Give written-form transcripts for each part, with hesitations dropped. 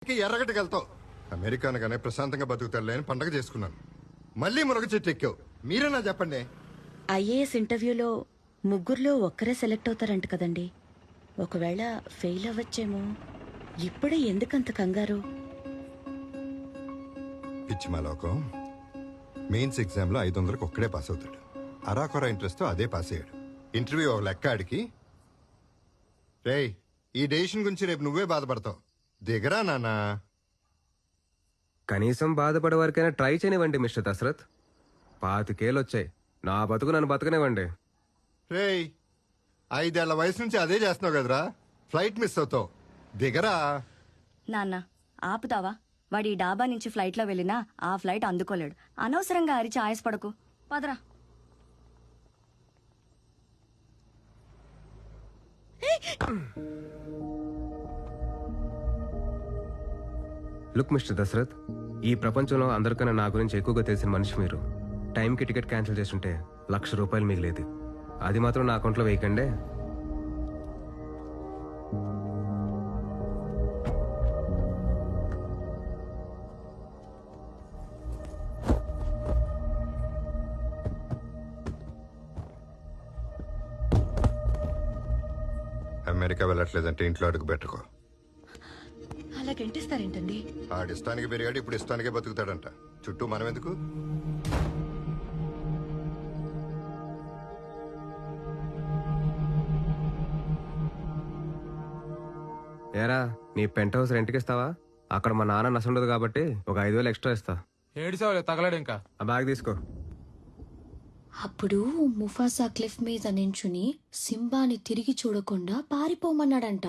ఎర్రగడ్డకి వెళ్తావు. అమెరికా అనగానే ప్రశాంతంగా బతుకుతాడులే అని పండగ చేసుకున్నాను. మళ్ళీ మునగ చెట్టు ఎక్కావు. మీరేనా చెప్పండి. ఐఏఎస్ ఇంటర్వ్యూలో ముగ్గురులో ఒక్కరే సెలెక్ట్ అవుతారంట కదండి. ఒకవేళ ఫెయిల్ అవ్వచ్చేమో. ఇప్పుడే ఎందుకంత కంగారు? పిచ్చి మా లోకం. మెయిన్స్ ఎగ్జామ్ లో 500కి ఒక్కడే పాస్ అవుతాడు. అరాకొర ఇంట్రెస్ట్ తో అదే పాస్ అయ్యాడు. ఇంటర్వ్యూ ఒక లెక్క ఆడికి. రేయ్, ఈ డెసిషన్ గురించి రేపు నువ్వే బాధపడతావు. దిగరా నాన్నా. కనీసం బాధపడే వరకైనా ట్రై చేయనివ్వండి మిస్టర్ దశరథ్. 25 వచ్చాయి. నా బతుకు నన్ను బతకనివ్వండి. రేయ్, 5 ఏళ్ల వయసు నుంచి అదే చేస్తున్నావు కదరా. ఫ్లైట్ మిస్ అవుతావు. దిగరా. నాన్న ఆపుతావా? వాడి ఈ డాబా నుంచి ఫ్లైట్లో వెళ్ళినా ఆ ఫ్లైట్ అందుకోలేడు. అనవసరంగా అరిచి ఆయాసపడకు. పదరా. లుక్ మిస్టర్ దశరథ్, ఈ ప్రపంచంలో అందరికన్నా నా గురించి ఎక్కువగా తెలిసిన మనిషి మీరు. టైంకి టికెట్ క్యాన్సిల్ చేస్తుంటే ₹1,00,000 మిగిలేది. అది మాత్రం నా అకౌంట్లో వేయకండే. అమెరికా వెళ్ళట్లేదంటే ఇంట్లో అడుగు పెట్టుకో. అలా గంటిస్తారేంటండి? ఆడిష్టానికి పెరిగాడు, ఇప్పుడు ఇష్టానికే బతుకుతాడంట. చుట్టూ మనం ఎందుకు? ఏరా, నీ పెంట్ హౌస్ రెంట్కి ఇస్తావా? అక్కడ మా నాన్న నసుండదు కాబట్టి ఒక 5,000 ఎక్స్ట్రా ఇస్తా. ఏడిసావులే, తగలడు ఇంకా. ఆ బ్యాగ్ తీసుకో. అప్పుడు ముఫాసా క్లిఫ్ మీద నించుని సింబాని తిరిగి చూడకుండా పారిపోమన్నాడంట.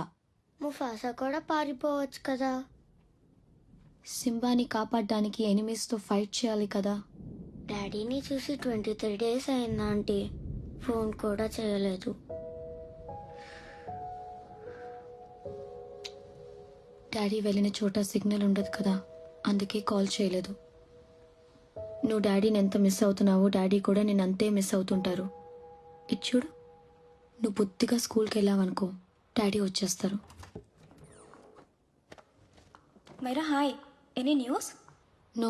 ముఫాసా కూడా పారిపోవచ్చు కదా. సింబాని కాపాడడానికి ఎనిమీస్తో ఫైట్ చేయాలి కదా. డాడీని చూసి 23 days అయిందా ఆంటీ? ఫోన్ కూడా చేయలేదు. డాడీ వెళ్ళిన చోట సిగ్నల్ ఉండదు కదా, అందుకే కాల్ చేయలేదు. నువ్వు డాడీని ఎంత మిస్ అవుతున్నావో డాడీ కూడా నేను అంతే మిస్ అవుతుంటారు. ఇది చూడు, నువ్వు బుద్ధిగా స్కూల్కి వెళ్ళావనుకో డాడీ వచ్చేస్తారు. Myra hi, any news? No,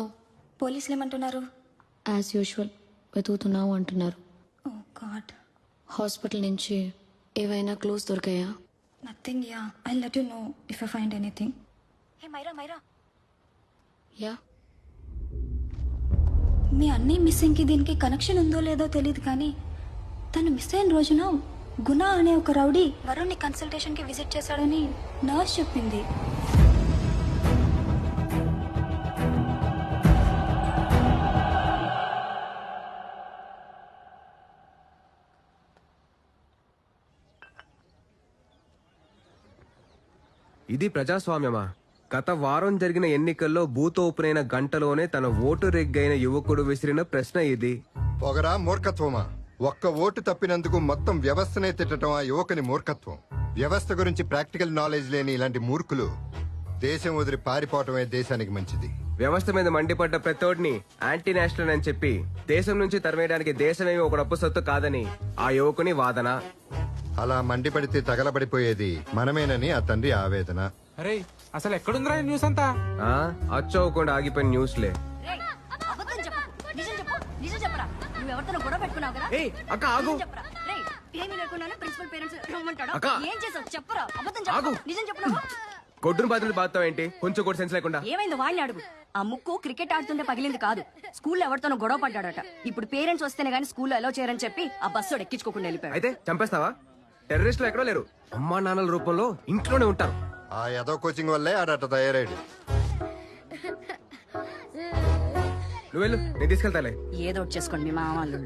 పోలీసులు ఏమంటున్నారు? యాజ్ యూజువల్ వెతుకుతున్నావు అంటున్నారు. ఓ గాడ్. హాస్పిటల్ నుంచి ఏవైనా క్లూస్ దొరికాయా? Nothing. Yeah, I let you know if I find anything. Hey Myra, Myra, yeah, మీ అన్నీ మిస్సింగ్కి దీనికి కనెక్షన్ ఉందో లేదో తెలియదు కానీ తను మిస్ అయిన రోజున గుణ అనే ఒక రౌడీ వరుణ్ని కన్సల్టేషన్కి విజిట్ చేశాడని నర్స్ చెప్పింది. ఇది ప్రజాస్వామ్యమా? గత వారం జరిగిన ఎన్నికల్లో బూత్ ఓపెన్ అయిన గంటలోనే తన ఓటు రెగ్గైన యువకుడు విసిరిన ప్రశ్న ఇది. పొగరా మూర్ఖత్వమా? ఒక్క ఓటు తప్పినందుకు మొత్తం వ్యవస్థనే తిట్టడం ఆ యువకుని మూర్ఖత్వం. వ్యవస్థ గురించి ప్రాక్టికల్ నాలెడ్జ్ లేని ఇలాంటి మూర్ఖులు దేశం వదిలి పారిపోవటమే దేశానికి మంచిది. వ్యవస్థ మీద మండిపడ్డ ప్రతోడిని యాంటీ నేషనల్ అని చెప్పి దేశం నుంచి తరిమేయడానికి దేశమేమి ఒక డప్పు సొత్తు కాదని ఆ యువకుని వాదన. అలా మండిపడితే తగలబడిపోయేది మనమేనని ఆ తండ్రి ఆవేదన. అరే, అసలు ఎక్కడుందిరా ఈ న్యూస్ అంతా? అచ్చవకుండా ఆగిపోయిన న్యూస్లే. అబద్ధం చెప్పు, నిజం చెప్పు, నిజం చెప్పరా. నువ్వు ఎవరితో గొడవ పెట్టుకున్నావు కదా? ఏయ్, అక్క ఆగు. చెప్పరా. రేయ్, ఏమీ లేకుండానే ప్రిన్సిపల్ పేరెంట్స్ రమ్మంటాడా? అక్క. ఏం చేసావు చెప్పరా. అబద్ధం ఆగు. చెప్పు, నిజం చెప్పు. గొడ్డును బాధలు బాధతావు ఏంటి? కొంచెం కూడా సెన్స్ లేకుండా. ఏమైంది వాళ్ళని అడుగు. ఆ ముక్కు క్రికెట్ ఆడుతుంటే పగిలింది కాదు, స్కూల్లో ఎవరితోనో గొడవ పడ్డాడట. ఇప్పుడు పేరెంట్స్ వస్తేనే గానీ స్కూల్లో అలౌ చేయరని చెప్పి ఆ బస్సు ఎక్కించుకోకుండా వెళ్ళిపోయాడు. అయితే చంపేస్తావా? టెర్రరిస్టులు ఎక్కడో లేరు, అమ్మా నాన్నల రూపంలో ఇంట్లోనే ఉంటారు. ఆ ఏదో కోచింగ్ వల్లే ఆడట తయారయ్యాడు. నువ్వు వెళ్ళు, నేను తీసుకెళ్తాలే. ఏదో ఒకటి చేసుకోండి మీ మామూలు.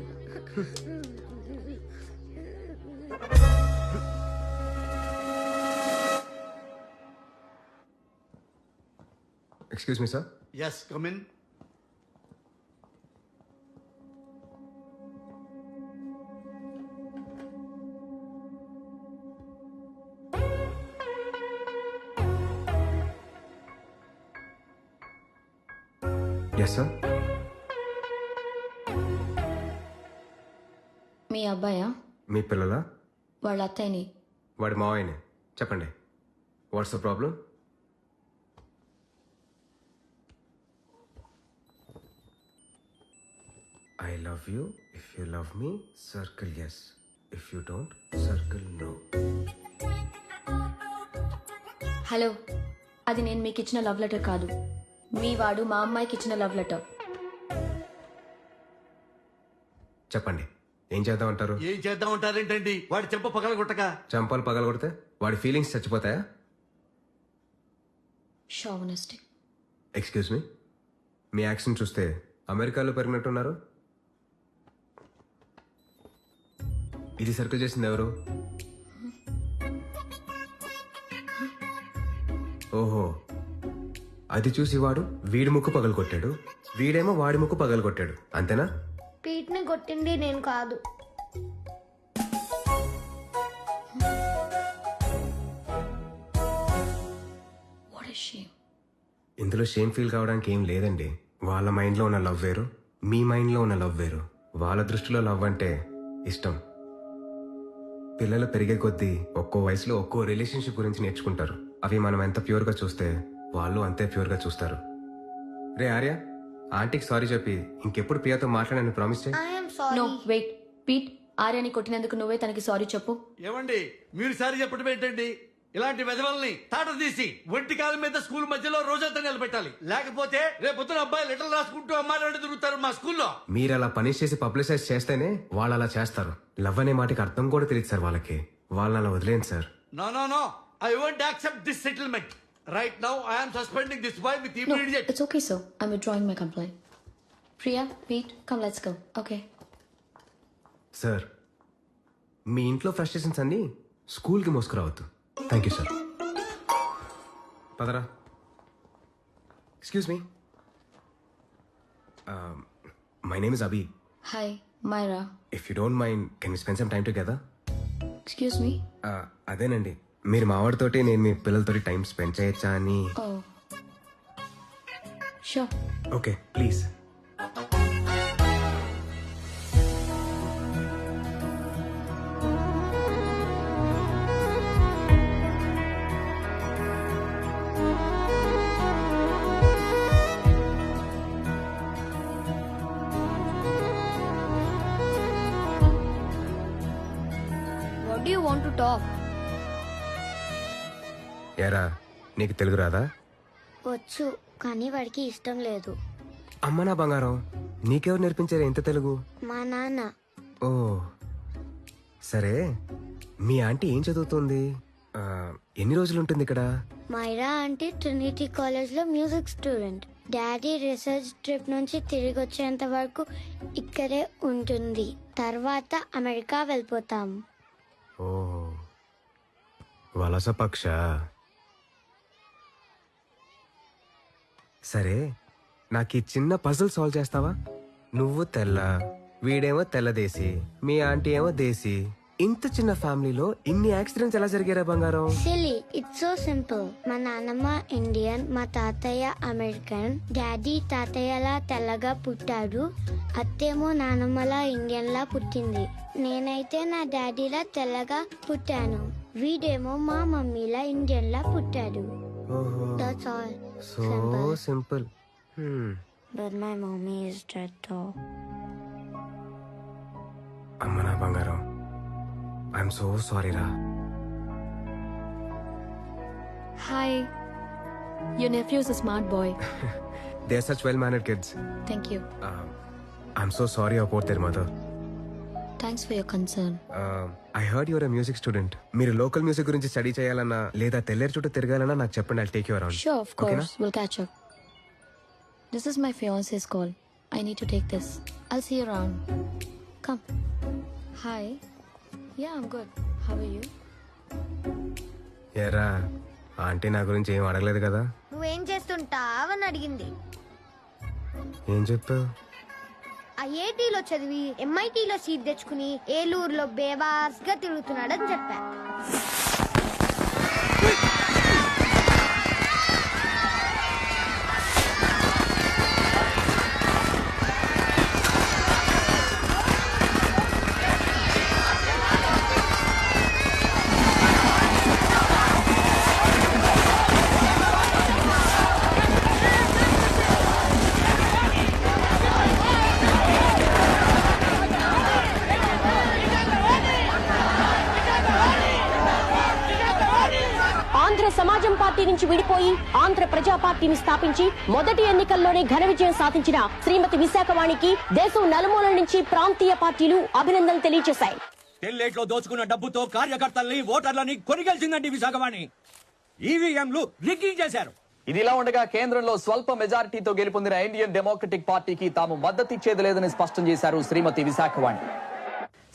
Excuse me sir. Yes, come in. Yes sir. మీ అబ్బాయా? మీ పిల్లలా? వాళ్ళ అత్తయ్యని. వాడి మావయ్యనే. చెప్పండి, what's the problem? I love you. If you love me circle yes. If you don't circle no. Hello, అది నేను మీకు ఇచ్చిన లవ్ లెటర్ కాదు. మీ వాడు మా అమ్మాయికి ఇచ్చిన లవ్ లెటర్. చెప్పండి, ఏం చేద్దామంటారు? ఏం చేద్దాం అంటారేంటండి? వాడి చెంప పగలగొట్టక చంపాలు పగలగొడితే వాడి ఫీలింగ్స్ చచ్చిపోతాయా? షావనిస్టిక్. ఎక్స్క్యూజ్ మీ, మీ యాక్షన్ చూస్తే అమెరికాలో పెరిగినట్టున్నారు. ఇది సర్కిల్ చేసింది ఎవరు? ఓహో, అది చూసి వాడు వీడి ముక్కు పగలు కొట్టాడు, వీడేమో వాడి ముక్కు పగలు కొట్టాడు, అంతేనా? పీట్ని కొట్టింది నేను కాదు. What is shame. ఇందులో షేమ్ ఫీల్ కావడానికి ఏం లేదండి. వాళ్ళ మైండ్లో ఉన్న లవ్ వేరు, మీ మైండ్లో ఉన్న లవ్ వేరు. వాళ్ళ దృష్టిలో లవ్ అంటే ఇష్టం. పిల్లలు పెరిగే కొద్దీ ఒక్కో వయసులో ఒక్కో రిలేషన్షిప్ గురించి నేర్చుకుంటారు. అవి మనం ఎంత ప్యూర్గా చూస్తే వాళ్ళు అంతే ప్యూర్గా చూస్తారు. రే ఆర్య, ఆంటీకి సారీ చెప్పి ఇంకెప్పుడు ప్రియాతో మాట్లాడని ప్రామిస్ చేయి. I'm no sorry. Wait, Pete, ఆర్యాని కొట్టినందుకు నువ్వే తనకి సారీ చెప్పు. ఏమండి, మీరు సారి చెప్పడం ఏంటండి? ఇలాంటి వెధవల్ని తాట తీసి ఒంటి కాలం మీద స్కూల్ మధ్యలో రోజంతా నిలబెట్టాలి. లేకపోతే రేపొద్దున అబ్బాయి లెటర్ రాసుకుంటూ అమ్మాయిలు తిరుగుతారు మా స్కూల్లో. మీరు అలా పనిష్ చేసి పబ్లిసైజ్ చేస్తేనే వాళ్ళు అలా చేస్తారు. లవ్ అనే మాటకి అర్థం కూడా తెలియదు సార్ వాళ్ళకి. వాళ్ళని అలా వదిలేండి sir. No no no, I won't accept this settlement. Right now I am suspending this boy with No, immediate. it's okay, sir. I'm withdrawing my complaint. Priya, Pete, come, let's go. Okay. Sir, మీ ఇంట్లో frustrations అన్నీ స్కూల్కి మోసుకురావద్దు. Thank you sir. పదరా. Excuse me, my name is Abhi. Hi, Myra. If you don't mind can you spend some time together? Excuse me? అదేనండి, మీరు మా వాడితోటి నేను మీ పిల్లలతోటి టైం స్పెండ్ చేయొచ్చా అని. Oh. Sure. Okay please. What do you want to talk? ఎరా, నీకు తెలుగు రాదా? వచ్చు, కానీ వాడికి ఇష్టం లేదు. అమ్మ నా బంగారం, నీకెవరు నేర్పించారు ఇంత తెలుగు? మా నాన్న. ఓ సరే, మీ ఆంటీ ఏం చదువుతుంది? ఎన్ని రోజులు ఉంటుంది ఇక్కడ? మైరా అంటే ట్రినిటీ కాలేజ్ లో music student. Daddy research trip నుంచి తిరిగి వచ్చేంత వరకు ఇక్కడే ఉంటుంది. తర్వాత అమెరికా వెళ్ళిపోతాం. ఓ వలస పక్ష. సరే, నాకు ఈ చిన్న పజిల్ సాల్వ్ చేస్తావా? నువ్వు తెల్ల, వీడేమో తెల్లదేశి, మీ ఆంటీ ఏమో దేశీ. ఇంత చిన్న ఫ్యామిలీలో ఇన్ని యాక్సిడెంట్స్ ఎలా జరిగారా బంగారం? Silly, it's so simple. మా నాన్నమ్మ ఇండియన్, మా తాతయ్య అమెరికన్. డాడీ తాతయ్యలా తెల్లగా పుట్టాడు, అత్తేమో నానమ్మలా ఇండియన్ లా పుట్టింది. నేనైతే నా డాడీలా తెల్లగా పుట్టాను, వీడేమో మా మమ్మీలా ఇండియన్ లా పుట్టాడు. ఓహో, That's all. So simple. But my mommy is dead though. అమ్మ నా బంగారం, ఐఎమ్ సో సారీ రా. Hi. Your nephew is a smart boy. They are such well mannered kids. Thank you. I'm so sorry about their mother. Thanks for your concern. I heard your music student. మీరు local music గురించి study చేయాలన్నా లేదా తెల్లేరు చుట్టూ తిరగాలన్నా నాకు చెప్పండి. I'll take you around. Sure, of course. We'll catch up. This is my fiance's call. I need to take this. I'll see you around. Come. Hi. Yeah, I'm good. How are you? ఏరా, aunty నా గురించి ఏం అడగలేదు కదా? నువ్వేం చేస్తుంటావని అడిగింది. ఏం చెప్పావు? ఐఐటీలో చదివి ఎంఐటీలో సీట్ తెచ్చుకుని ఏలూరులో బేవాస్ గా తిరుగుతున్నాడని చెప్పా. పార్టీ నుంచి విడిపోయి ఆంధ్ర ప్రజా పార్టీని స్థాపించి మొదటి ఎన్నికల్లోనే ఘన విజయం సాధించిన శ్రీమతి విశాఖవాణికి దేశం నలుమూలల నుంచి ప్రాంతీయ పార్టీలు అభినందనలు తెలియజేశాయి. తెల్లేట్లో దోచుకున్న డబ్బుతో కార్యకర్తల్ని ఓటర్లని కొనిగెలిచిందండి విశాఖవాణి. ఈవీఎంలు రిగ్గింగ్ చేశారు. ఇదిలా ఉండగా కేంద్రంలో స్వల్ప మెజారిటీతో గెలుపొందిన ఇండియన్ డెమోక్రటిక్ పార్టీకి తాము మద్దతిచ్చేది లేదని స్పష్టం చేశారు శ్రీమతి విశాఖవాణి.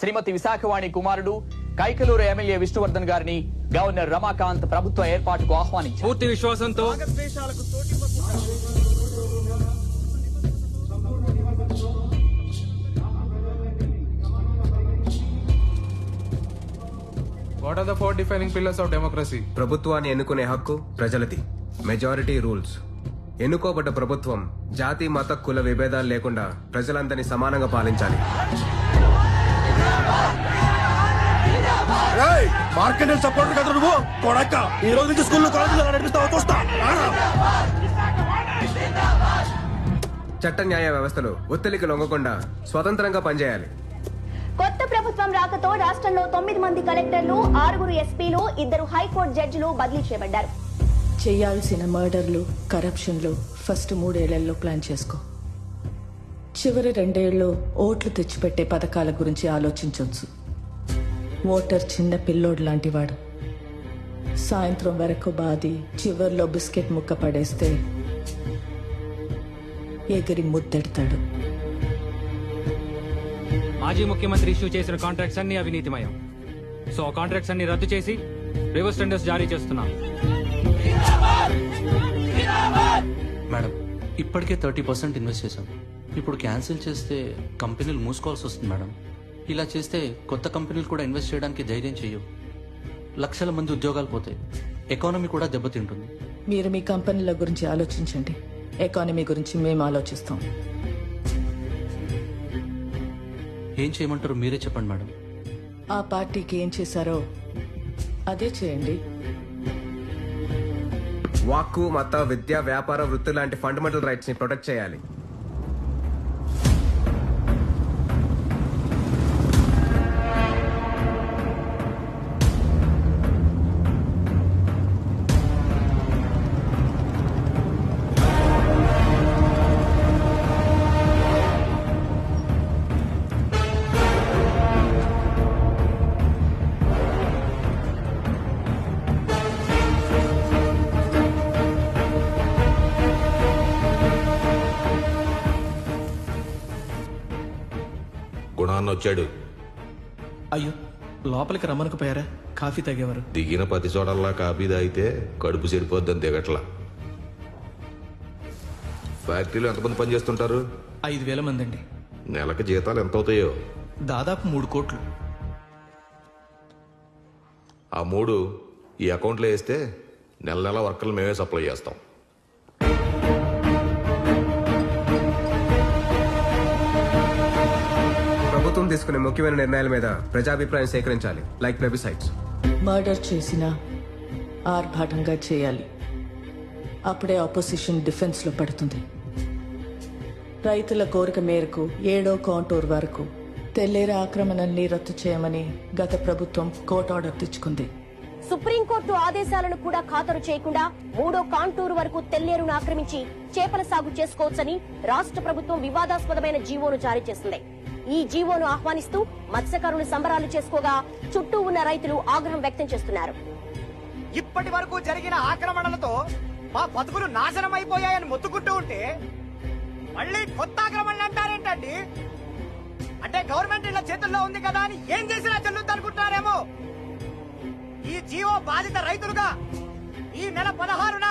శ్రీమతి విశాఖవాణి కుమారుడు కైకలూరు ఎమ్మెల్యే విష్ణువర్ధన్ గారిని గవర్నర్ రమాకాంత్ ప్రభుత్వ ఏర్పాటుకు ఆహ్వానించారు. పూర్తి విశ్వాసంతో what are the 4 defining pillars of democracy? ప్రభుత్వాన్ని ఎన్నుకునే హక్కు ప్రజలది. Majority rules. ఎన్నుకోబడ్డ ప్రభుత్వం జాతి మత కుల విభేదాలు లేకుండా ప్రజలందరినీ సమానంగా పాలించాలి. మార్కెట్ సపోర్ట్ కదా నువ్వు కొడక. ఈ రోజు నుంచి స్కూల్లో కాలేజీలో నడిపిస్తావు చూస్తా. చట్ట న్యాయ వ్యవస్థలు ఒత్తిడికి లొంగకుండా స్వతంత్రంగా పనిచేయాలి. కొత్త ప్రభుత్వం రాకతో రాష్ట్రంలో 9 మంది కలెక్టర్లు, 6 ఎస్పీలు, 2 హైకోర్టు జడ్జిలు బదిలీ చేయబడ్డారు. చేయాల్సిన మర్డర్లు, కరప్షన్లు ఫస్ట్ 3 ఏళ్లలో ప్లాన్ చేసుకో. చివరి 2 ఏళ్ళు ఓట్లు తెచ్చిపెట్టే పథకాల గురించి ఆలోచించవచ్చు. ఓటర్ చిన్న పిల్లోడు లాంటివాడు. సాయంత్రం వరకు బాది చివర్లో బిస్కెట్ ముక్క పడేస్తే ఎగిరి ముద్దెడతాడు. మాజీ ముఖ్యమంత్రి ఇష్యూ చేసిన కాంట్రాక్ట్స్ అన్ని అవినీతిమయం. సో ఆ కాంట్రాక్ట్స్ అన్ని రద్దు చేసి రివర్స్ టెండర్స్ జారీ చేస్తున్నాం. మేడం, ఇప్పటికే 30% ఇన్వెస్ట్ చేశాం. ఇప్పుడు క్యాన్సిల్ చేస్తే కంపెనీలు మూసుకోవాల్సి వస్తుంది మేడం. ఇలా చేస్తే కొత్త కంపెనీలు కూడా ఇన్వెస్ట్ చేయడానికి ధైర్యం చేయవు. లక్షల మంది ఉద్యోగాలు పోతాయి. ఎకానమీ కూడా దెబ్బతింటుంది. మీరు మీ కంపెనీల గురించి ఆలోచించండి. ఎకానమీ గురించి మేము ఆలోచిస్తాం. ఏం చేయమంటారు మీరే చెప్పండి మేడం. ఆ పార్టీకి ఏం చేశారో అదే చేయండి. వాక్కు, మత, విద్య, వ్యాపార, వృత్తి లాంటి ఫండమెంటల్ రైట్స్ ని ప్రొటెక్ట్ చేయాలి. గుణాన్న వచ్చాడు. అయ్యో, లోపలికి రమ్మనకపోయారా? కాఫీ తాగేవారు. దిగిన 10 చోటల్లా కాఫీ తాగితే కడుపు చెడిపోద్దని దిగట్లా. ఫ్యాక్టరీలో ఎంతమంది పనిచేస్తుంటారు? 5,000 మంది అండి. నెలకి జీతాలు ఎంత అవుతాయో? దాదాపు 3 కోట్లు. ఆ 3 ఈ అకౌంట్లో వేస్తే నెల నెల వర్కర్లు మేమే సప్లై చేస్తాం. ప్రభుత్వం తీసుకునే ముఖ్యమైన నిర్ణయాల మీద ప్రజాభిప్రాయం సేకరించాలి. లైక్ ప్లెబిసైట్స్. మర్డర్ చేసినా ఆర్భాటంగా చేయాలి. అప్పుడే ఆపోజిషన్ డిఫెన్స్ లో పడుతుంది. రైతుల కోరిక మేరకు 7వ కాంటూర్ వరకు తెల్లేరు ఆక్రమణల్ని రద్దు చేయమని గత ప్రభుత్వం కోర్టు ఆర్డర్ తెచ్చుకుంది. సుప్రీంకోర్టు ఆదేశాలను కూడా ఖాతరు చేయకుండా 3వ కాంటూరు వరకు తెల్లేరును ఆక్రమించి చేపల సాగు చేసుకోవచ్చని రాష్ట్ర ప్రభుత్వం వివాదాస్పదమైన జీవోను జారీ చేసింది. ఈ జీవోను ఆహ్వానిస్తూ మత్స్యకారులు సంబరాలు చేసుకోగా చుట్టూ ఉన్న రైతులు ఆగ్రహం వ్యక్తం చేస్తున్నారు. ఇప్పటి వరకు జరిగిన ఆక్రమణలతో మా బతుకులు నాశనం అయిపోయాయని మొత్తుకుంటూ ఉంటే మళ్ళీ కొత్త ఆక్రమణలు అంటారేంటండి? అంటే గవర్నమెంట్ ఇలా చేతుల్లో ఉంది కదా అని ఏం చేసినా చెల్లుద్ది అనుకుంటున్నారేమో. ఈ జీవో బాధిత రైతులుగా ఈ నెల 16న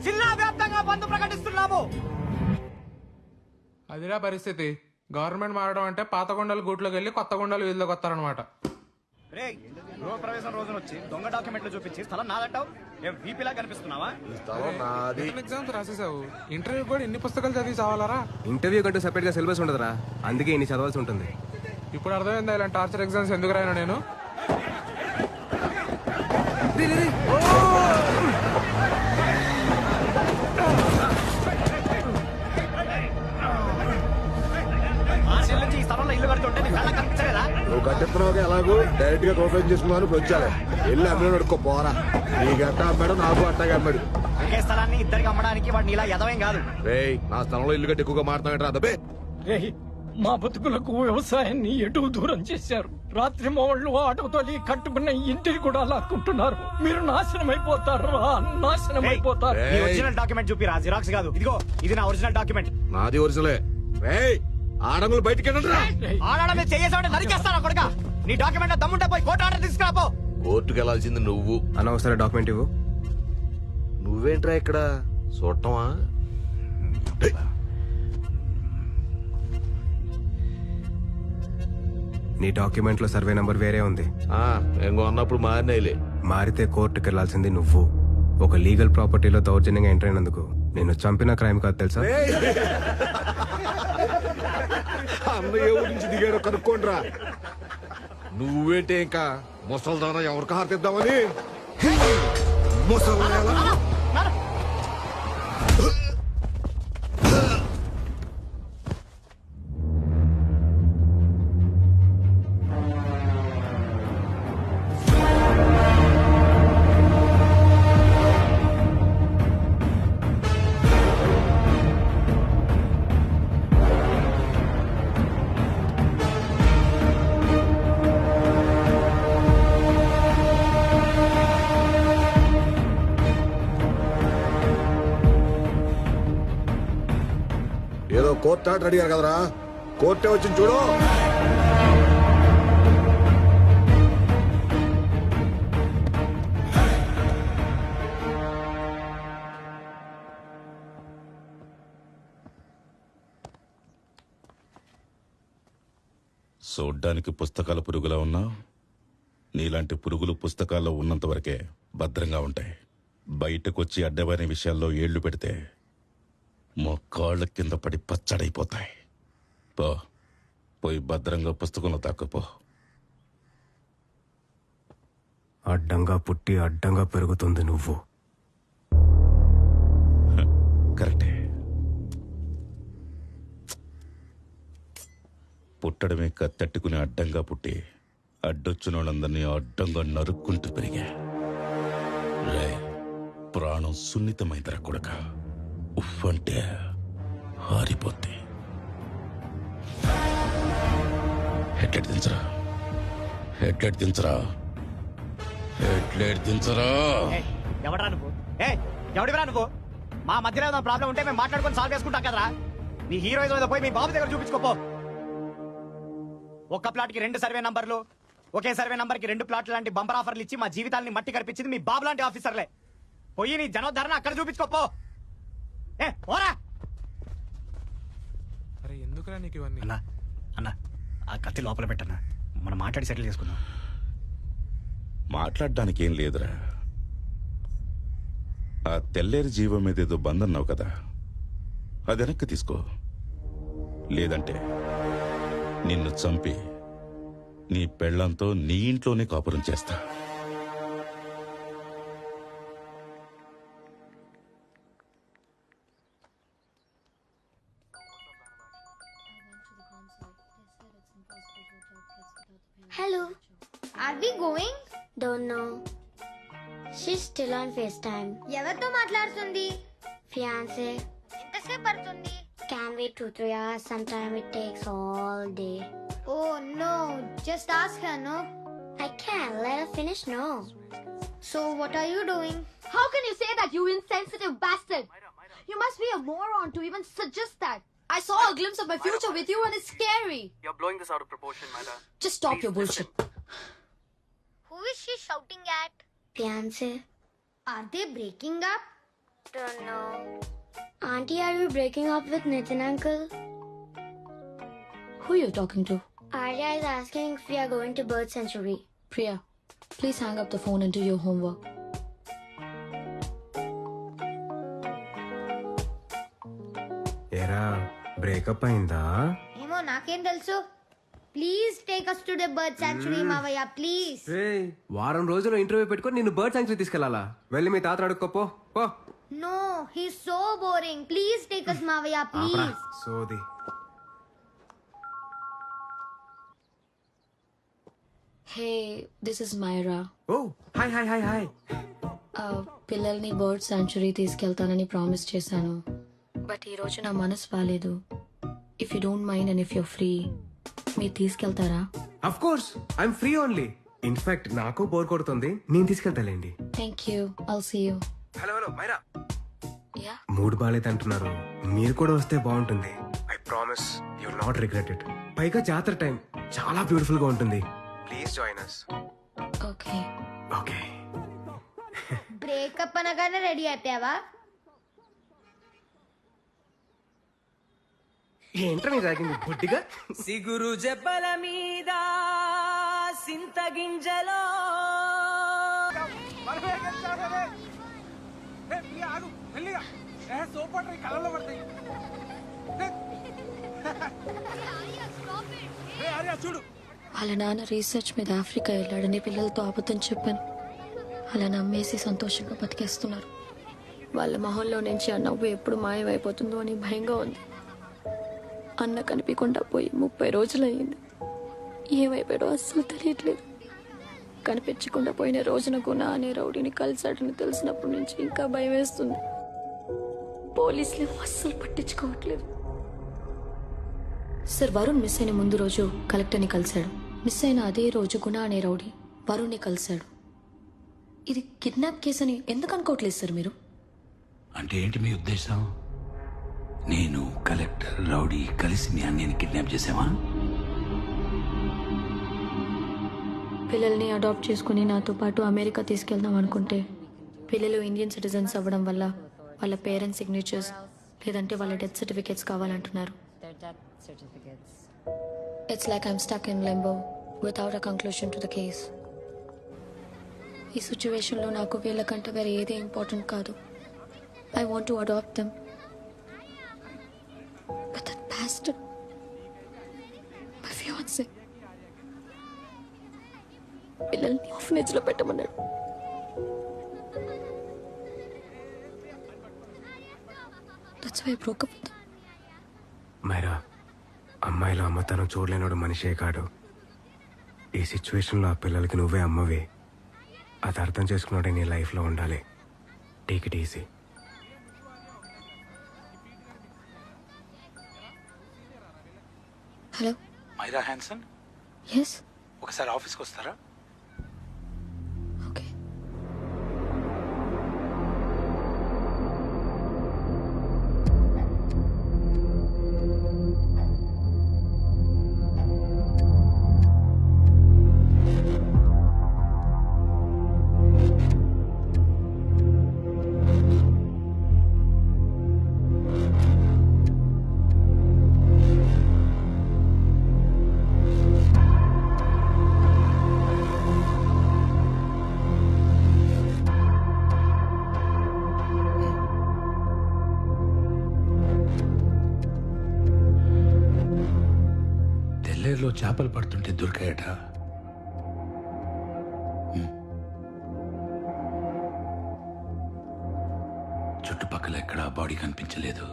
జిల్లా వ్యాప్తంగా బంద్ ప్రకటిస్తున్నాము. అదిరా పరిస్థితి. గవర్నమెంట్ మారడం అంటే పాత కొండలు గూట్లోకి వెళ్ళి కొత్త కొండలు వీధిలోకి వస్తారనమాట. గృహప్రవేశం రోజున వచ్చి దొంగ డాక్యుమెంట్లు చూపించి స్థలం నాదంటావు. ఏం వీపీలా కనిపిస్తున్నావా? ఎగ్జామ్స్ రాసేసావు. ఇంటర్వ్యూ కూడా ఇన్ని పుస్తకాలు చదివి చావాలరా? ఇంటర్వ్యూ కంటూ సెపరేట్ గా సిలబస్ ఉండదురా. అందుకే ఇన్ని చదవాల్సి ఉంటుంది. ఇప్పుడు అర్థమైందా ఇలాంటి టార్చర్ ఎగ్జామ్స్ ఎందుకు రాయను నేను? ఈ స్థలంలో ఇల్లు కడుతుంటే నీ కళ్ళ కనిపించలేదా? నువ్వు కట్టిస్తున్నావు ఎలా నాకు డైరెక్ట్ గా కోపరేట్ చేసుకున్నాను ఇప్పుడు వచ్చాను. వెళ్ళి అమ్మాయి అడుక్కో పోరా. నీకెట్టా అమ్మాడు నాకు అట్టగా అమ్మాడు. ఒకే స్థలాన్ని ఇద్దరికి అమ్మడానికి వాడిని ఇలా ఎదవేం కాదు. రేయ్ నా స్థలంలో ఇల్లు కట్టి ఎక్కువగా మాట్లాడరా దబ్బే. మా బతుకులకు వ్యవసాయాన్ని ఎటు దూరం చేశారు. రాత్రి మోళ్ళు ఆటోతో కట్టుకున్న ఇంటిని కూడా లాక్కుంటున్నారు. మీరు నాశనం అయిపోతారు, నాశనం అయిపోతారు. ఈ ఒరిజినల్ డాక్యుమెంట్ చూపిరా, జిరాక్స్ కాదు. ఇదిగో ఇది నా ఒరిజినల్ డాక్యుమెంట్. నాది ఒరిజినలే. రేయ్ ఆడంగులు బయటికి వెళ్ళండిరా. ఆడాడ మీద చేయేసామంటే నరికేస్తాను కొడుక. నీ డాక్యుమెంట్ దమ్ముంటే పోయి కోర్టు ఆర్డర్ తీసుకురాపో. కోర్టుకు వెళ్ళాల్సింది నువ్వు. అనవసర డాక్యుమెంట్ ఇవ్వు. నువ్వేంట్రా ఇక్కడ చూడటమా? నీ డాక్యుమెంట్ లో సర్వే నంబర్ వేరే ఉంది. ఇంకో అన్నప్పుడు మారినాయిలే. మారితే కోర్టుకు వెళ్లాల్సింది నువ్వు. ఒక లీగల్ ప్రాపర్టీలో దౌర్జన్యంగా ఎంటర్ అయినందుకు నేను చంపిన క్రైమ్ కాదు తెలుసా? అన్నయ్య నుంచి దిగాడో కనుక్కోండిరా. నువ్వేంటే ఇంకా ముసల్దానా ఎవరికి హారతిద్దామని ముసలి ఏదో కోర్టు ఆర్డర్ అడిగారు కదరా, కోర్టే వచ్చింది చూడు. చూడ్డానికి పుస్తకాల పురుగులా ఉన్నా నీలాంటి పురుగులు పుస్తకాల్లో ఉన్నంత వరకే భద్రంగా ఉంటాయి. బయటకొచ్చి అడ్డమైన విషయాల్లో ఏళ్లు పెడితే మొక్కాళ్ళ కింద పడి పచ్చడైపోతాయి. పోయి భద్రంగా పుస్తకంలో తాకపో. అడ్డంగా పుట్టి అడ్డంగా పెరుగుతుంది నువ్వు. కరెక్టే. పుట్టడమే కత్తెట్టుకుని అడ్డంగా పుట్టి అడ్డొచ్చిన వాళ్ళందరినీ అడ్డంగా నరుక్కుంటూ పెరిగా. రే ప్రాణం సున్నితమైందిరా కొడక. ఉఫ్ అంటే హారిపోద్ది. హెడ్లైట్ దించరా, హెడ్లైట్ దించరా, హెడ్లైట్ దించరా. ఎవడరా నువ్వు? ఎవడివరా నువ్వు? మా మధ్యలో ఏదైనా ప్రాబ్లం ఉంటే మేము మాట్లాడుకొని సాల్వ్ చేసుకుంటాం కదరా. నీ హీరోయిజం ఏదో పోయి మీ బాబు దగ్గర చూపించుకోపో. ఒక్క ప్లాట్ కి 2 సర్వే నంబర్లు, ఒకే సర్వే నంబర్ కి 2 ప్లాట్లు లాంటి బంపర్ ఆఫర్లు ఇచ్చి మా జీవితాన్ని మట్టి కనిపించింది మీ బాబు లాంటి ఆఫీసర్లే. పోయి నీ జనోద్ధరణ అక్కడ చూపించుకోపో. పోరా. అరే ఎందుకురా నీకు ఇవన్నీ? అన్నా అన్నా ఆ కత్తి లోపల పెట్టన్నా, మనం మాట్లాడి సెటిల్ చేసుకుందాం. మాట్లాడడానికి ఏం లేదురా. ఆ తెల్లేరు జీవం మీద ఏదో బందన్నావు కదా, అది వెనక్కి తీసుకో. లేదంటే నిన్ను చంపి నీ పెళ్ళంతో నీ ఇంట్లోనే కాపురం చేస్తా. Hello. Are we going? Don't know. She's still on FaceTime. ఎవరితో మాట్లాడుతుంది? Fiance. ఎంతసేపు పడుతుంది? Can wait 2-3 hours. Sometimes it takes all day. Oh no. Just ask her, no? I can't. Let her finish, no. So what are you doing? How can you say that, you insensitive bastard? You must be a moron to even suggest that. I saw a glimpse of my future with you and it's scary. You're blowing this out of proportion, Maida. Just stop your bullshit. Who is she shouting at? Fiance. Are they breaking up? Don't know. Auntie, are you breaking up with Nitin uncle? Who you talking to? Arya is asking if we are going to Bird Sanctuary. Priya, please hang up the phone and do your homework. ఏరా breakup అయిందా? ఏమో నాకేం తెలుసు. Please take us to the bird sanctuary మావయ్య please. వారం రోజులు interview పెట్టుకొని నిన్ను బర్డ్ సాంక్చురీ తీసుకెళ్లాలా? వెళ్ళి మీ తాత అడుక్కోపో. No he so boring. Please take us మావయ్య ప్లీజ్. సోది. Hey this is Myra. Oh hi hi hi hi. పిల్లల్ని బర్డ్ సాంచురీ తీసుకెళ్తానని ప్రామిస్ చేశాను, బట్ ఈరోజు నా మనసు బాలేదు. If you don't mind and if you free, మీరు తీసుకెళ్తారా? Of course I'm free only. In fact నాకు బోర్ కొడుతుంది, నేను తీసుకెళ్తాలేండి. Thank you, I'll see you. Hello hello Myra. Yeah, mood బాగాలేదంటున్నారు, మీరు కూడా వస్తే బాగుంటుంది. I promise you will not regret it. పైగా జాతర టైం చాలా బ్యూటిఫుల్ గా ఉంటుంది. Please join us. Okay okay. Breakup అనగానే రెడీ అయిపోయావా? ఏంట్రా నీ తాగింది బుడ్డిగా? సిగురు జబ్బల మీద సింత గింజలో కళ్ళలో పడతాయి. చూడు, వాళ్ళ నాన్న రీసెర్చ్ మీద ఆఫ్రికా వెళ్ళాడని పిల్లలతో అబద్ధం చెప్పాను. అలా నమ్మేసి సంతోషంగా బతికేస్తున్నారు. వాళ్ళ మొహంలో నుంచి ఆ నవ్వు ఎప్పుడు మాయమైపోతుందో అని భయంగా ఉంది. అన్న కనిపించకుండా పోయి 30 రోజులయ్యింది. ఏమైపోయాడో అస్సలు తెలియట్లేదు. కనిపించకుండా పోయిన రోజున గుణ అనే రౌడీని కలిసాడని తెలిసినప్పటి నుంచి ఇంకా భయం వేస్తుంది. పోలీసులు అస్సలు పట్టించుకోవట్లేదు. సార్, వరుణ్ మిస్ అయిన ముందు రోజు కలెక్టర్ని కలిశాడు. మిస్ అయిన అదే రోజు గుణ అనే రౌడీ వరుణ్ని కలిశాడు. ఇది కిడ్నాప్ కేసు అని ఎందుకు అనుకోవట్లేదు సార్ మీరు? అంటే ఏంటి మీ ఉద్దేశం? నేను కలెక్టర్ రౌడీ కలిసి మీ అన్నయ్యని కిడ్నాప్ చేసావా? పిల్లల్ని అడాప్ట్ చేసుకుని నాతో పాటు అమెరికా తీసుకెళ్దాం అనుకుంటే పిల్లలు ఇండియన్ సిటిజన్స్ అవ్వడం వల్ల వాళ్ళ పేరెంట్స్ సిగ్నేచర్స్ లేదంటే వాళ్ళ డెత్ సర్టిఫికేట్స్ కావాలంటున్నారు. It's like I'm stuck in limbo without a conclusion to the case. ఈ సిచ్యువేషన్లో నాకు వీళ్ళకంటే వేరే ఏది ఇంపార్టెంట్ కాదు. I want to adopt them. But that bastard, my fiancee, పిల్లల్ని ఆర్ఫనేజ్ లో పెట్టమన్నాడు. That's why I broke up with him. Myra, అమ్మాయిలో అమ్మతనం చూడలేనోడు మనిషే కాడు. ఈ సిచ్యువేషన్లో ఆ పిల్లలకి నువ్వే అమ్మవే. అది అర్థం చేసుకున్నాడే నీ లైఫ్లో ఉండాలి. Take it easy. Hello Myra Hanson, yes, ఒకసారి ఆఫీస్కి వస్తారా? ఓకే. తెల్లేరులో చేపలు పడుతుంటే దొరికాయట. చుట్టుపక్కల ఎక్కడా బాడీ కనిపించలేదు.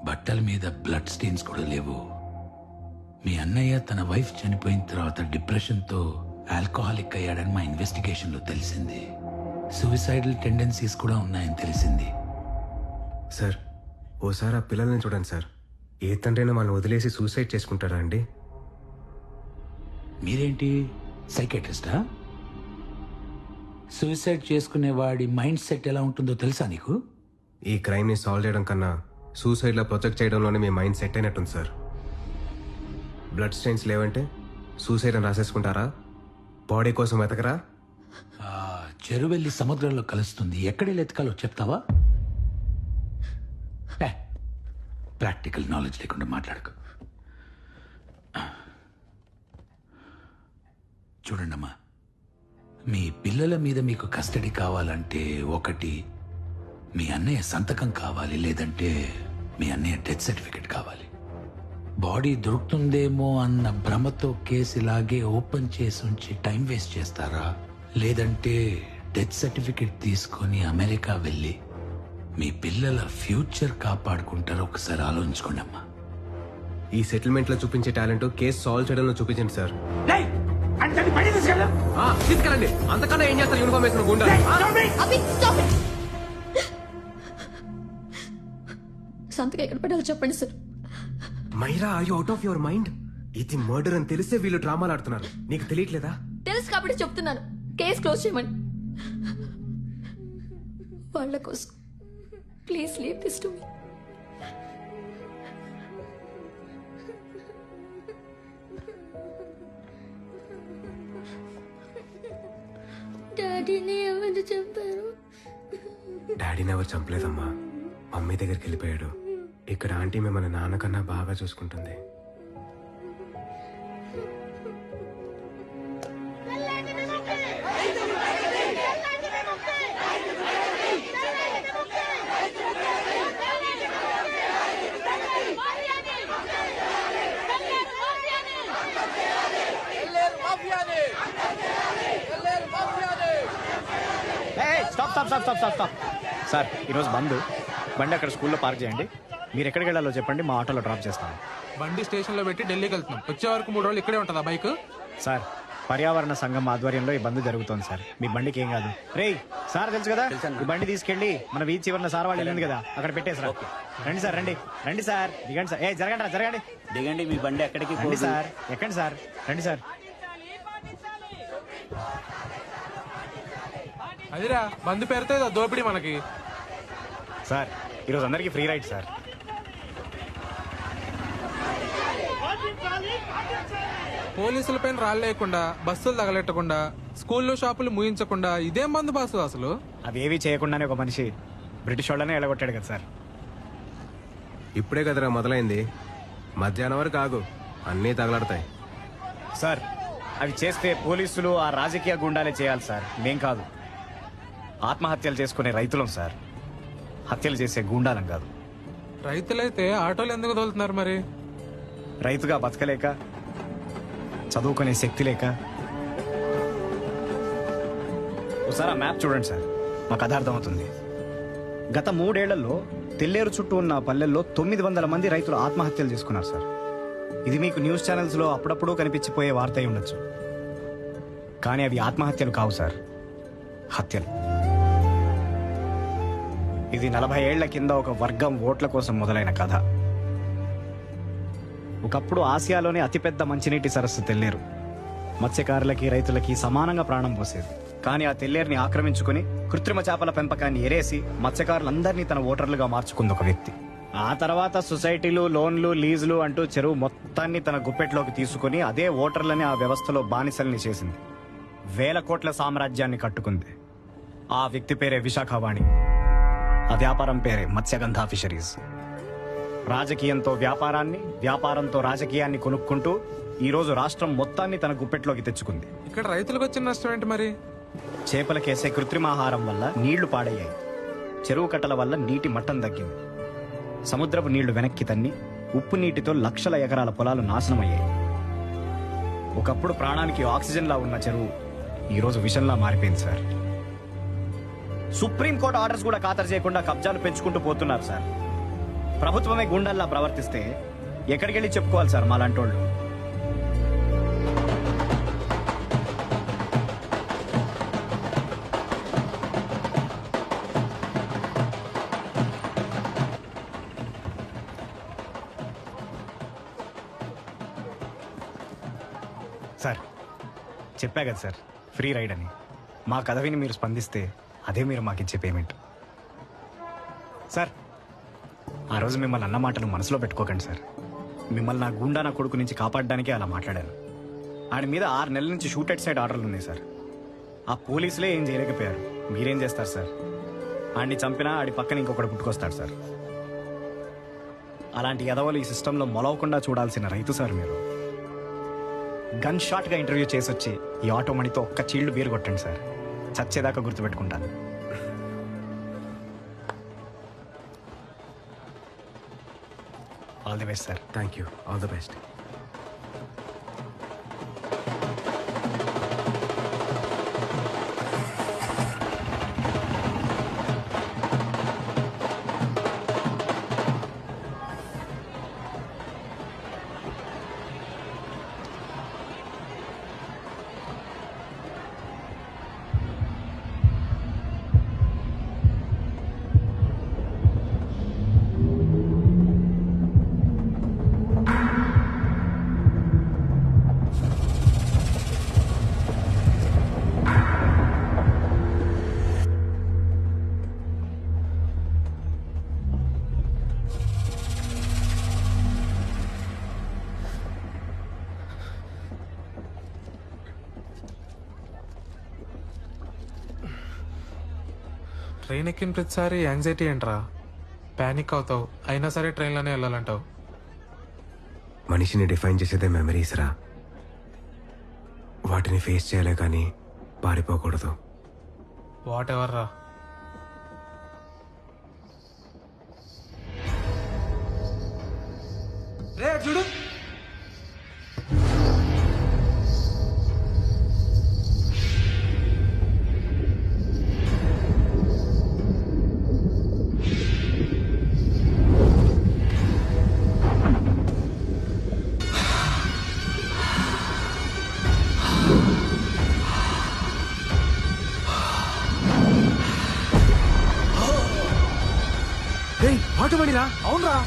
బట్టల మీద బ్లడ్ స్టెయిన్స్ కూడా లేవు. మీ అన్నయ్య తన వైఫ్ చనిపోయిన తర్వాత డిప్రెషన్తో ఆల్కహాలిక్ అయ్యాడని మా ఇన్వెస్టిగేషన్లో తెలిసింది. సూసైడల్ టెండెన్సీస్ కూడా ఉన్నాయని తెలిసింది. సార్, ఓసారి ఆ పిల్లల్ని చూడండి సార్. ఏ తండ్రైనా వాళ్ళని వదిలేసి సూసైడ్ చేసుకుంటారా అండి? మీరేంటి సైకాట్రిస్టా? సూసైడ్ చేసుకునేవాడి మైండ్ సెట్ ఎలా ఉంటుందో తెలుసా నీకు? ఈ క్రైమ్ని సాల్వ్ చేయడం కన్నా సూసైడ్లో ప్రొజెక్ట్ చేయడంలోనే మీ మైండ్ సెట్ అయినట్టుంది సార్. బ్లడ్ స్టెయిన్స్ లేవంటే సూసైడ్ అని రాసేసుకుంటారా? బాడీ కోసం వెతకరా? చెరువెళ్ళి సముద్రంలో కలుస్తుంది, ఎక్కడెళ్ళి ఎతకాలో చెప్తావా? ప్రాక్టికల్ నాలెడ్జ్ లేకుండా మాట్లాడకు. చూడండమ్మా, మీ పిల్లల మీద మీకు కస్టడీ కావాలంటే ఒకటి మీ అన్నయ్య సంతకం కావాలి, లేదంటే మీ అన్నయ్య డెత్ సర్టిఫికెట్ కావాలి. బాడీ దొరుకుతుందేమో అన్న భ్రమతో కేసు ఇలాగే ఓపెన్ చేసి ఉంచి టైం వేస్ట్ చేస్తారా, లేదంటే డెత్ సర్టిఫికెట్ తీసుకొని అమెరికా వెళ్ళి మీ పిల్లల ఫ్యూచర్ కాపాడుకుంటారో ఒకసారి ఆలోచించుకోండి అమ్మా. ఈ సెటిల్మెంట్లో చూపించే టాలెంట్ కేసు సాల్వ్ చేయడంలో చూపించండి సార్. అంటే బయట తీసుకెళ్ళు. తీసుకెళ్ళండి. అంతకన్నా ఏం చేస్తారు యూనిఫామ్ వేసిన గుండా? Abhi, stop it! సంతకం ఎక్కడ పెట్టాలో చెప్పండి sir. Myra, are you out of your mind? ఇది మర్డర్ అని తెలిసే వీళ్ళు డ్రామాలు ఆడుతున్నారు. నీకు తెలియట్లేదా? తెలుసు కాబట్టి చెప్తున్నాను. కేసు క్లోజ్ చేయమని. వాళ్ళ కోసం please leave this to me. డాడీని ఎవరు చెప్పారు? డాడీని ఎవరు చంపలేదమ్మా. మమ్మీ దగ్గరికి వెళ్ళిపోయాడు. ఇక్కడ ఆంటీ మిమ్మల్ని నాన్నకన్నా బాగా చూసుకుంటుంది. స్టాప్. సార్ ఈరోజు బంద్. బండి అక్కడ స్కూల్లో పార్క్ చేయండి. మీరు ఎక్కడికి వెళ్ళాలో చెప్పండి, మా ఆటోలో డ్రాప్ చేస్తాను. బండి స్టేషన్ లో పెట్టి ఢిల్లీకి వెళ్తున్నాం. వచ్చే వరకు 3 రోజులు ఇక్కడే ఉంటుందా బైక్? సార్ పర్యావరణ సంఘం ఆధ్వర్యంలో ఈ బంద్ జరుగుతోంది సార్. మీ బండికి ఏం కాదు. రేయ్ సార్ తెలుసు కదా, ఈ బండి తీసుకెళ్ళి మన వీధి చివరిన సార్ వాళ్ళు వెళ్ళింది కదా, అక్కడ పెట్టేసారు. రండి సార్, రండి సార్, దిగండి సార్. జరగండి దిగండి. మీ బండి ఎక్కడికి రండి సార్, ఎక్కండి సార్, రండి సార్. అదిరా బంద్ పేరుతో ఏదో దోపిడీ మనకి. సార్ ఈరోజు అందరికీ ఫ్రీ రైడ్ సార్. పోలీసుల పైన రాళ్ళేయకుండా, బస్సులు తగలెట్టకుండా, స్కూళ్ళు షాపులు ముయించకుండా ఇదేం బంద్ బాసు అసలు? అవేవి చేయకుండానే ఒక మనిషి బ్రిటిష్ వాళ్ళనే ఎలగొట్టాడు కదా సార్. ఇప్పుడే కదరా మొదలైంది. మధ్యాహ్నం వరకు ఆగు, అన్నీ తగలడతాయి. సార్ అవి చేస్తే పోలీసులు ఆ రాజకీయ గుండాలే చేయాలి సార్, మేం కాదు. ఆత్మహత్యలు చేసుకునే రైతులం సార్, హత్యలు చేసే గుండాలం కాదు. రైతులైతే ఆటోలు ఎందుకు తోలుతున్నారు మరి? రైతుగా బతకలేక, చదువుకునే శక్తి లేక. ఒకసారి ఆ మ్యాప్ చూడండి సార్, మాకు కథ అర్థమవుతుంది. గత 3 ఏళ్లలో తెల్లేరు చుట్టూ ఉన్న పల్లెల్లో 900 మంది రైతులు ఆత్మహత్యలు చేసుకున్నారు సార్. ఇది మీకు న్యూస్ ఛానల్స్లో అప్పుడప్పుడు కనిపించిపోయే వార్త అయి ఉండొచ్చు, కానీ అవి ఆత్మహత్యలు కావు సార్, హత్యలు. ఇది 40 ఏళ్ల కింద ఒక వర్గం ఓట్ల కోసం మొదలైన కథ. ఒకప్పుడు ఆసియాలోనే అతిపెద్ద మంచినీటి సరస్సు తెల్లేరు. మత్స్యకారులకి, రైతులకి సమానంగా ప్రాణం పోసేది. కానీ ఆ తెల్లేరుని ఆక్రమించుకుని కృత్రిమ చేపల పెంపకాన్ని ఎరేసి మత్స్యకారులందరినీ తన ఓటర్లుగా మార్చుకుంది ఒక వ్యక్తి. ఆ తర్వాత సొసైటీలు, లోన్లు, లీజులు అంటూ చెరువు మొత్తాన్ని తన గుప్పెట్లోకి తీసుకుని అదే ఓటర్లని ఆ వ్యవస్థలో బానిసల్ని చేసింది. 1000 కోట్ల సామ్రాజ్యాన్ని కట్టుకుంది. ఆ వ్యక్తి పేరే విశాఖవాణి. ఆ వ్యాపారం పేరే మత్స్యగంధ ఫిషరీస్. రాజకీయంతో వ్యాపారాన్ని, వ్యాపారంతో రాజకీయాన్ని కొనుక్కుంటూ ఈ రోజు రాష్ట్రం మొత్తాన్ని తన గుప్పెట్లోకి తెచ్చుకుంది. ఇక్కడ రైతులకు వచ్చిన నష్టం ఏంటి మరి? చేపలకేసే కృత్రిమాహారం వల్ల నీళ్లు పాడయ్యాయి. చెరువు కట్టల వల్ల నీటి మట్టం తగ్గింది. సముద్రపు నీళ్లు వెనక్కి తన్ని ఉప్పు నీటితో లక్షల ఎకరాల పొలాలు నాశనమయ్యాయి. ఒకప్పుడు ప్రాణానికి ఆక్సిజన్లా ఉన్న చెరువు ఈరోజు విషంలా మారిపోయింది సార్. సుప్రీంకోర్టు ఆర్డర్స్ కూడా ఖాతరు చేయకుండా కబ్జాలు పెంచుకుంటూ పోతున్నారు సార్. ప్రభుత్వమే గుండల్లా ప్రవర్తిస్తే ఎక్కడికి వెళ్ళి చెప్పుకోవాలి సార్ మాలాంటోళ్ళు? సార్ చెప్పా కదా సార్, ఫ్రీ రైడ్ అని. మా కథ విని మీరు స్పందిస్తే అదే మీరు మాకిచ్చే పేమెంట్. సార్ ఆ రోజు మిమ్మల్ని అన్న మాటలు మనసులో పెట్టుకోకండి సార్. మిమ్మల్ని నా గుండా నా కొడుకు నుంచి కాపాడడానికే అలా మాట్లాడాను. ఆడి మీద 6 నెలల నుంచి షూట్ అట్ సైడ్ ఆర్డర్లు ఉన్నాయి సార్. ఆ పోలీసులే ఏం చేయలేకపోయారు, మీరేం చేస్తారు సార్? ఆడిని చంపినా ఆడి పక్కన ఇంకొకటి పుట్టుకొస్తాడు సార్. అలాంటి ఎదవలు ఈ సిస్టంలో మొలవకుండా చూడాల్సిన రైతు సార్ మీరు. గన్ షాట్గా ఇంటర్వ్యూ చేసి వచ్చి ఈ ఆటో మణితో ఒక్క చీళ్లు బీరు కొట్టండి సార్, చచ్చేదాకా గుర్తుపెట్టుకుంటాను. All the best sir. Thank you. All the best. Train ఎక్కిన ప్రతిసారి యాంగ్జైటీ ఏంట్రా? ప్యానిక్ అవుతావు, అయినా సరే ట్రైన్లోనే వెళ్ళాలంటావు. మనిషిని డిఫైన్ చేసేదే మెమరీస్ రా. వాటిని ఫేస్ చేయాలే కానీ పారిపోకూడదు. వాట్ ఎవర్ రా. రే చూడు, ఆటో బండిరా. అవునరా.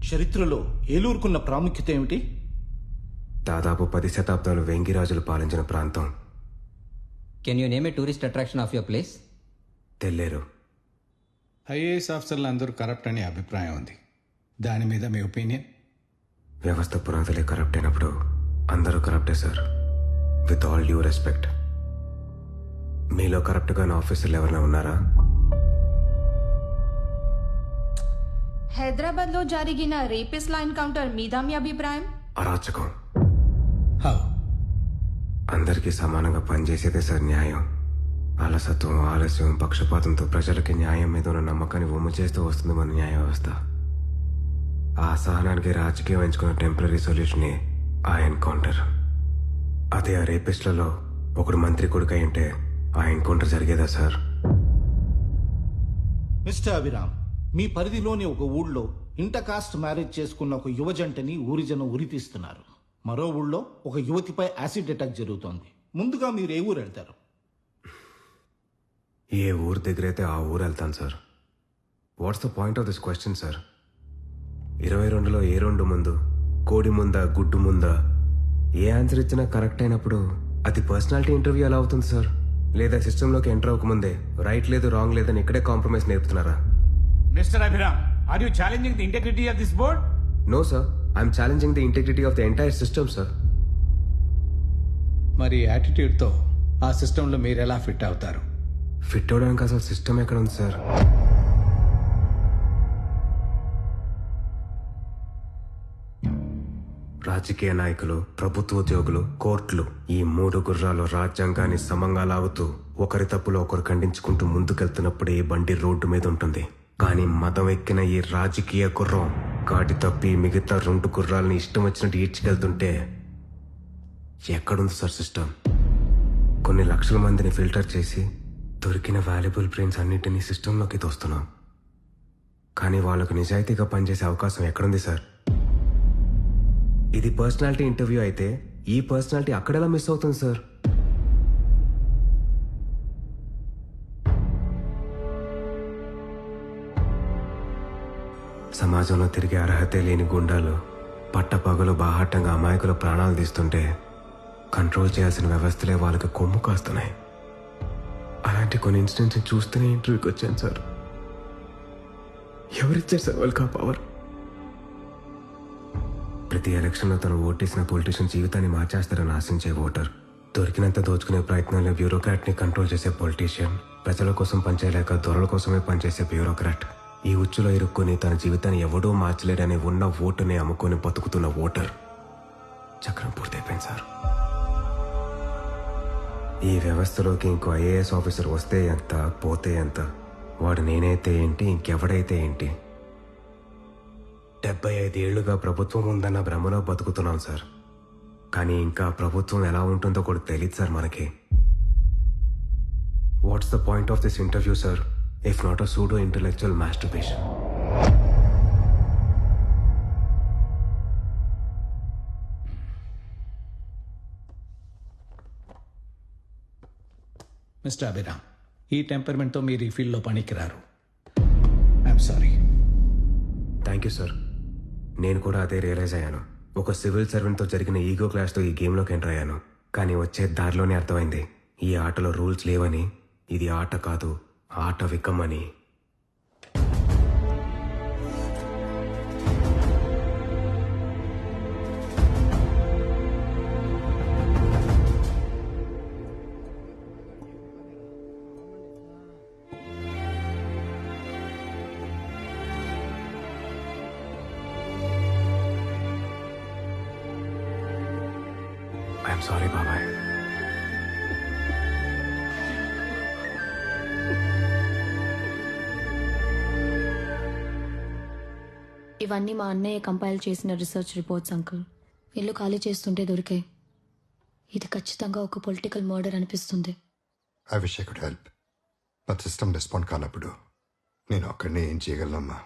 చరిత్రలో ఏలూరుకున్న ప్రాముఖ్యత ఏమిటి? దాదాపు 10 శతాబ్దాలు వెంగిరాజులు పాలించిన ప్రాంతం. Can you name a tourist attraction of your place? Telleru. IAS ఆఫీసర్లు అందరూ కరప్ట్ అనే అభిప్రాయం ఉంది. దాని మీద మీ ఒపీనియన్? వ్యవస్థ పునాదులే కరప్ట్ అయినప్పుడు అందరూ కరప్టే sir. With all due respect. మీలో కరప్ట్గా ఆఫీసర్లు ఎవరైనా ఉన్నారా? హైదరాబాద్ లో జరిగిన రేపిస్ట్ లా ఎన్కౌంటర్ మీద మీ అభిప్రాయం? అరాచకం. అందరికీ సమానంగా పనిచేసేదే సార్ న్యాయం. అలసత్వం, ఆలస్యం, పక్షపాతంతో ప్రజలకి న్యాయం మీద ఉన్న నమ్మకాన్ని ఉమ్ము చేస్తూ వస్తుంది మన న్యాయ వ్యవస్థ. ఆ అసహనానికి రాజకీయం ఎంచుకున్న టెంపరీ సొల్యూషనే ఆ ఎన్కౌంటర్. అదే ఆ రేపిస్ట్లలో ఒకడు మంత్రి కొడుకు అయి ఉంటే ఆ ఎన్కౌంటర్ జరిగేదా సార్? మిస్టర్ అభిరామ్, మీ పరిధిలోని ఒక ఊళ్ళో ఇంటర్ కాస్ట్ మ్యారేజ్ చేసుకున్న ఒక యువజంటని ఊరి జనం ఉరితీస్తున్నారు. మరో ఊళ్ళో ఒక యువతిపై యాసిడ్ అటాక్ జరుగుతోంది. ముందుగా మీరు ఏ ఊరు వెళ్తారు? ఏ ఊరు దగ్గరైతే ఆ ఊరు వెళ్తాను sir. What's the point of this question sir? 22లో ఏ 2 ముందు, కోడి ముందా గుడ్డు ముందా? ఏ ఆన్సర్ ఇచ్చినా కరెక్ట్ అయినప్పుడు అది పర్సనాలిటీ ఇంటర్వ్యూ ఎలా అవుతుంది సార్? లేదా సిస్టంలోకి ఎంటర్ అవ్వకముందే రైట్ లేదు రాంగ్ లేదని ఇక్కడే కాంప్రమైజ్ నేర్పుతున్నారా? Mister Abhiram, are you challenging the integrity of this board? No sir, I'm challenging the integrity of the entire system sir. మరి యాటిట్యూడ్తో ఆ సిస్టంలో మీరు ఎలా ఫిట్ అవుతారు? ఫిట్ అవడానికి అసలు సిస్టమ్ ఎక్కడ ఉంది సార్? రాజకీయ నాయకులు, ప్రభుత్వ ఉద్యోగులు, కోర్టులు, ఈ 3 గుర్రాలు రాజ్యాంగాన్ని సమంగా లాగుతూ ఒకరి తప్పులో ఒకరు ఖండించుకుంటూ ముందుకెళ్తున్నప్పుడే ఈ బండి రోడ్డు మీద ఉంటుంది. కానీ మదం ఎక్కిన ఈ రాజకీయ గుర్రం కాటి తప్పి మిగతా 2 గుర్రాలని ఇష్టం వచ్చినట్టు ఈడ్చుకెళ్తుంటే ఎక్కడుంది సార్ సిస్టమ్? కొన్ని లక్షల మందిని ఫిల్టర్ చేసి దొరికిన వాల్యుబుల్ బ్రెయిన్స్ అన్నింటినీ సిస్టంలోకి తోస్తున్నాం. కానీ వాళ్ళకు నిజాయితీగా పనిచేసే అవకాశం ఎక్కడుంది సార్? ఇది పర్సనాలిటీ ఇంటర్వ్యూ అయితే ఈ పర్సనాలిటీ అక్కడెలా మిస్ అవుతుంది సార్? సమాజంలో తిరిగే అర్హతే లేని గుండాలు పట్టపగలు బాహాటంగా అమాయకుల ప్రాణాలు తీస్తుంటే కంట్రోల్ చేయాల్సిన వ్యవస్థలే వాళ్ళకి కొమ్ము కాస్తున్నాయి. అలాంటి కొన్ని ఇన్సిడెంట్స్ చూస్తూనే ఇంటర్వ్యూకి వచ్చాను సార్. ఎవరిచ్చారు సార్ వాళ్ళకి ఆ పవర్? ప్రతి ఎలక్షన్లో తను ఓటేసిన పొలిటీషియన్ జీవితాన్ని మార్చేస్తారని ఆశించే ఓటర్, దొరికినంత దోచుకునే ప్రయత్నంలో బ్యూరోక్రాట్ని కంట్రోల్ చేసే పొలిటీషియన్, ప్రజల కోసం పనిచేయలేక దొరల కోసమే పనిచేసే బ్యూరోక్రాట్, ఈ ఉచ్చులో ఇరుక్కుని తన జీవితాన్ని ఎవడూ మార్చలేడని ఉన్న ఓటుని అమ్ముకొని బతుకుతున్న ఓటర్. చక్రం పూర్తయిపోయింది సార్. ఈ వ్యవస్థలోకి ఇంకో ఐఏఎస్ ఆఫీసర్ వస్తే ఎంత, పోతే ఎంత, వాడు నేనైతే ఏంటి, ఇంకెవడైతే ఏంటి. 75 ఏళ్లుగా ప్రభుత్వం ఉందన్న భ్రమలో బతుకుతున్నాం సార్. కానీ ఇంకా ప్రభుత్వం ఎలా ఉంటుందో కూడా తెలియదు సార్ మనకి. What's the point of this interview sir, if not a pseudo intellectual masturbation? Mister Abhiram, ఈ టెంపర్మెంట్తో మీరు ఈ ఫీల్డ్లో పనికిరారు. I'm sorry. Thank you sir. నేను కూడా అదే రియలైజ్ అయ్యాను. ఒక సివిల్ సర్వెంట్తో జరిగిన ఈగో క్లాష్తో ఈ గేమ్లోకి ఎంటర్ అయ్యాను. కానీ వచ్చే దారిలోనే అర్థమైంది, ఈ ఆటలో రూల్స్ లేవని, ఇది ఆట కాదు, ఆట వికమ్మని. ఐఎమ్ సారీ బాబాయ్. ఇవన్నీ మా అన్నయ్య కంపైల్ చేసిన రీసెర్చ్ రిపోర్ట్స్ అంకుల్. ఇల్లు ఖాళీ చేస్తుంటే దొరికాయి. ఇది ఖచ్చితంగా ఒక పొలిటికల్ మర్డర్ అనిపిస్తుంది. I wish I could help, but system respond కానప్పుడు నేను అక్కడనే ఏం చేయగలనమ్మా?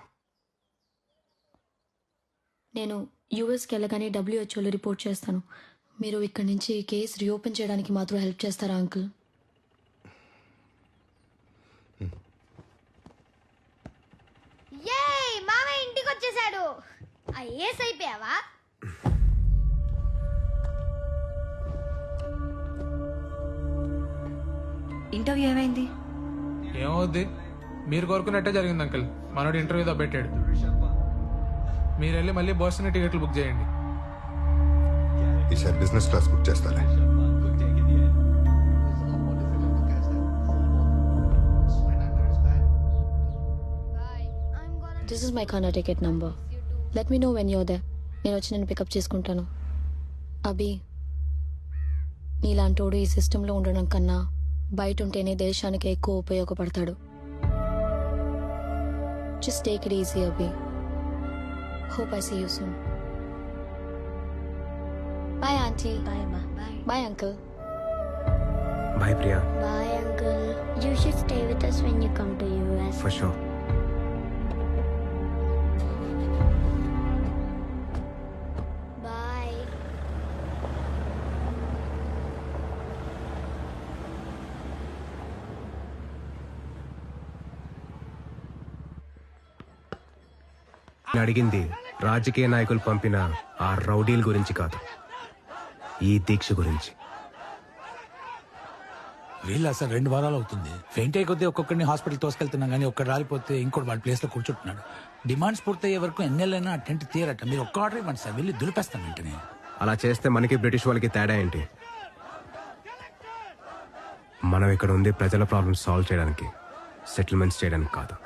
నేను యూఎస్కి వెళ్ళగానే డబ్ల్యూహెచ్ఓలో రిపోర్ట్ చేస్తాను. మీరు ఇక్కడి నుంచి ఈ కేసు రీఓపెన్ చేయడానికి మాత్రం హెల్ప్ చేస్తారా అంకుల్? మామయ్య ఇంటికి వచ్చేసాడు. ఐఏఎస్ అయిపోయావా? ఇంటర్వ్యూ ఏమైంది? ఏమవుద్ది, మీరు కోరుకున్నట్టే జరిగింది అంకుల్. మనోడు ఇంటర్వ్యూ దబ్బెట్టాడు. మీరు వెళ్ళి మళ్ళీ బోస్టన్ టికెట్లు బుక్ చేయండి. ఈసారి బిజినెస్ క్లాస్ బుక్ చేస్తాలే. దిస్ ఇస్ మై ఖానా ticket number. Let me know when you're there. నేను వచ్చి నేను పికప్ చేసుకుంటాను. అభి, నీలాంటోడు ఈ సిస్టంలో ఉండడం కన్నా బయట ఉంటేనే దేశానికి ఎక్కువ ఉపయోగపడతాడు. Just take it easy Abhi. Hope I see you soon. Bye aunty. Bye మా. Bye uncle. Bye Priya. Bye, Uncle. You should stay with us when you come to US. For sure. Bye. నేను అడిగింది రాజకీయ నాయకులు పంపిన ఆ రౌడీల గురించి కాదు, ఈ దీక్ష గురించి. వీళ్ళు అసలు 2 వారాలు అవుతుంది. ఫెయింట్ అయ్యి కొద్దీ ఒక్కొక్కరిని హాస్పిటల్ తోసుకెళ్తున్నాం, కానీ ఒక్కడు రాలిపోతే ఇంకోటి వాడి ప్లేస్లో కూర్చుంటున్నాడు. డిమాండ్స్ పూర్తయ్యే వరకు ఎన్నెళ్ళైనా టెంట్ తీయరట. మీరు ఒక్క ఆర్డర్ ఇవ్వండి సార్, వెళ్ళి దులిపేస్తాం వెంటనే. అలా చేస్తే మనకి బ్రిటిష్ వాళ్ళకి తేడా ఏంటి? మనం ఇక్కడ ఉంది ప్రజల ప్రాబ్లమ్స్ సాల్వ్ చేయడానికి, సెటిల్మెంట్స్ చేయడానికి కాదు.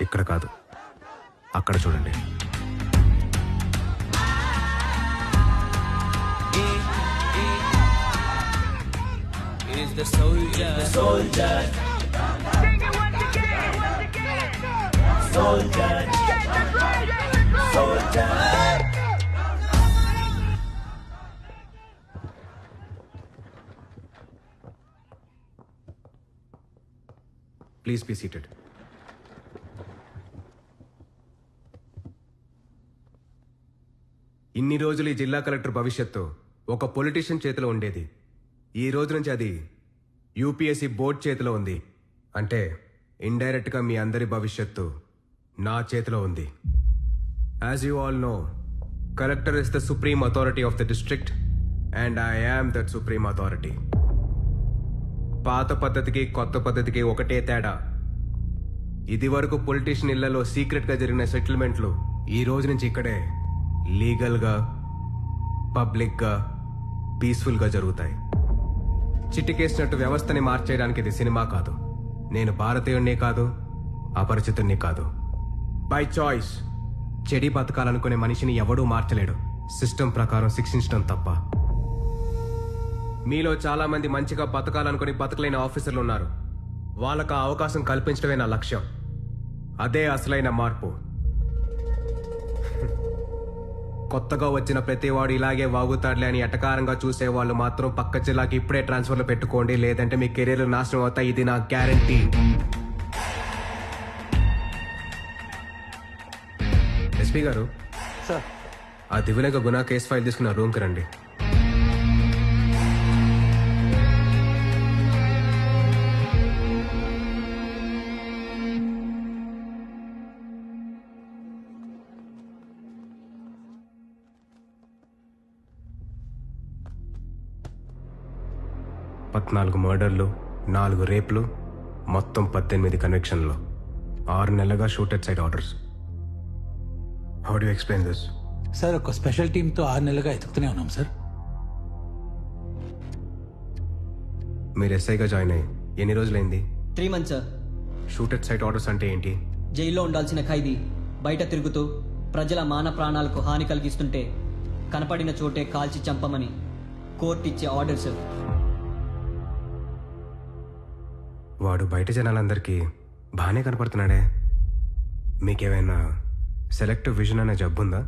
ఇక్కడ కాదు, అక్కడ చూడండి. Is the soldier, soldier, soldier, soldier. Please be seated. ఇన్ని రోజులు ఈ జిల్లా కలెక్టర్ భవిష్యత్తు ఒక పొలిటీషియన్ చేతిలో ఉండేది. ఈ రోజు నుంచి అది యూపీఎస్సీ బోర్డ్ చేతిలో ఉంది. అంటే ఇండైరెక్ట్గా మీ అందరి భవిష్యత్తు నా చేతిలో ఉంది. As you all know, collector is the supreme authority of the district and I am that supreme authority. పాత పద్ధతికి కొత్త పద్ధతికి ఒకటే తేడా. ఇది వరకు పొలిటీషియన్ ఇళ్లలో సీక్రెట్గా జరిగిన సెటిల్మెంట్లు ఈ రోజు నుంచి ఇక్కడే లీగల్గా, పబ్లిక్గా, పీస్ఫుల్గా జరుగుతాయి. చిటికేసినట్టు వ్యవస్థని మార్చేయడానికి ఇది సినిమా కాదు, నేను భారతీయుణ్ణి కాదు, అపరిచితుణ్ణి కాదు. బై చాయిస్ చెడి బతకాలనుకునే మనిషిని ఎవడూ మార్చలేడు, సిస్టమ్ ప్రకారం శిక్షించడం తప్ప. మీలో చాలా మంది మంచిగా బతకాలనుకుని బతకలేని ఆఫీసర్లు ఉన్నారు. వాళ్ళకు ఆ అవకాశం కల్పించడమే నా లక్ష్యం. అదే అసలైన మార్పు. కొత్తగా వచ్చిన ప్రతివాడు ఇలాగే వాగుతాడులే అని ఎటకారంగా చూసేవాళ్ళు మాత్రం పక్క జిల్లాకి ఇప్పుడే ట్రాన్స్ఫర్లు పెట్టుకోండి, లేదంటే మీ కెరీర్లు నాశనం అవుతాయి. ఇది నా గ్యారంటీ. ఎస్పీ గారు, సార్, ఆ దివ్యలేఖ గునా కేసు ఫైల్ తీసుకున్న రూమ్కి రండి. పద్నాలుగు మర్డర్లు, 4 రేప్లు, మొత్తం 18 కన్విక్షన్లు, 6 నెలలుగా shooted sight orders. How do explain this? Sir, ఒక స్పెషల్ టీంతో 6 నెలలుగా ఎత్తుకుతూనే ఉన్నాం సార్. మీరు ఎస్ఐగా జాయిన్ అయ్యి ఎన్ని రోజులైంది? 3 months sir. Shooted sight orders అంటే ఏంటి? జైల్లో ఉండాల్సిన ఖైదీ బయట తిరుగుతూ ప్రజల మాన ప్రాణాలకు హాని కలిగిస్తుంటే కనపడిన చోటే కాల్చి చంపమని కోర్టు ఇచ్చే ఆర్డర్ సార్. వాడు బయట జనాలందరికీ బాగానే కనపడుతున్నాడే. మీకేమైనా సెలెక్టివ్ విజన్ అనే జబ్బుందా?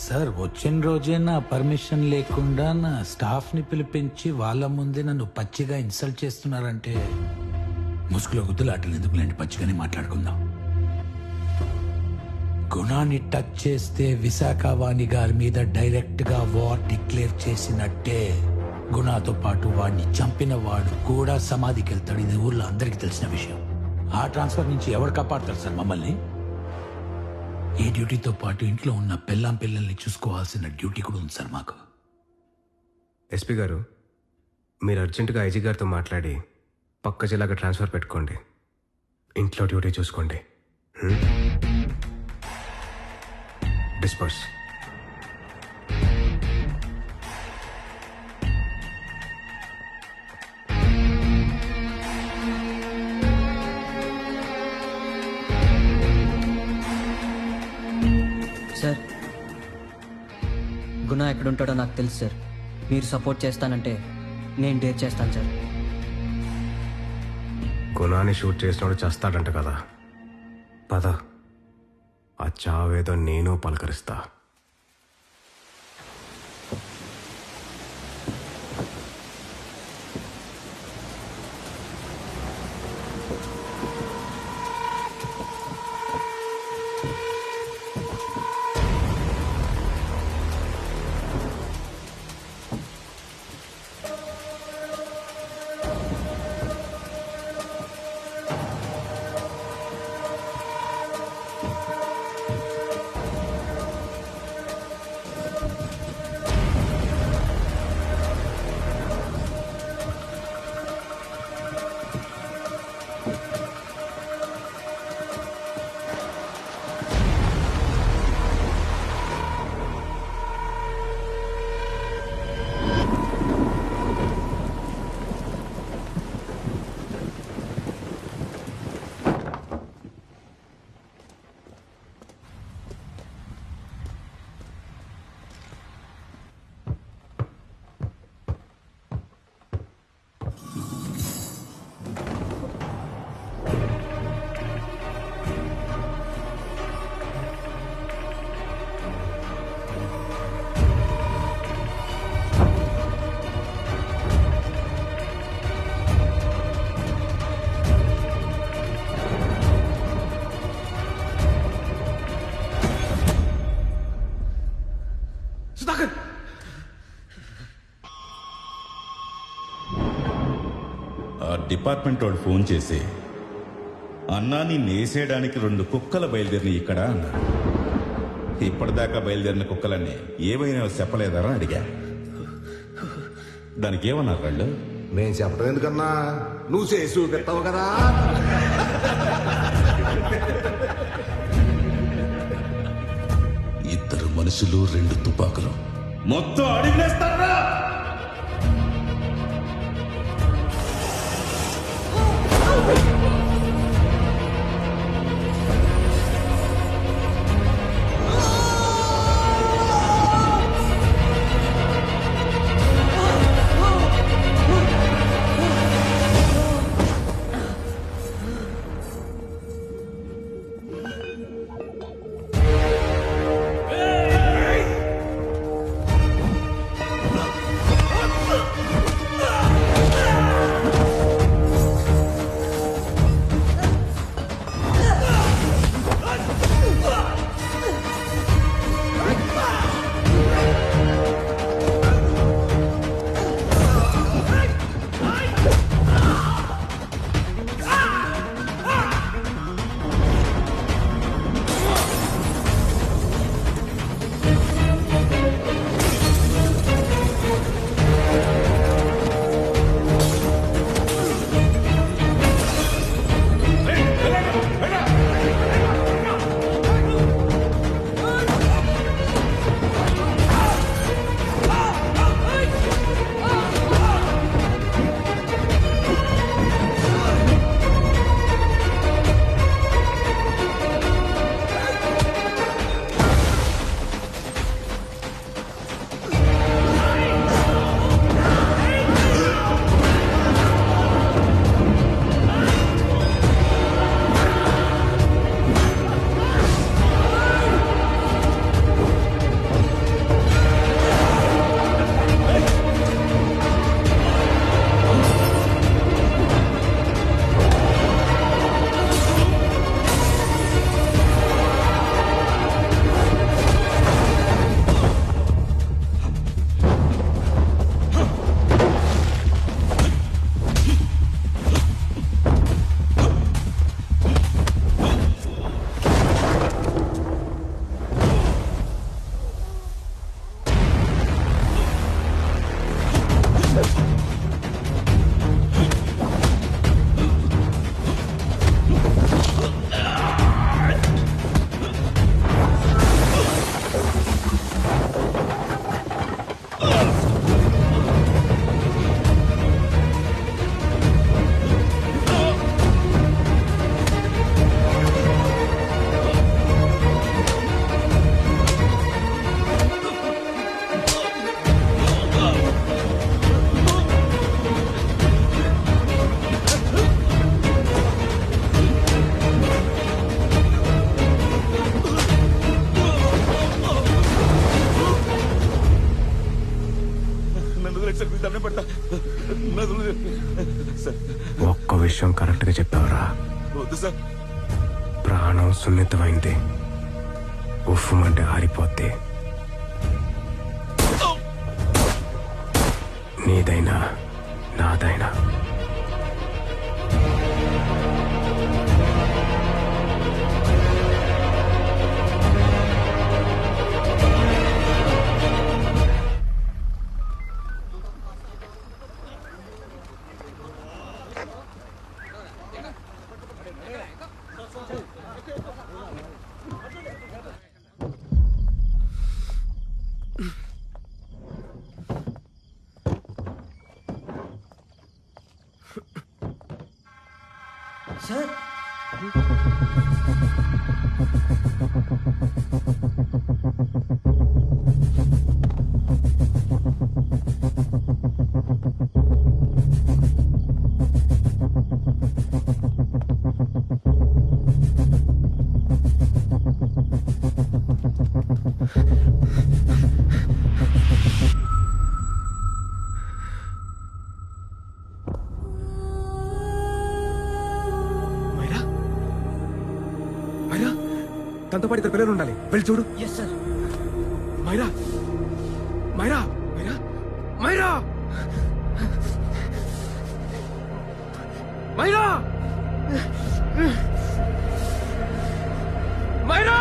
సార్, వచ్చిన రోజే నా పర్మిషన్ లేకుండా నా స్టాఫ్ని పిలిపించి వాళ్ళ ముందే నన్ను పచ్చిగా ఇన్సల్ట్ చేస్తున్నారంటే ముసుగులో గుద్దులాటలు ఎందుకులేండి, పచ్చిగానే మాట్లాడుకుందాం. గుణాన్ని టచ్ చేస్తే విశాఖ వాణి గారి మీద డైరెక్ట్ గా వార్ డిక్లేర్ చేసినట్టే. గుణాతో పాటు వాడిని చంపిన వాడు కూడా సమాధికి వెళ్తాడు. ఇది ఊర్లో అందరికీ తెలిసిన విషయం. ఆ ట్రాన్స్ఫర్ నుంచి ఎవరు కాపాడతారు సార్ మమ్మల్ని? ఈ డ్యూటీతో పాటు ఇంట్లో ఉన్న పిల్లల్ని చూసుకోవాల్సిన డ్యూటీ కూడా ఉంది సార్ మాకు. ఎస్పీ గారు, మీరు అర్జెంటుగా ఐజీ గారితో మాట్లాడి పక్క జిల్లాగా ట్రాన్స్ఫర్ పెట్టుకోండి. ఇంట్లో డ్యూటీ చూసుకోండి. డిస్పర్స్. సార్, గుణ ఎక్కడుంటాడో నాకు తెలుసు సార్. మీరు సపోర్ట్ చేస్తానంటే నేను డేర్ చేస్తాను సార్. గుణాన్ని షూట్ చేసినోడు చేస్తాడంట కదా, పద ఆ చావేదో నేను పలకరిస్తా. డిపార్ట్మెంట్ వాడు ఫోన్ చేసి, అన్నా నిన్ను వేసేయడానికి 2 కుక్కలు బయలుదేరిన ఇక్కడ అన్నాడు. ఇప్పటిదాకా బయలుదేరిన కుక్కలన్నీ ఏమైనా చెప్పలేదారా అడిగా. దానికి ఏమన్నారు వాళ్ళు? నేను చెప్పడం ఎందుకన్నా, నువ్వు చేసి చూపిస్తావు కదా. ఇద్దరు మనుషులు 2 తుపాకులు మొత్తం అడిగేస్తారా? విషయం కరెక్ట్గా చెప్పావురా. ప్రాణం సున్నితమైంది, ఉఫ్ఫమంటే ఆరిపోద్ది. నీదైనా నాదైనా సార్ తనతో పాటు ఇద్దరు పిల్లలు ఉండాలి. వెళ్ళి చూడు. Yes sir. Myra Myra Myra Myra Myra Myra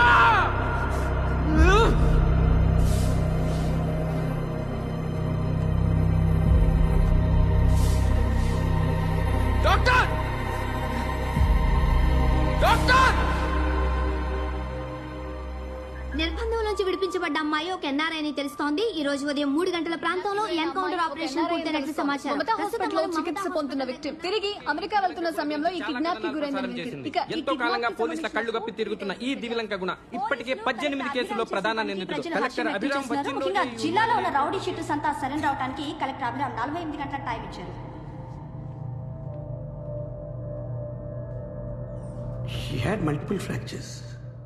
doctor doctor నిర్బంధంలోంచి విడిపించబడ్డ అమ్మాయి ఒక ఎన్ఆర్ఐ అని తెలుస్తోంది. ఈ రోజు ఉదయం 3 గంటల ప్రాంతంలో ఎన్కౌంటర్ ఆపరేషన్ పూర్తయినట్లు సమాచారం. హాస్పిటల్లో చికిత్స పొందుతున్న విక్టిమ్ తిరిగి అమెరికా వెళ్తున్న సమయంలో ఈ కిడ్నాప్ కి గురైంది. ఎంతో కాలంగా పోలీసుల కళ్ళు గప్పి తిరుగుతున్న ఈ దివిలంక గుణ ఇప్పటికే 18 కేసుల్లో ప్రధాన నిందితుడు. కలెక్టర్ అభిరామ్ ముఖ్యంగా జిల్లాలో ఉన్న రౌడీ షీటర్స్ అంతా సరెండర్ అవడానికి కలెక్టర్ అభిరామ్ 48 గంటల టైం ఇచ్చారు. She had multiple fractures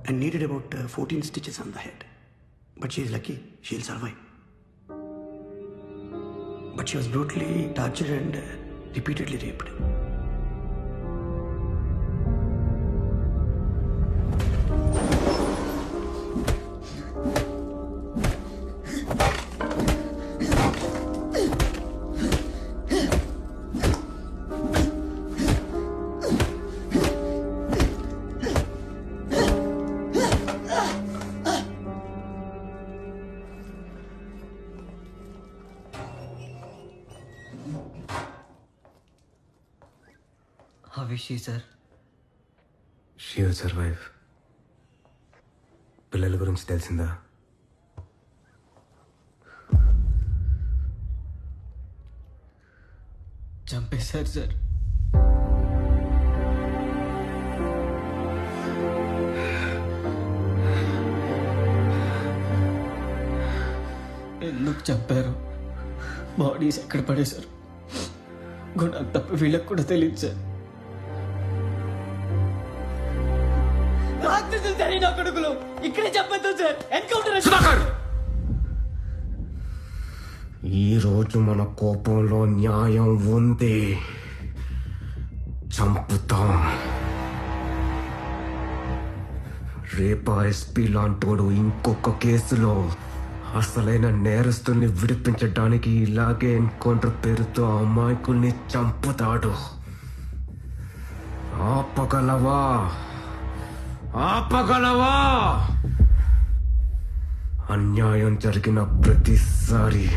and needed about 14 stitches on the head. But she is lucky, she'll survive. But she was brutally tortured and repeatedly raped. How is she, sir? She will survive. పిల్లల గురించి తెలిసిందా? చంపేశారు sir. ఎందుకు చంపారు? Bodies ఎక్కడ పడేశారు? గుణం తప్ప వీళ్ళకి కూడా తెలియదు సార్. రాక్షసులు జరిగిన కొడుకులు ఇక్కడే చెప్పొద్దు సార్. ఎన్కౌంటర్. ఈ రోజు మన కోపంలో న్యాయం ఉంది. చంపుతాం. రేపా ఎస్పీ లాంటోడు ఇంకొక కేసులో అసలైన నేరస్తుల్ని విడిపించడానికి ఇలాగే ఎన్కౌంటర్ పేరుతో అమాయకుల్ని చంపుతాడు. ఆపగలవా? ఆపగలవా? అన్యాయం జరిగిన ప్రతిసారి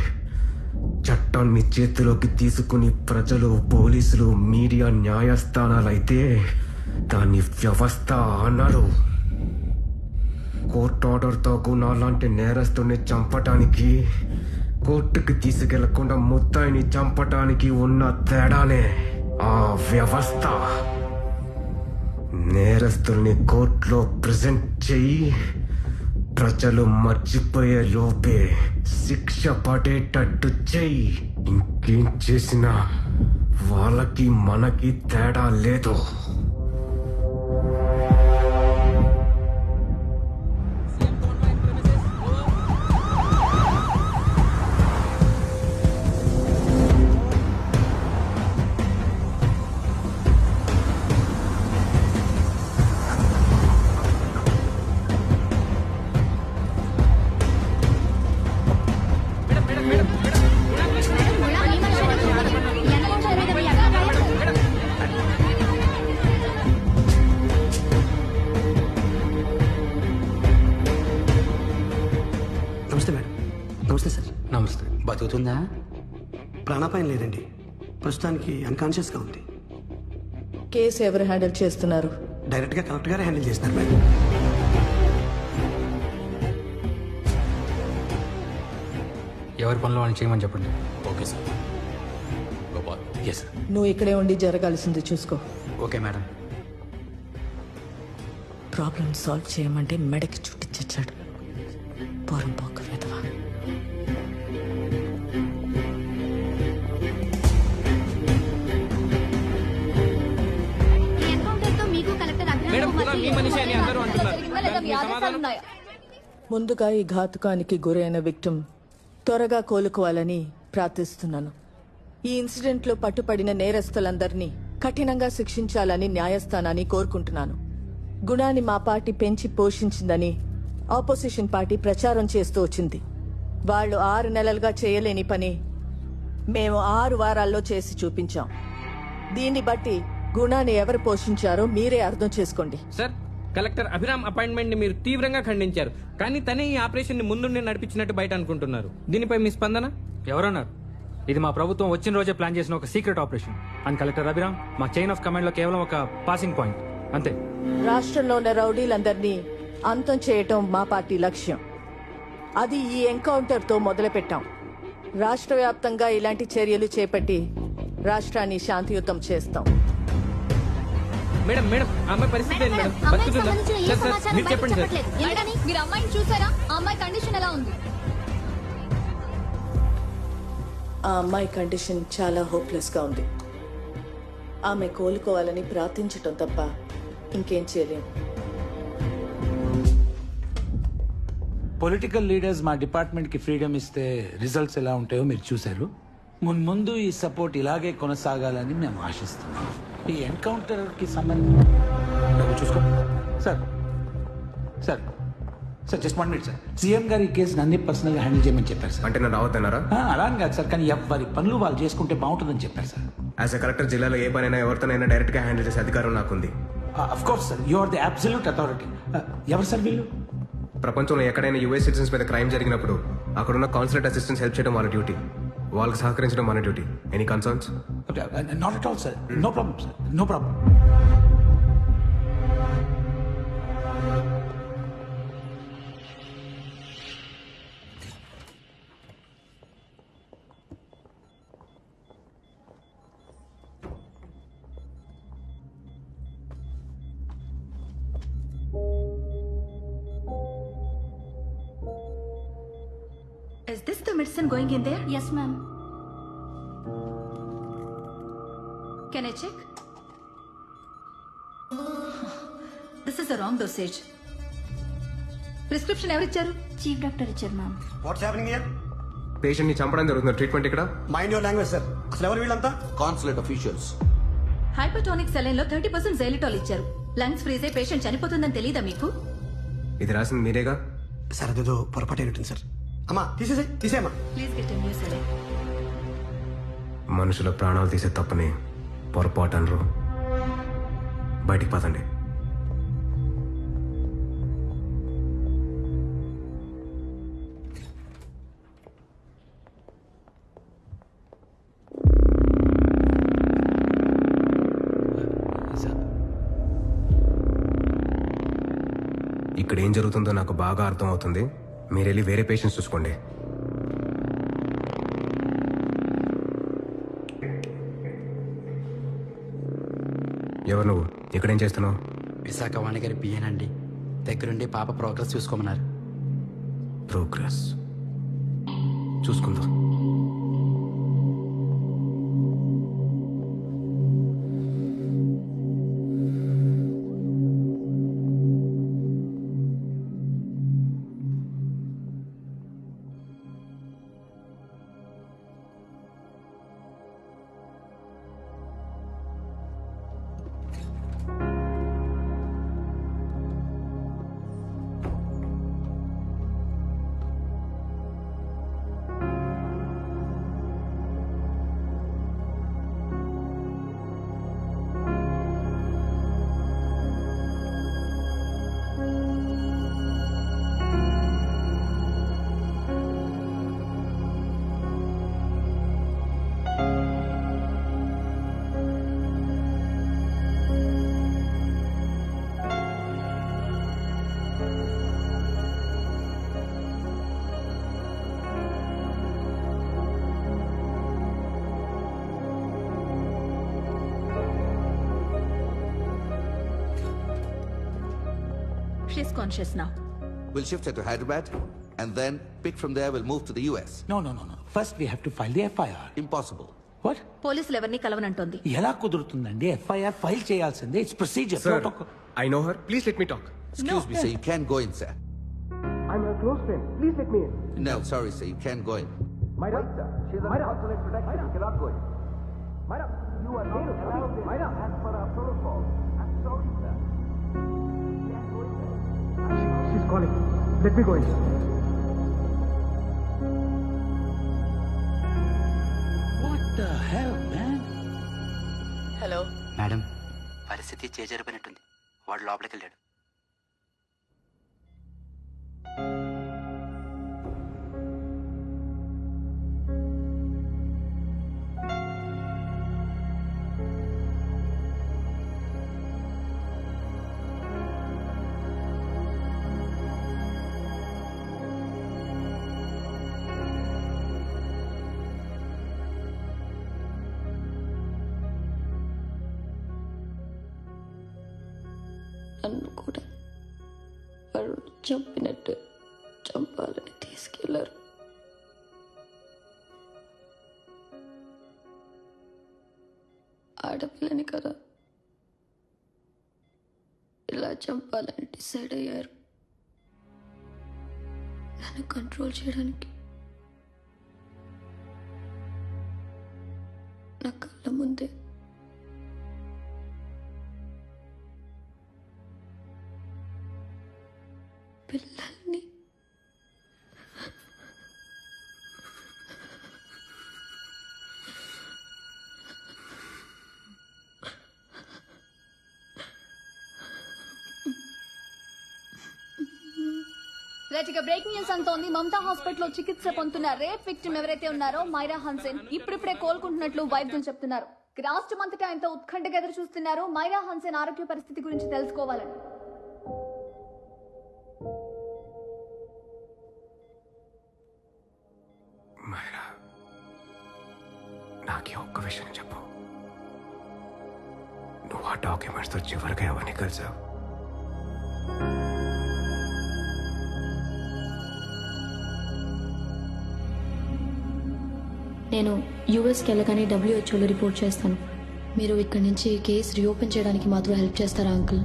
చట్టాన్ని చేతిలోకి తీసుకుని ప్రజలు, పోలీసులు, మీడియా, న్యాయస్థానాలైతే దాన్ని వ్యవస్థ అనరు. కోర్టు ఆర్డర్తో గుణ లాంటి నేరస్తుని చంపటానికి, కోర్టుకి తీసుకెళ్లకుండా ముద్దాయిని చంపటానికి ఉన్న తేడానే ఆ వ్యవస్థ. నేరస్తుల్ని కోర్టులో ప్రెజెంట్ చెయ్యి, ప్రజలు మర్చిపోయే లోపే శిక్ష పడేటట్టు చెయ్యి. ఇంకేం చేసినా వాళ్ళకి మనకి తేడా లేదు. బతుకుతుందా? ప్రాణాపాయం లేదండి, ప్రస్తుతానికి అన్కాన్షియస్గా ఉంది. కేసు ఎవరు హ్యాండిల్ చేస్తున్నారు? డైరెక్ట్గా కలెక్టర్ గారే హ్యాండిల్ చేస్తున్నారు మేడం. ఎవరి పనిలో అని చేయమని చెప్పండి. Okay sir. Gopal. Yes sir. నువ్వు ఇక్కడే ఉండి జరగాల్సింది చూసుకో. Okay madam. ప్రాబ్లం సాల్వ్ చేయమంటే మెడకి చుట్టి చచ్చాడు. పోరం పోక వెదవా. ఈ ఎన్కౌంటర్ తో మీకు కలెక్టర్ మేడం గుణ మీ మనిషి అని అందరూ అంటున్నారు. లేదా మీ ఆదేశాలు ఉన్నాయా? ముందుగా ఈ ఘాతుకానికి గురైన విక్టిమ్ త్వరగా కోలుకోవాలని ప్రార్థిస్తున్నాను. ఈ ఇన్సిడెంట్లో పట్టుపడిన నేరస్తులందరినీ కఠినంగా శిక్షించాలని న్యాయస్థానాన్ని కోరుకుంటున్నాను. గుణాన్ని మా పార్టీ పెంచి పోషించిందని ఆపోజిషన్ పార్టీ ప్రచారం చేస్తూ వచ్చింది. వాళ్ళు 6 నెలలుగా చేయలేని పని మేము 6 వారాల్లో చేసి చూపించాం. దీన్ని బట్టి గుణాన్ని ఎవరు పోషించారో మీరే అర్థం చేసుకోండి. సార్, కలెక్టర్ అభిరామ్ అపాయింట్మెంట్ ని మీరు తీవ్రంగా ఖండించారు, కానీ తనే ఈ ఆపరేషన్ ని ముందుండి నడిపించినట్టు బయట అనుకుంటున్నారు. దీనిపై మీ స్పందన? ఎవరన్నారు? ఇది మా ప్రభుత్వం వచ్చిన రోజే ప్లాన్ చేసిన ఒక secret operation. And collector Abhiram మా చైన్ ఆఫ్ కమాండ్ లో కేవలం ఒక పాసింగ్ పాయింట్ అంతే. రాష్ట్రంలో ఉన్న రౌడీలందరినీ అంతం చేయటం మా పార్టీ లక్ష్యం. అది ఈ ఎన్కౌంటర్తో మొదలుపెట్టాం. రాష్ట్ర వ్యాప్తంగా ఇలాంటి చర్యలు చేపట్టి రాష్ట్రాన్ని శాంతియుతం చేస్తాం. మేడం మేడం అమ్మాయి పరిస్థితి ఏంటి మేడం? బతుకుతుందా? సార్ సార్ మీరు చెప్పండి సార్. మీరు అమ్మాయిని చూసారా? ఆ అమ్మాయి కండిషన్ ఎలా ఉంది? ఆ అమ్మాయి కండిషన్ చాలా హోప్లెస్ గా ఉంది. ఆమె కోలుకోవాలని ప్రార్థించటం తప్ప ఇంకేం చేయలేం. పొలిటికల్ లీడర్స్ మా డిపార్ట్మెంట్కి ఫ్రీడమ్ ఇస్తే రిజల్ట్స్ ఎలా ఉంటాయో మీరు చూశారు. ముందు ఈ సపోర్ట్ ఇలాగే కొనసాగాలని మేము ఆశిస్తున్నాం. ఈ ఎన్కౌంటర్కి సంబంధించి చూసుకో sir. Sir sir just 1 minute sir. CM గారు ఈ కేసుని అన్ని పర్సనల్గా హ్యాండిల్ చేయమని చెప్పారు సార్. అంటే నన్ను రావద్దన్నారా? అలా అని కాదు సార్, కానీ ఎవరి పనులు వాళ్ళు చేసుకుంటే బాగుంటుందని చెప్పారు సార్. యాజ్ ఎ కలెక్టర్ జిల్లాలో ఏ పనైనా ఎవరితోనైనా డైరెక్ట్గా హ్యాండిల్ చేసే అధికారం నాకుంది. Of course sir, you are the absolute authority. ఎవరు సార్ వీళ్ళు? ప్రపంచంలో ఎక్కడైనా యూఎస్ సిటిజన్స్ మీద క్రైమ్ జరిగినప్పుడు అక్కడున్న కాన్సులేట్ అసిస్టెంట్స్ హెల్ప్ చేయడం వాళ్ళ డ్యూటీ. వాళ్ళకి సహకరించడం మన duty. Any concerns? Not at all sir. No problem sir, no problem. Is this the medicine going in there? Yes, ma'am. Can I check? This is the wrong dosage. Prescription ఎవరిచ్చారు? Chief doctor ఇచ్చారు ma'am. What's happening here? Patient ని చంపడం జరుగుతుంది. Treatment ఇక్కడ. Mind your language sir. అసలు ఎవరు వీళ్ళంతా? Consulate officials. Hypertonic saline లో 30% జైలిటాల్ ఇచ్చారు. లంగ్స్ ఫ్రీజ్ అయి పేషెంట్ చనిపోతుందని తెలీదా మీకు? ఇది రాసింది మీరేగా? సార్ అదేదో పొరపాటు అయినట్టుంది సార్. అమ్మా తీసేమ్మా. Please get a new saline. మనుషుల ప్రాణాలు తీసే తప్పని పొరపాటు అనరు. బయటికి పదండి. ఇక్కడ ఏం జరుగుతుందో నాకు బాగా అర్థం అవుతుంది. మీరు వెళ్ళి వేరే పేషెంట్స్ చూసుకోండి. ఎవరు నువ్వు? ఇక్కడేం చేస్తున్నావు? విశాఖ వాణిగారి పిఏనండి. దగ్గరుండి పాప ప్రోగ్రెస్ చూసుకోమన్నారు. ప్రోగ్రెస్ చూసుకుందాం. She's conscious now. We'll shift her to Hyderabad and then pick from there. We'll move to the US. No. First we have to file the FIR. Impossible. What? పోలీసులు ఎవరిని కలవనంటోంది. ఎలా కుదురుతుందండి? FIR ఫైల్ చేయాల్సిందే. It's procedure. Sir, I know her. Please let me talk. Excuse me, sir. You can't go in, sir. I'm her close friend. Please let me in. No, sorry, sir. You can't go in. Myra, she's under consular protection. You cannot go in. Myra, you are allowed in. Myra, as per our protocol. I'm sorry, sir. You can't go in, sir. She's calling. Let me go in. What the hell, man? Hello madam పరిస్థితి చేజరిపోయినట్టుంది. వాడు లోపలికి వెళ్ళాడు. నన్ను కూడా వాడు చంపినట్టు చంపాలని తీసుకెళ్లారు. ఆడపిల్లని కదా ఇలా చంపాలని డిసైడ్ అయ్యారు. నన్ను కంట్రోల్ చేయడానికి నా కళ్ళ ముందే పిల్లల్ని రైట్, బ్రేకింగ్ న్యూస్ అంతోంది. మమతా హాస్పిటల్లో చికిత్స పొందుతున్న రేప్ విక్టిమ్ ఎవరైతే ఉన్నారో మైరా హన్సెన్ ఇప్పుడిప్పుడే కోలుకుంటున్నట్లు వైద్యులు చెప్తున్నారు. రాష్ట్రమంతటా ఎంతో ఉత్కంఠగా ఎదురు చూస్తున్నారు మైరా హన్సెన్ ఆరోగ్య పరిస్థితి గురించి తెలుసుకోవాలని. మైరా, నాకే ఒక్క విషయం చెప్పు. నువ్వు ఆ డాక్యుమెంట్స్తో చివరిగా ఎవరిని కలిసావు? నేను యూఎస్కి వెళ్ళగానే WHOలో రిపోర్ట్ చేస్తాను. మీరు ఇక్కడి నుంచి కేసు రీఓపెన్ చేయడానికి మాత్రం హెల్ప్ చేస్తారా అంకుల్?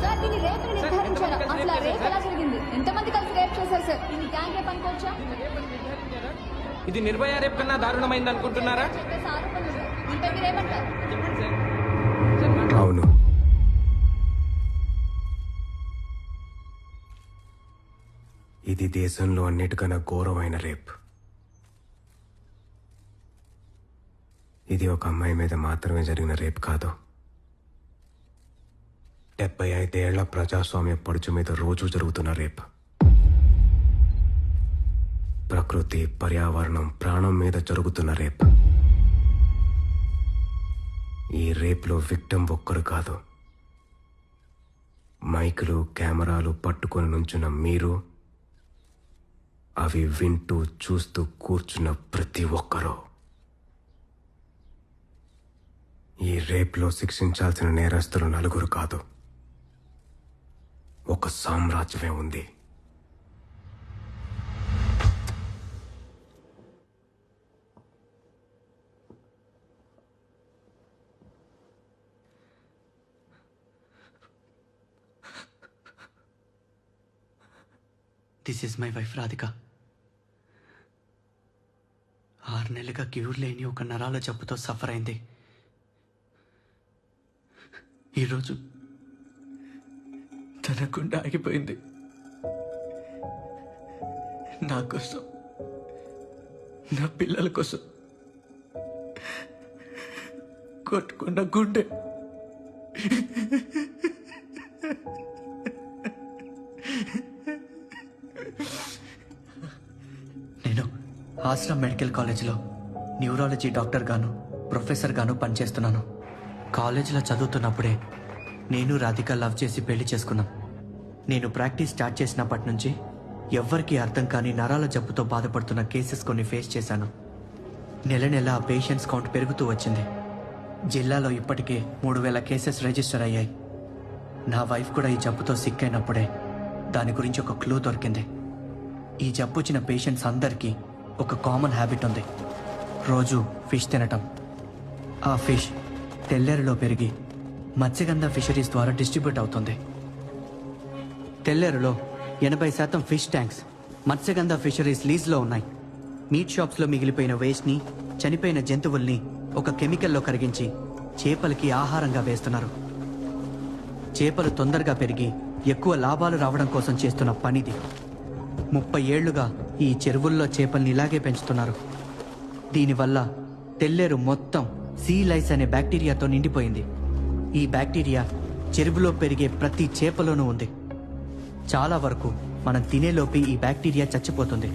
సార్, దీన్ని రేప్ అని నిర్ధారించారు. అసలు ఆ రేప్ ఎలా జరిగింది? ఎంతమంది కలిసి రేప్ చేశారు సార్? దీన్ని గ్యాంగ్ రేప్ అనుకోవచ్చా? ఇది నిర్భయ రేప్ కన్నా దారుణమైంది అనుకుంటున్నారా? చెప్పేసి ఆరోపణలు సార్. దీనిపై మీరేమంటారు? అవును, ఇది దేశంలో అన్నిటికన్నా ఘోరమైన రేప్. ఇది ఒక అమ్మాయి మీద మాత్రమే జరిగిన రేప్ కాదు. 75 ఏళ్ల ప్రజాస్వామ్య పడుచు మీద రోజు జరుగుతున్న రేప్. ప్రకృతి, పర్యావరణం, ప్రాణం మీద జరుగుతున్న రేప్. ఈ రేప్లో విక్టిమ్ ఒక్కరు కాదు. మైకులు, కెమెరాలు పట్టుకొని నుంచున్న మీరు, అవి వింటూ చూస్తూ కూర్చున్న ప్రతి ఒక్కరూ. ఈ రేప్లో శిక్షించాల్సిన నేరస్తులు నలుగురు కాదు, ఒక సామ్రాజ్యమే ఉంది. This is my wife Radhika. 6 నెలలుగా క్యూర్ లేని ఒక నరాల జబ్బుతో సఫర్ అయింది. ఈరోజు తన గుండె ఆగిపోయింది. నా కోసం, నా పిల్లల కోసం కొట్టుకున్న గుండె నేను ఆశ్రమ్ మెడికల్ కాలేజ్లో న్యూరాలజీ డాక్టర్ గాను ప్రొఫెసర్ గాను పనిచేస్తున్నాను. కాలేజీలో చదువుతున్నప్పుడే నేను రాధిక లవ్ చేసి పెళ్లి చేసుకున్నాం. నేను ప్రాక్టీస్ స్టార్ట్ చేసినప్పటి నుంచి ఎవ్వరికీ అర్థం కాని నరాల జబ్బుతో బాధపడుతున్న కేసెస్ కొన్ని ఫేస్ చేశాను. నెల నెల ఆ పేషెంట్స్ కౌంట్ పెరుగుతూ వచ్చింది. జిల్లాలో ఇప్పటికే 3000 కేసెస్ రిజిస్టర్ అయ్యాయి. నా వైఫ్ కూడా ఈ జబ్బుతో సిక్ అయినప్పుడే దాని గురించి ఒక క్లూ దొరికింది. ఈ జబ్బు వచ్చిన పేషెంట్స్ అందరికీ ఒక కామన్ హ్యాబిట్ ఉంది, రోజు ఫిష్ తినటం. ఆ ఫిష్ తెల్లేరులో పెరిగి మత్స్యగంధ ఫిషరీస్ ద్వారా డిస్ట్రిబ్యూట్ అవుతుంది. తెల్లేరులో 80% ఫిష్ ట్యాంక్స్ మత్స్యగంధ ఫిషరీస్ లీజ్లో ఉన్నాయి. మీట్ షాప్స్లో మిగిలిపోయిన వేస్ట్ని, చనిపోయిన జంతువుల్ని ఒక కెమికల్లో కరిగించి చేపలకి ఆహారంగా వేస్తున్నారు. చేపలు తొందరగా పెరిగి ఎక్కువ లాభాలు రావడం కోసం చేస్తున్న పనిది. 30 ఏళ్లుగా ఈ చెరువుల్లో చేపల్ని ఇలాగే పెంచుతున్నారు. దీనివల్ల తెల్లేరు మొత్తం సీ లైస్ అనే బ్యాక్టీరియాతో నిండిపోయింది. ఈ బ్యాక్టీరియా చెరువులో పెరిగే ప్రతి చేపలోనూ ఉంది. చాలా వరకు మనం తినేలోపి ఈ బ్యాక్టీరియా చచ్చిపోతుంది.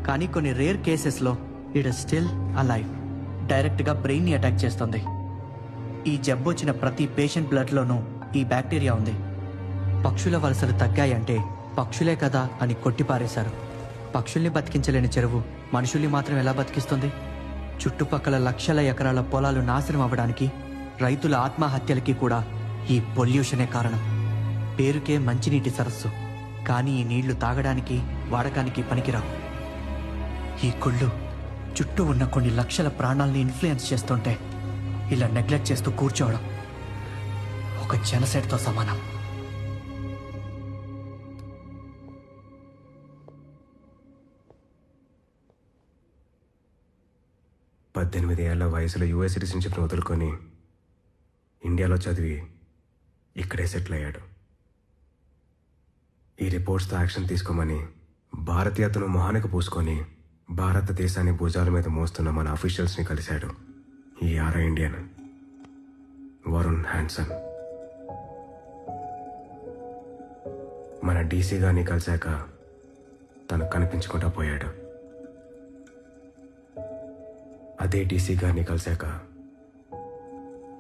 కానీ కొన్ని రేర్ కేసెస్లో ఇట్ ఇస్ స్టిల్ అలైవ్. డైరెక్ట్గా బ్రెయిన్ని అటాక్ చేస్తుంది. ఈ జబ్బు వచ్చిన ప్రతి పేషెంట్ బ్లడ్లోనూ ఈ బ్యాక్టీరియా ఉంది. పక్షుల వలసలు తగ్గాయంటే పక్షులే కదా అని కొట్టిపారేశారు. పక్షుల్ని బతికించలేని చెరువు మనుషుల్ని మాత్రం ఎలా బతికిస్తుంది? చుట్టుపక్కల లక్షల ఎకరాల పొలాలు నాశనం అవ్వడానికి, రైతుల ఆత్మహత్యలకి కూడా ఈ పొల్యూషనే కారణం. పేరుకే మంచినీటి సరస్సు, కానీ ఈ నీళ్లు తాగడానికి, వాడకానికి పనికిరావు. ఈ కుళ్ళు చుట్టూ ఉన్న కొన్ని లక్షల ప్రాణాలని ఇన్ఫ్లుయెన్స్ చేస్తుంటే ఇలా నెగ్లెక్ట్ చేస్తూ కూర్చోవడం ఒక జనసైడ్తో సమానం. ఏళ్ల వయసులో యుఎస్ సిటిజన్షిప్ని వదులుకొని ఇండియాలో చదివి ఇక్కడే సెటిల్ అయ్యాడు. ఈ రిపోర్ట్స్తో యాక్షన్ తీసుకోమని భారతీయతను మొహానికి పూసుకొని భారతదేశాన్ని భుజాల మీద మోస్తున్న మన అఫీషియల్స్ని కలిశాడు ఈ ఇండియన్ వరుణ్ హ్యాన్సన్. మన డీసీ గారిని కలిశాక తను కనిపించకుండా పోయాడు. అదే డీసీ గారిని కలిశాక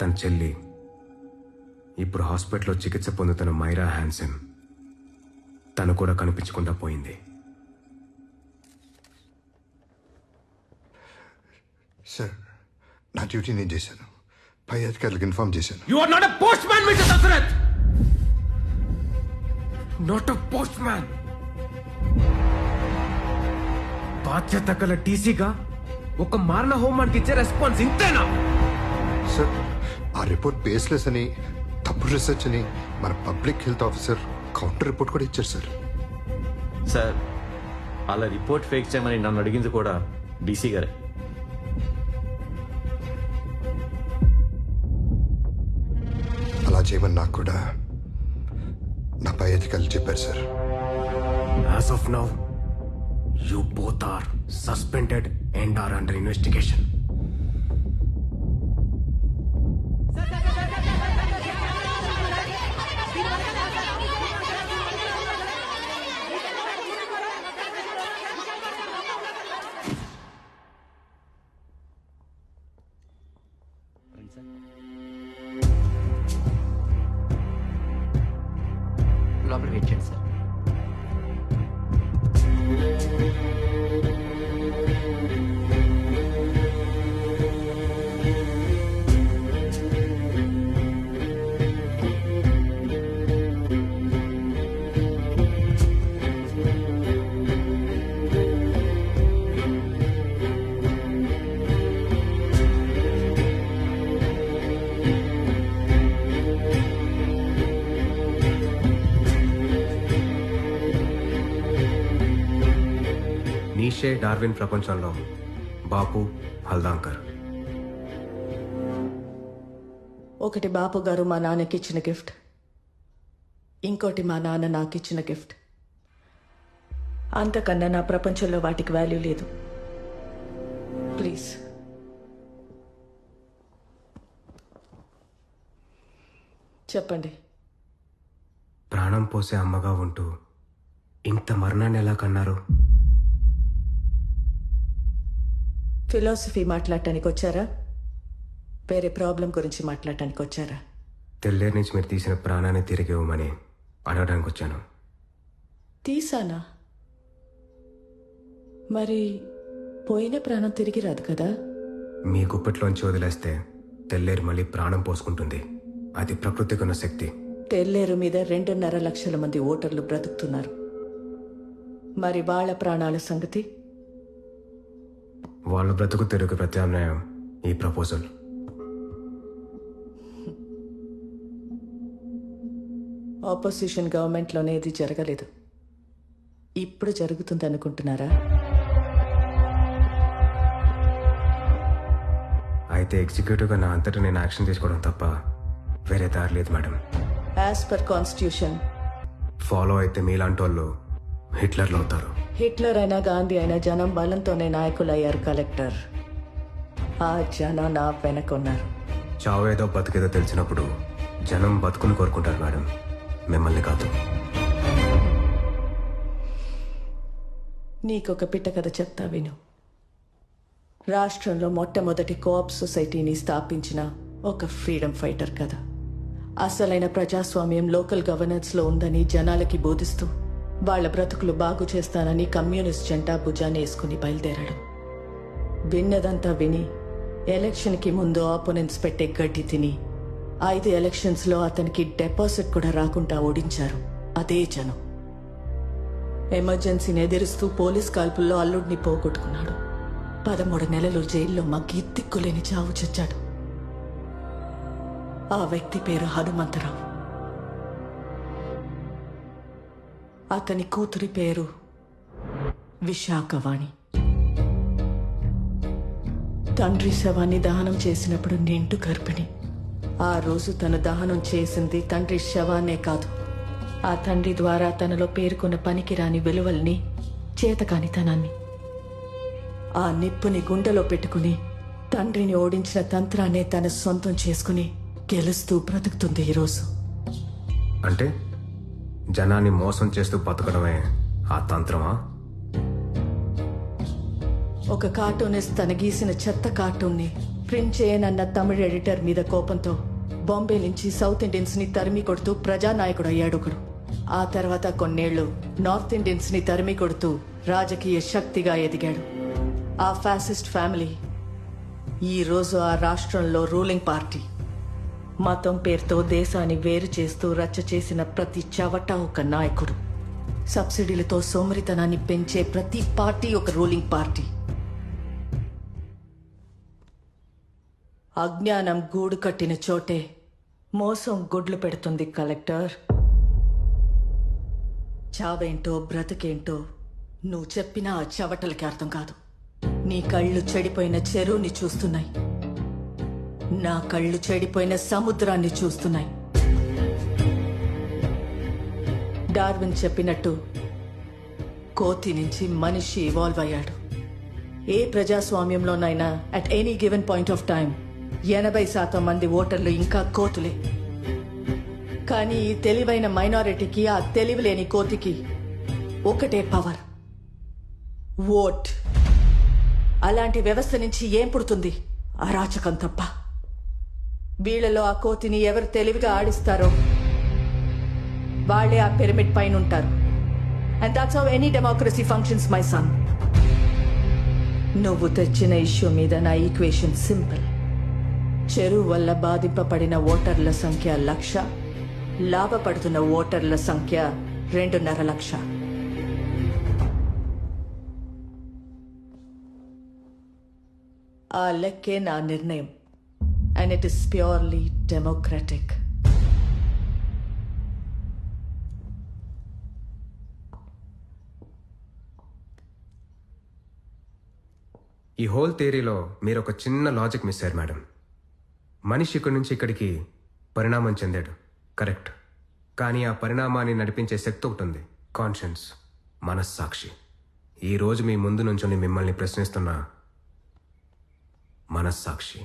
తన చెల్లి, ఇప్పుడు హాస్పిటల్లో చికిత్స పొందుతున్న మైరా హ్యాన్సన్, తను కూడా కనిపించకుండా పోయింది. సార్, నా డ్యూటీ నేను చేశాను. పై అధికారులకు ఇన్ఫార్మ్ చేశాను. You are not a postman, Mr. Dasarath! Not a postman! బాధ్యత గల టీసీగా ఒక మారణ హోమానికి ఇచ్చే రెస్పాన్స్ ఇంతేనా? సార్, ఆ రిపోర్ట్ బేస్లెస్ అని, తప్పుడు రీసెర్చ్ అని మన public health officer counter report కూడా ఇచ్చారు సార్. సార్, అలా రిపోర్ట్ ఫేక్ చేయమని నన్ను అడిగింది కూడా డీసీ గారే. అలా చేయమని నాకు కూడా నా పై అధికారులు చెప్పారు sir. As of now, you both are suspended and are under investigation. లోపల వెయిట్ చేయండి సార్. నీషే డార్విన్ ప్రపంచంలో బాపు హల్దాంకర్. ఒకటి బాపు గారు మా నాన్నకి ఇచ్చిన గిఫ్ట్, ఇంకోటి మా నాన్న నాకు ఇచ్చిన గిఫ్ట్. అంతకన్నా నా ప్రపంచంలో వాటికి వాల్యూ లేదు. ప్లీజ్. చెప్పండి. ప్రాణం పోసే అమ్మగా ఉంటూ ఇంత మరణాన్ని ఎలా కన్నారు? ఫిలాసఫీ మాట్లాడటానికి వచ్చారా? వేరే ప్రాబ్లం గురించి మాట్లాడటానికి వచ్చారా? తెల్లేరు నుంచి మీరు తీసిన ప్రాణాన్ని తిరిగి ఇవ్వమని అడగడానికి వచ్చాను. తీసానా? మరి పోయిన ప్రాణం తిరిగి రాదు కదా? మీ గుప్పట్లోంచి వదిలేస్తే తెల్లేరు మళ్ళీ ప్రాణం పోసుకుంటుంది. అది ప్రకృతికి ఉన్న శక్తి. తెల్లేరు మీద 2.5 లక్షల మంది ఓటర్లు బ్రతుకుతున్నారు. మరి వాళ్ళ ప్రాణాల సంగతి? వాళ్ళ బ్రతుకు తెరుగు ప్రత్యామ్నాయం ఈ ప్రపోజల్. ఆపోజిషన్ గవర్నమెంట్లోనే ఇది జరగలేదు. ఇప్పుడు జరుగుతుంది అనుకుంటున్నారా? అయితే ఎగ్జిక్యూటివ్గా నా అంతటా నేను యాక్షన్ తీసుకోవడం తప్ప వేరే దారి లేదు madam. As per constitution follow అయితే మీలాంటి వాళ్ళు హిట్లర్లు అవుతారు. హిట్లర్ అయినా గాంధీ అయినా జనం బలంతోనే నాయకులయ్యారు కలెక్టర్. ఆ జనం నా వెనకున్నారు. చావేదో బతికేదో తెలిసినప్పుడు జనం బతుకుని కోరుకుంటారు మేడం, మిమ్మల్ని కాదు. నీకొక పిట్ట కథ చెప్తా విను. రాష్ట్రంలో మొట్టమొదటి కోఆప్ సొసైటీని స్థాపించిన ఒక ఫ్రీడమ్ ఫైటర్ కథ. అసలైన ప్రజాస్వామ్యం లోకల్ గవర్నెన్స్లో ఉందని జనాలకి బోధిస్తూ వాళ్ల బ్రతుకులు బాగు చేస్తానని కమ్యూనిస్ట్ జెండా భుజాన్ని వేసుకుని బయలుదేరాడు. విన్నదంతా విని ఎలక్షన్కి ముందు ఆపోనెంట్స్ పెట్టే గడ్డి తిని 5 ఎలక్షన్స్లో అతనికి డిపాజిట్ కూడా రాకుండా ఓడించారు అదే జనం. ఎమర్జెన్సీని ఎదిరిస్తూ పోలీస్ కాల్పుల్లో అల్లుడిని పోగొట్టుకున్నాడు. 13 నెలలు జైల్లో మగ్గి దిక్కులేని చావు చచ్చాడు. ఆ వ్యక్తి పేరు హనుమంతరావు. అతని కూతురి పేరు విశాఖవాణి. తండ్రి శవాన్ని దహనం చేసినప్పుడు నిండు గర్భిణి. ఆ రోజు తను దహనం చేసింది తండ్రి శవాన్నే కాదు, ఆ తండ్రి ద్వారా తనలో పేర్కొన్న పనికిరాని విలువల్ని, చేతకానితనాన్ని. ఆ నిప్పుని గుండెలో పెట్టుకుని తండ్రిని ఓడించిన తంత్రాన్నే తన సొంతం చేసుకుని గెలుస్తూ బ్రతుకుతుంది ఈరోజు. అంటే జనాన్ని మోసం చేస్తూ బతకడమే ఆ తంత్రమా? ఒక కార్టూనిస్ట్ తన గీసిన చెత్త కార్టూన్ని ప్రింట్ చేయనన్న తమిళ ఎడిటర్ మీద కోపంతో బాంబే నుంచి సౌత్ ఇండియన్స్ ని తరిమి కొడుతూ ప్రజానాయకుడు అయ్యాడు ఒకడు. ఆ తర్వాత కొన్నేళ్లు నార్త్ ఇండియన్స్ ని తరిమి కొడుతూ రాజకీయ శక్తిగా ఎదిగాడు. ఆ ఫ్యాసిస్ట్ ఫ్యామిలీ ఈ రోజు ఆ రాష్ట్రంలో రూలింగ్ పార్టీ. మతం పేరుతో దేశాన్ని వేరు చేస్తూ రచ్చ చేసిన ప్రతి చవట ఒక నాయకుడు. సబ్సిడీలతో సోమరితనాన్ని పెంచే ప్రతి పార్టీ ఒక రూలింగ్ పార్టీ. అజ్ఞానం గూడు కట్టిన చోటే మోసం గుడ్లు పెడుతుంది కలెక్టర్. చావేంటో బ్రతికేంటో నువ్వు చెప్పిన ఆ చవటలకి అర్థం కాదు. నీ కళ్ళు చెడిపోయిన చెరువుని చూస్తున్నాయి, నా కళ్ళు చెడిపోయిన సముద్రాన్ని చూస్తున్నాయి. డార్విన్ చెప్పినట్టు కోతి నుంచి మనిషి ఇవాల్వ్ అయ్యాడు. ఏ ప్రజాస్వామ్యంలోనైనా at any given point of time 80% మంది ఓటర్లు ఇంకా కోతులే. కానీ ఈ తెలివైన మైనారిటీకి, ఆ తెలివిలేని కోతికి ఒకటే పవర్, ఓట్. అలాంటి వ్యవస్థ నుంచి ఏం పుడుతుంది? అరాచకం తప్ప. వీళ్లలో ఆ కోతిని ఎవరు తెలివిగా ఆడిస్తారో వాళ్లే ఆ పిరమిడ్ పైన ఉంటారు. And that's how any democracy functions my son. నువ్వు తెచ్చిన ఇష్యూ మీద నా ఈక్వేషన్ సింపుల్. చెరువు వల్ల బాధింపబడిన ఓటర్ల సంఖ్య 1,00,000, లాభపడుతున్న ఓటర్ల సంఖ్య 2.5 లక్షలు. ఆ లెక్కే నా నిర్ణయం. And it is purely democratic. ఈ హోల్ థియరీలో మీరు ఒక చిన్న లాజిక్ మిస్ అయ్యారు మేడం. మనిషి ఇక్కడి నుంచి ఇక్కడికి పరిణామం చెందాడు, కరెక్ట్. కానీ ఆ పరిణామాన్ని నడిపించే శక్తి ఒకటి ఉంది, కాన్షియన్స్, మనస్సాక్షి. ఈరోజు మీ ముందు నుంచొని మిమ్మల్ని ప్రశ్నిస్తున్న మనస్సాక్షి.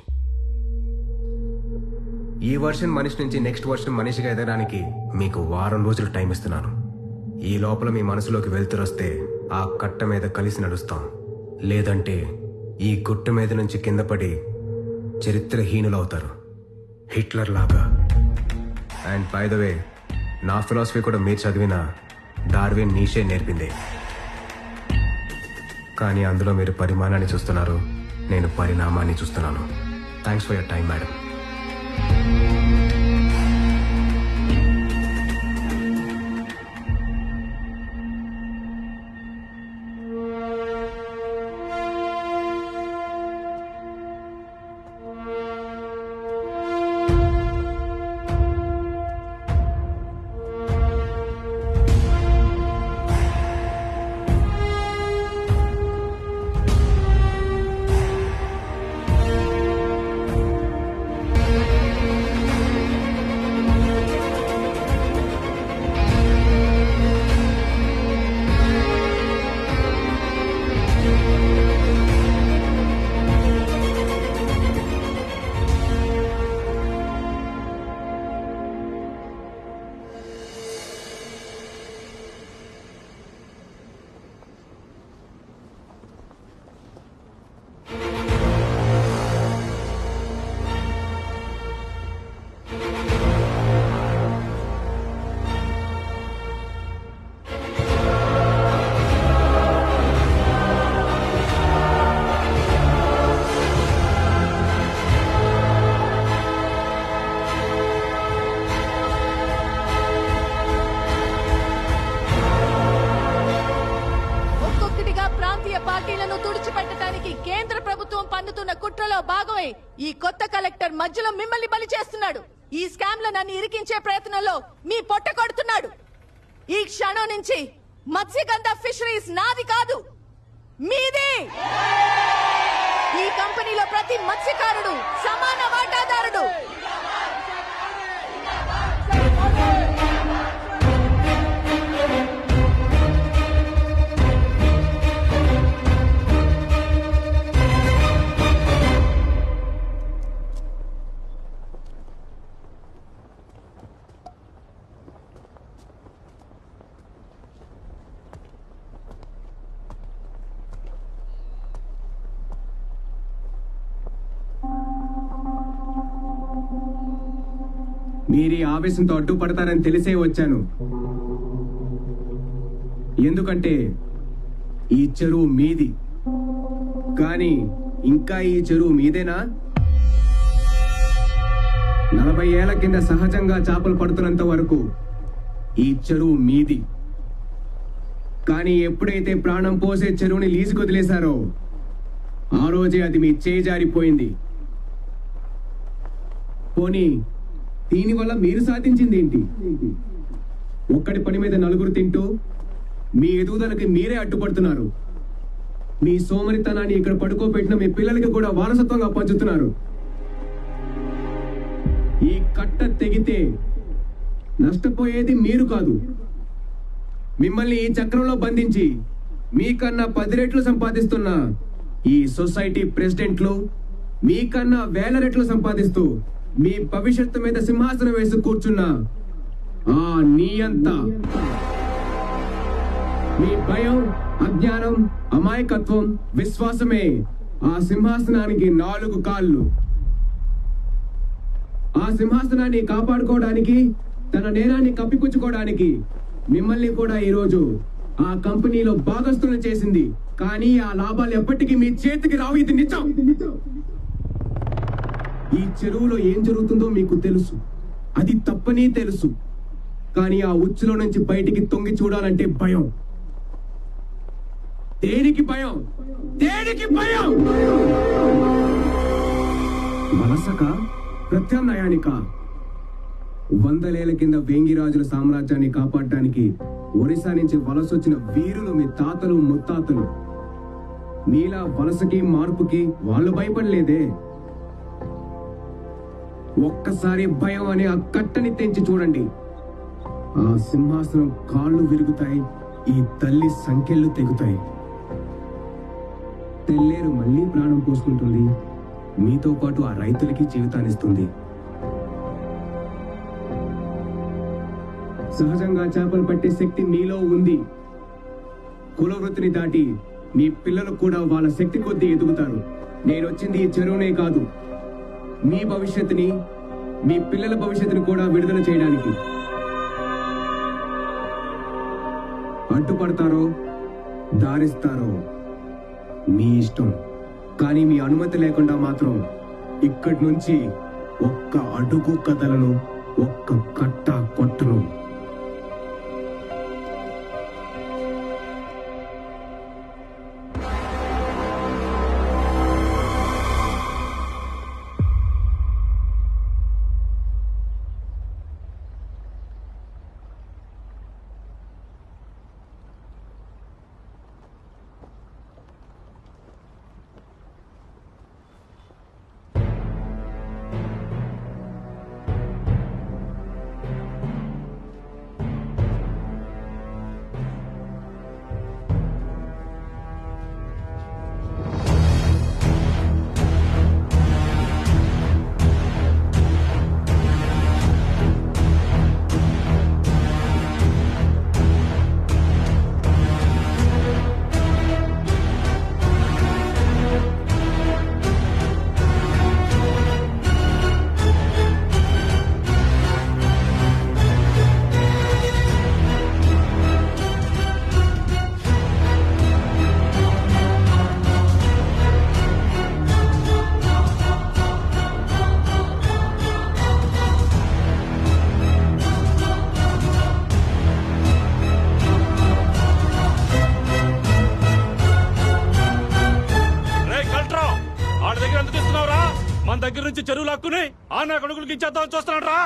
ఈ వర్షన్ మనిషి నుంచి నెక్స్ట్ వర్షన్ మనిషిగా ఎదగడానికి మీకు వారం రోజులు టైం ఇస్తున్నాను. ఈ లోపల మీ మనసులోకి వెళ్తురొస్తే ఆ కట్ట మీద కలిసి నడుస్తాం, లేదంటే ఈ గుట్టు మీద నుంచి కింద పడి చరిత్రహీనులవుతారు, హిట్లర్ లాగా. అండ్ బై ద వే, నా ఫిలాసఫీ కూడా మీరు చదివిన డార్విన్ నీషే నేర్పిందే. కానీ అందులో మీరు పరిమాణాన్ని చూస్తున్నారు, నేను పరిణామాన్ని చూస్తున్నాను. Thanks for your time madam. పార్టీలను తుడిచిపెట్టడానికి కేంద్ర ప్రభుత్వం పన్నుతున్న కుట్రలో భాగమై ఈ కొత్త కలెక్టర్ మధ్యలో మిమ్మల్ని బలి చేస్తున్నాడు. ఈ స్కామ్ లో నన్ను ఇరికించే ప్రయత్నంలో మీ పొట్ట కొడుతున్నాడు. ఈ క్షణం నుంచి మత్స్యగంధ ఫిషరీస్ నాది కాదు, మీది. ఈ కంపెనీలో ప్రతి మత్స్యకారుడు సమాన వాటాదారుడు. మీరు ఈ ఆవేశంతో అడ్డుపడతారని తెలిసే వచ్చాను. ఎందుకంటే ఈ చెరువు మీది. కానీ ఇంకా ఈ చెరువు మీదేనా? 40 ఏళ్ల కింద సహజంగా చేపలు పడుతున్నంత వరకు ఈ చెరువు మీది. కానీ ఎప్పుడైతే ప్రాణం పోసే చెరువుని లీజుకు వదిలేశారో ఆ రోజే అది మీ చేయి జారిపోయింది. పోనీ దీనివల్ల మీరు సాధించింది ఏంటి? ఒక్కడి పని మీద నలుగురు తింటూ మీ ఎదుగుదలకి మీరే అడ్డుపడుతున్నారు. మీ సోమరితనాన్ని ఇక్కడ పడుకోబెట్టిన మీ పిల్లలకి కూడా వారసత్వంగా పంచుతున్నారు. ఈ కట్ట తెగితే నష్టపోయేది మీరు కాదు. మిమ్మల్ని ఈ చక్రంలో బంధించి మీకన్నా 10 రెట్లు సంపాదిస్తున్న ఈ సొసైటీ ప్రెసిడెంట్లు మీకన్నా 1000 రెట్లు సంపాదిస్తూ మీ భవిష్యత్తు మీద సింహాసనం వేసి కూర్చున్న ఆ నియంత. మీ భయం, అజ్ఞానం, అమాయకత్వం, విశ్వాసమే ఆ సింహాసనానికి 4 కాళ్ళు. ఆ సింహాసనాన్ని కాపాడుకోవడానికి, తన నేరాన్ని కప్పిపుచ్చుకోవడానికి మిమ్మల్ని కూడా ఈరోజు ఆ కంపెనీలో భాగస్తులను చేసింది. కానీ ఆ లాభాలు ఎప్పటికీ మీ చేతికి రావు. ఇది నిజం. ఈ చెరువులో ఏం జరుగుతుందో మీకు తెలుసు, అది తప్పని తెలుసు. కానీ ఆ ఉచ్చులో నుంచి బయటికి తొంగి చూడాలంటే భయం. దేనికి భయం? దేనికి భయం? వలసక, ప్రత్యామ్నాయానిక? 100 ఏళ్ల కింద వేంగిరాజుల సామ్రాజ్యాన్ని కాపాడటానికి ఒరిస్సా నుంచి వలసొచ్చిన వీరులు మీ తాతలు ముత్తాతలు. నీలా వలసకి మార్పుకి వాళ్ళు భయపడలేదే. ఒక్కసారి భయం అనే ఆ కట్టని తెంచి చూడండి. ఆ సింహాసనం కాళ్ళు విరుగుతాయి, ఈ తల్లి సంఖ్యలు తెగుతాయి. తెల్లేరు మళ్ళీ ప్రాణం పోసుకుంటుంది. మీతో పాటు ఆ రైతులకి జీవితాన్నిస్తుంది. సహజంగా చేపలు పట్టే శక్తి మీలో ఉంది. కులవృత్తిని దాటి మీ పిల్లలు కూడా వాళ్ళ శక్తి కొద్దీ ఎదుగుతారు. నేను వచ్చింది ఈ చెరువునే కాదు, మీ భవిష్యత్తుని, మీ పిల్లల భవిష్యత్తుని కూడా విడుదల చేయడానికి. అడ్డుపడతారో దారిస్తారో మీ ఇష్టం, కానీ మీ అనుమతి లేకుండా మాత్రం ఇక్కడి నుంచి ఒక్క అడుగు కదలను, ఒక్క కట్ట కొట్టను. దగ్గర నుంచి చెరువు లాక్కుని ఆ నా కొడుకులకి ఇచ్చేద్దామని చూస్తున్నాడు రా.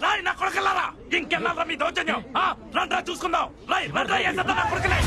రాయ్ నా కొడుకులారా, ఇంకెళ్ళారా మీ దౌర్జన్యం? రండ్రా చూసుకుందాం. రాయ్ రండ్రా, నా కొడుకులే.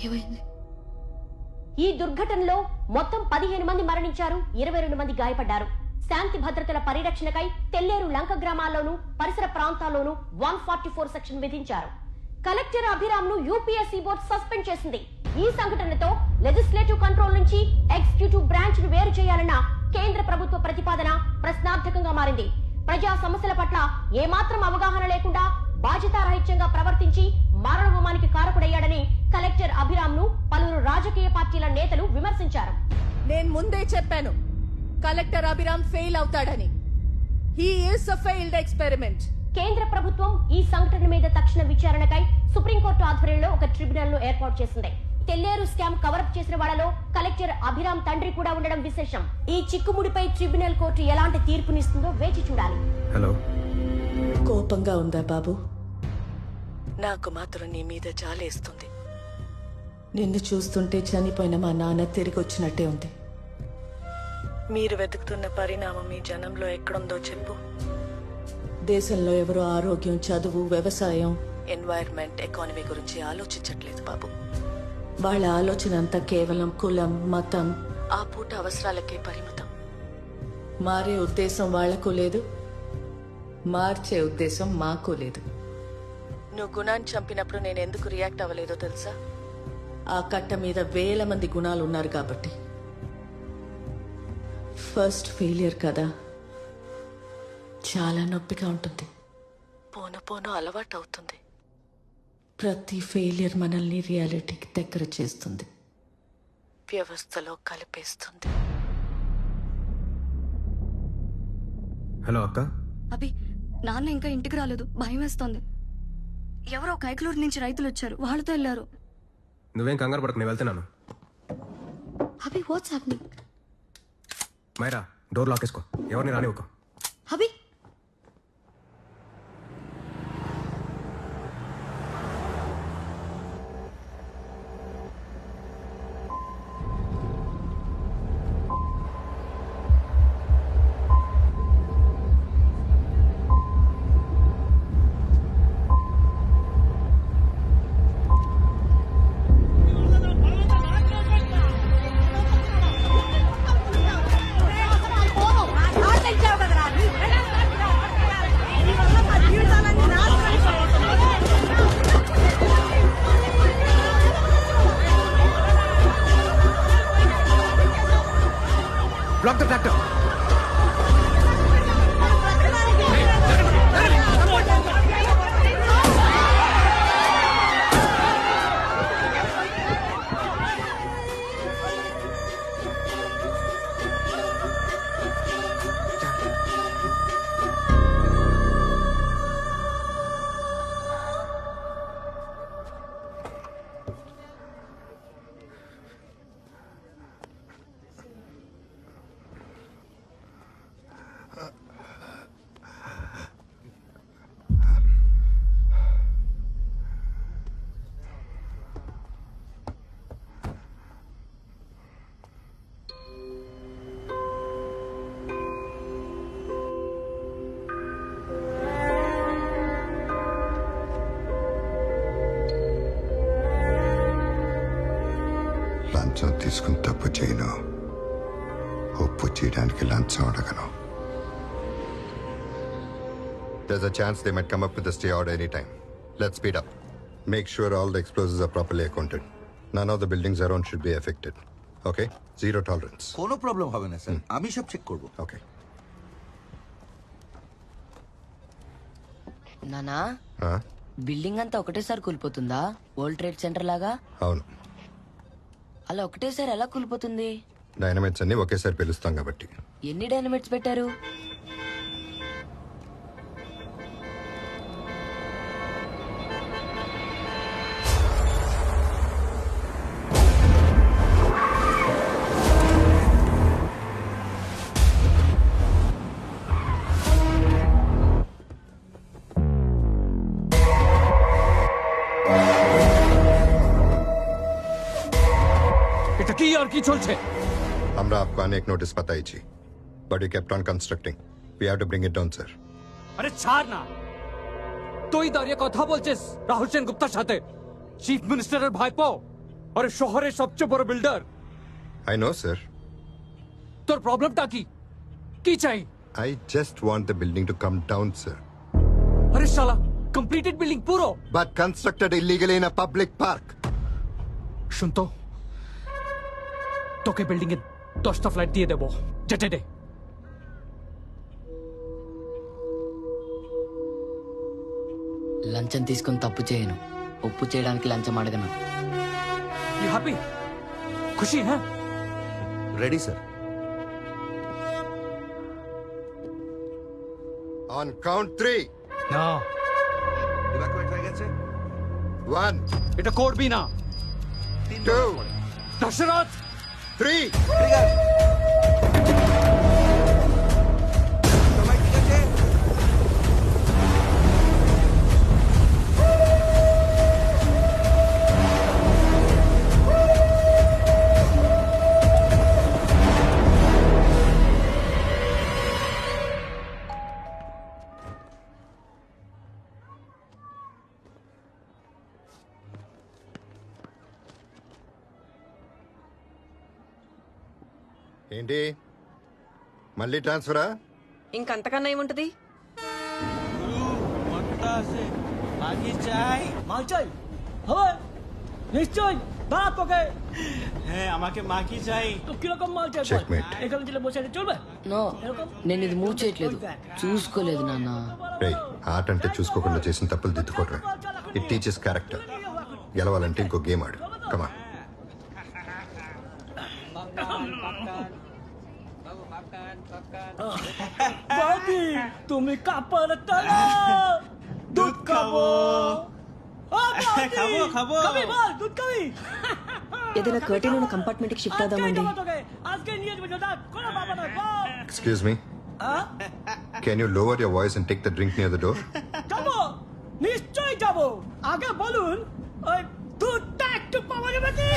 ఏమైంది? ఈ దుర్ఘటనలో మొత్తం 15 మంది మరణించారు, 22 మంది గాయపడ్డారు. శాంతి భద్రతల పరిరక్షణకై తెల్లేరు లంక గ్రామాల్లోనూ పరిసర ప్రాంతాల్లోనూ 144 సెక్షన్ విధించారు. కలెక్టర్ అభిరామ్ ను యూపీఎస్సీ బోర్డు సస్పెండ్ చేసింది. ఈ సంఘటనతో లెజిస్లేటివ్ కంట్రోల్ నుంచి ఎగ్జిక్యూటివ్ బ్రాంచ్ ను వేరు చేయాలన్న కేంద్ర ప్రభుత్వ ప్రతిపాదన ప్రశ్నార్థకంగా మారింది. ప్రజా సమస్యల పట్ల ఏమాత్రం అవగాహన లేకుండా బాధ్యతారహిత్యంగా ప్రవర్తించి మారణహోమానికి కారకుడయ్యాడని కలెక్టర్ అభిరామ్ ను పలువురు రాజకీయ పార్టీల నేతలు విమర్శించారు. నేను ముందే చెప్పాను కలెక్టర్ అభిరామ్ ఫెయిల్ అవుతాడని. He is a failed experiment. కేంద్ర ప్రభుత్వం ఈ సంఘటన మీద తక్షణ విచారణకై సుప్రీంకోర్టు ఆధ్వర్యంలో ఒక ట్రిబ్యునల్ ను ఏర్పాటు చేసింది. తెల్లేరు స్కామ్ కవరప్ చేసిన వాళ్ళలో కలెక్టర్ అభిరామ్ తండ్రి కూడా ఉండడం విశేషం. ఈ చిక్కుముడిపై ట్రిబ్యునల్ కోర్టు ఎలాంటి తీర్పునిస్తుందో వేచి చూడాలి. హలో, కోపంగా ఉందా బాబు? నాకు మాత్రం నీ మీద జాలేస్తుంది. నిన్ను చూస్తుంటే చనిపోయిన మా నాన్న తిరిగి వచ్చినట్టే ఉంది. మీరు వెతుకుతున్న పరిణామం ఈ జనంలో ఎక్కడుందో చెప్పు. దేశంలో ఎవరో ఆరోగ్యం, చదువు, వ్యవసాయం, ఎన్వైర్న్మెంట్, ఎకానమీ గురించి ఆలోచించట్లేదు బాబు. వాళ్ళ ఆలోచన అంతా కేవలం కులం, మతం, ఆ పూట అవసరాలకే పరిమితం. మారే ఉద్దేశం వాళ్లకు లేదు, మార్చే ఉద్దేశం మాకు లేదు. నువ్వు గుణాన్ని చంపినప్పుడు నేను ఎందుకు రియాక్ట్ అవ్వలేదో తెలుసా? ఆ కట్ట మీద వేల మంది గుణాలు ఉన్నారు కాబట్టి. ఫస్ట్ ఫెయిలియర్ కదా, చాలా నొప్పిగా ఉంటుంది. పోను పోను అలవాటు అవుతుంది. ప్రతి ఫెయిలియర్ మనల్ని రియాలిటీకి దగ్గర చేస్తుంది, వ్యవస్థలో కలిపేస్తుంది. హలో అక్క. అభి, నాన్న ఇంకా ఇంటికి రాలేదు, భయం వేస్తోంది. ఎవరో కైకలూరు నుంచి రైతులు వచ్చారు, వాళ్ళతో వెళ్ళారు. నువ్వేం కంగారు పడకు, నేను వెళ్తున్నాను. Abhi, what's happening? Myra, door lock వేసుకో, ఎవరిని రానివ్వకు. అభి, Block the tractor. లంచం తీసుకుని తప్పు చేయను, ఒప్పు చేయడానికి లంచం అడగను. There's a chance they might come up with a stay order anytime. Let's speed up. Make sure all the explosives are properly accounted. None of the buildings around should be affected. Okay? Zero tolerance. কোনো problem হবে না sir, আমি সব check করব। Okay. నానా, building అంతా ఒకటేసారి కూలిపోతుందా? World trade centre లాగా? అవును. అలా ఒకటేసారి ఎలా కూలిపోతుంది? డైనమైట్స్ అన్ని ఒకేసారి పిలుస్తాం కాబట్టి. ఎన్ని డైనమైట్స్ పెట్టారు? আমরা आपको अनेक नोटिस बताई थी, but you kept on constructing. We have to bring it down, sir. আরে ছাড় না, তুই দাঁড়িয়ে কথা বলছিস রাহুল সেন গুপ্তার সাথে, চিফ মিনিস্টারের ভাইপো। अरे शहरे सबसे बड़ बिल्डर I know, sir. তোর প্রবলেমটা কি কি চাই I just want the building to come down, sir. আরে শালা কমপ্লিটেড বিল্ডিং পুরো But constructed illegally in a public park. শুনতো তোকে বিল্ডিং এ 10টা ফ্ল্যাট দিয়ে দেবো যেতে দে లంచం తీసుకొని తప్పు చేయను, ఒప్పు చేయడానికి లంచం అడగను. యు హ్యాపీ ఖుషి హై Ready, sir. On count 3. না Evacuate হয়ে গেছে 1, এটা করবি না 2, দশরথ 3. সবাই ঠিক আছে ఏంటి మళ్ళీ ట్రాన్స్ఫరా? ఇంకంతకన్నా ఏముంటది? নিশ্চয় দাঁড়া তোকে হ্যাঁ আমাকে মাকি চাই তো কিরকম মাল চাই Checkmate. এখানে ছিল বসে আছে, চলবে? నో, నేను ఇది మూవ్ చేయట్లేదు, చూసుకోలేదు నాన్న. రేయ్, ఆట అంటే చూసుకోకుండా చేసిన తప్పులు దిద్దుకోవటమే. It teachers character. గెలవాలంటే ఇంకో గేమ్ ఆడు. కమా. বাবি তুমি কাপড় টানো, দুধ খাবো। খাবো খাবো খাবি বল, দুধ খাবি? ఏదైనా కర్టెన్ ఉన్న కంపార్ట్మెంట్ కి షిఫ్ట్ అవుదామండి. আজকে নিয়ে যাবে দাদা, কোনো বাবা না বল। Excuse me. Can you lower your voice and take the drink near the door? যাবো, নিশ্চয়ই যাবো। আগে বলুন ওই দুধটা একটু পাওয়া যাবে কি?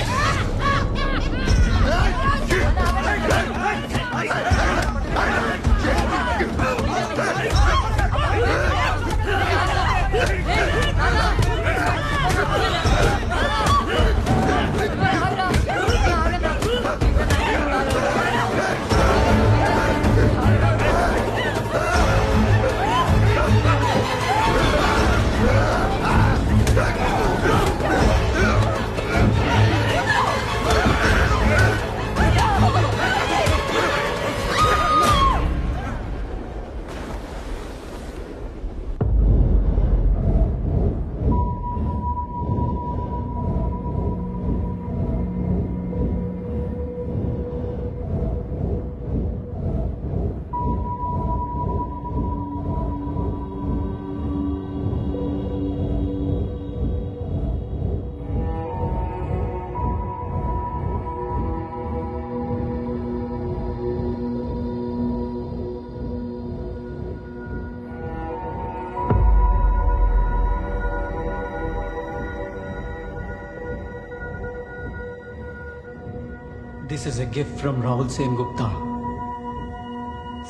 This is a gift from Rahul Sen Gupta.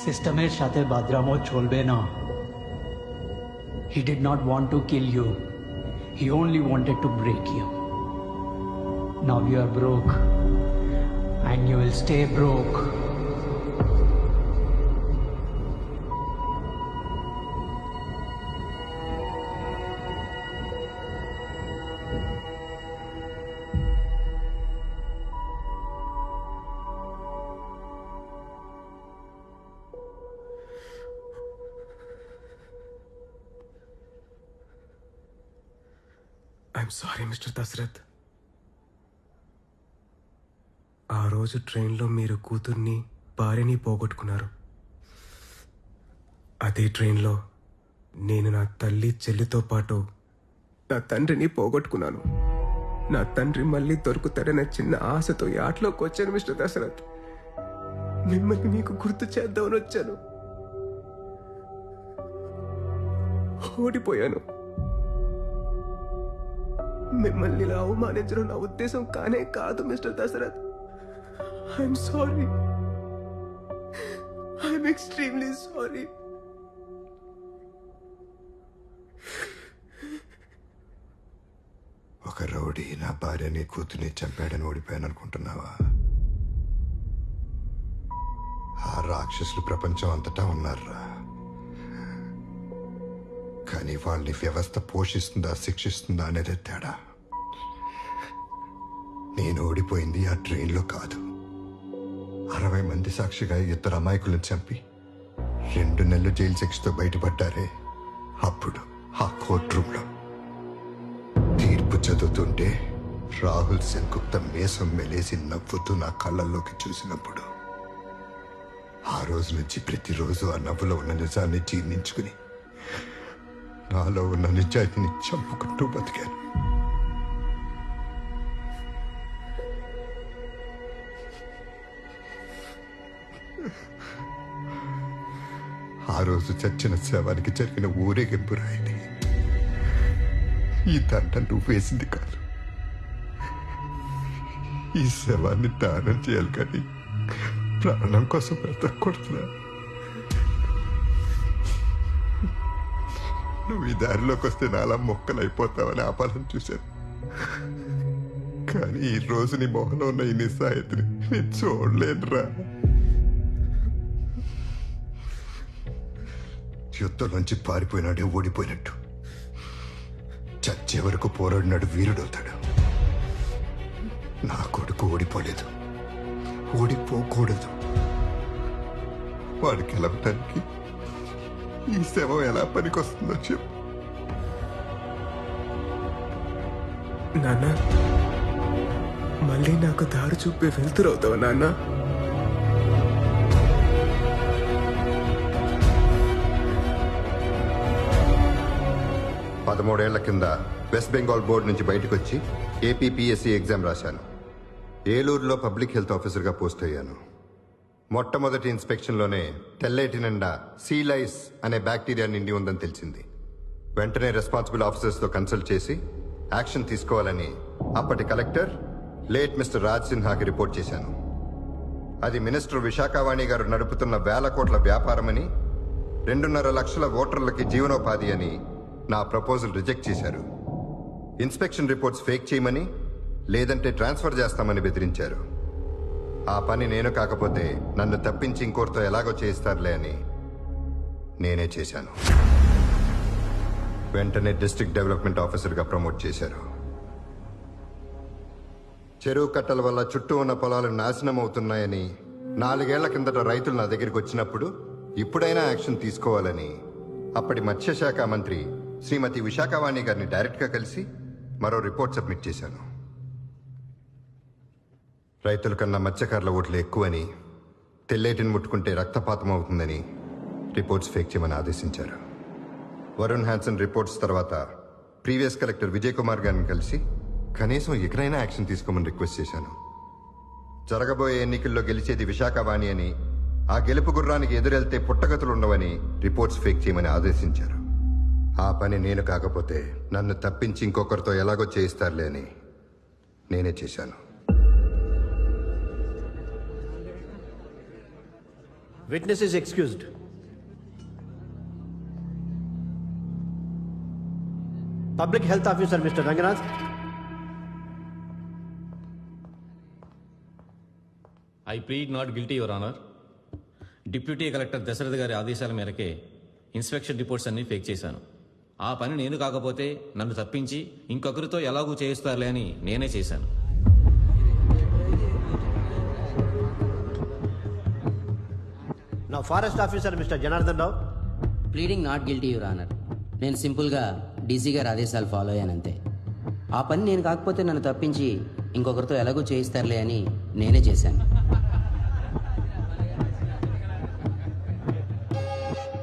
সিস্টেমের সাথে বাদরামো চলবে না. He did not want to kill you. He only wanted to break you. Now you are broke. And you will stay broke. I'm sorry mister Dashrath. ఆ రోజు ట్రైన్లో మీరు కూతుర్ని భార్యని పోగొట్టుకున్నారు. అదే ట్రైన్లో నేను నా తల్లి చెల్లితో పాటు నా తండ్రిని పోగొట్టుకున్నాను. నా తండ్రి మళ్ళీ దొరుకుతాడనే చిన్న ఆశతో ఈ ఆటలోకి వచ్చాను మిస్టర్ దశరథ్. మిమ్మల్ని మీకు గుర్తు చేద్దామని వచ్చాను. ఓడిపోయాను. మిమ్మల్ని ఇలా అవమానించడం నా ఉద్దేశం కానే కాదు mister Dashrath. I'm sorry. I'm extremely sorry. ఒక ఒక రౌడీ నా భార్యని కూతుర్ని చంపాడని ఓడిపోయాను అనుకుంటున్నావా? ఆ రాక్షసులు ప్రపంచం అంతటా ఉన్నారా, కానీ వాళ్ళని వ్యవస్థ పోషిస్తుందా శిక్షిస్తుందా అనేదే తేడా. నేను ఓడిపోయింది ఆ ట్రైన్లో కాదు, 60 మంది సాక్షిగా 2 అమాయకులను చంపి 2 నెలలు జైలు శిక్షతో బయటపడ్డారే, అప్పుడు ఆ కోర్ట్ రూమ్లో తీర్పు చదువుతుంటే రాహుల్ సెన్గుప్త మీసం మెలేసి నవ్వుతూ నా కళ్ళల్లోకి చూసినప్పుడు ఆ రోజు నుంచి ప్రతిరోజు ఆ నవ్వులో ఉన్న నిజాన్ని జీర్ణించుకుని నాలో ఉన్న నిజాయితీని చంపుకుంటూ బతికాను. ఆ రోజు చచ్చిన శవానికి జరిగిన ఊరేగింపు రాయింది. ఈ దండ నువ్వు వేసింది కాదు. ఈ శవాన్ని దానం చేయాలి, కానీ ప్రాణం కోసం బ్రతకూడదురా. నువ్వు ఈ దారిలోకి వస్తే నాలా మొక్కలైపోతావని ఆపాలని చూశాను, కానీ ఈ రోజు నీ మొహంలో ఉన్న ఈ నిస్సాయితని నేను చూడలేనురా. యుద్ధంలోంచి పారిపోయినాడే ఓడిపోయినట్టు, చచ్చే వరకు పోరాడినాడు వీరుడవుతాడు. నా కొడుకు ఓడిపోలేదు, ఓడిపోకూడదు. వాడికి గెలవటానికి ఈ శవం ఎలా పనికొస్తుందో చెప్పు. నాన్న, మళ్ళీ నాకు దారి చూపే వెళ్తురవుతావు నాన్న. 13 కింద వెస్ట్ బెంగాల్ బోర్డు నుంచి బయటకు వచ్చి ఏపీపీఎస్సీ ఎగ్జామ్ రాశాను. ఏలూరులో పబ్లిక్ హెల్త్ ఆఫీసర్గా పోస్ట్ అయ్యాను. మొట్టమొదటి ఇన్స్పెక్షన్లోనే తెల్లేటి నిండా సీలైస్ అనే బ్యాక్టీరియా నిండి ఉందని తెలిసింది. వెంటనే రెస్పాన్సిబుల్ ఆఫీసర్స్తో కన్సల్ట్ చేసి యాక్షన్ తీసుకోవాలని అప్పటి కలెక్టర్ లేట్ మిస్టర్ రాజ్ సిన్హాకి రిపోర్ట్ చేశాను. అది మినిస్టర్ విశాఖవాణి గారు నడుపుతున్న 1000 కోట్ల వ్యాపారమని, 2.5 లక్షల ఓటర్లకి జీవనోపాధి అని నా ప్రపోజల్ రిజెక్ట్ చేశారు. ఇన్స్పెక్షన్ రిపోర్ట్స్ ఫేక్ చేయమని, లేదంటే ట్రాన్స్ఫర్ చేస్తామని బెదిరించారు. ఆ పని నేను కాకపోతే నన్ను తప్పించి ఇంకోరితో ఎలాగో చేయిస్తారులే అని నేనే చేశాను. వెంటనే డిస్ట్రిక్ట్ డెవలప్మెంట్ ఆఫీసర్గా ప్రమోట్ చేశారు. చెరువు కట్టల వల్ల చుట్టూ ఉన్న పొలాలు నాశనం అవుతున్నాయని 4 ఏళ్ల కిందట రైతులు నా దగ్గరికి వచ్చినప్పుడు ఇప్పుడైనా యాక్షన్ తీసుకోవాలని అప్పటి మత్స్యశాఖ మంత్రి శ్రీమతి విశాఖవాణి గారిని డైరెక్ట్గా కలిసి మరో రిపోర్ట్ సబ్మిట్ చేశాను. రైతుల కన్నా మత్స్యకారుల ఓట్లు ఎక్కువని, తెల్లేటిని ముట్టుకుంటే రక్తపాతం అవుతుందని రిపోర్ట్స్ ఫేక్ చేయమని ఆదేశించారు. వరుణ్ హ్యాన్సన్ రిపోర్ట్స్ తర్వాత ప్రీవియస్ కలెక్టర్ విజయ్ కుమార్ గారిని కలిసి కనీసం ఎక్కడైనా యాక్షన్ తీసుకోమని రిక్వెస్ట్ చేశాను. జరగబోయే ఎన్నికల్లో గెలిచేది విశాఖవాణి అని, ఆ గెలుపు గుర్రానికి ఎదురెళ్తే పుట్టగతులు ఉండవని రిపోర్ట్స్ ఫేక్ చేయమని ఆదేశించారు. ఆ పని నేను కాకపోతే నన్ను తప్పించి ఇంకొకరితో ఎలాగో చేయిస్తారులే అని నేనే చేశాను. Witness is excused. Public Health Officer Mr. Ranganath. I plead not guilty, Your Honor. Deputy collector Dashrath గారి ఆదేశాల మేరకే ఇన్స్పెక్షన్ రిపోర్ట్స్ అన్ని ఫేక్ చేశాను. ఆ పని నేను కాకపోతే నన్ను తప్పించి ఇంకొకరితో ఎలాగూ చేయిస్తారులే అని నేనే చేశాను. Now Forest Officer Mr. Janardhan Rao. Pleading not guilty your honour. నేను సింపుల్గా డీసీ గారి ఆదేశాలు ఫాలో అయ్యానంతే. ఆ పని నేను కాకపోతే నన్ను తప్పించి ఇంకొకరితో ఎలాగో చేయిస్తారులే అని నేనే చేశాను.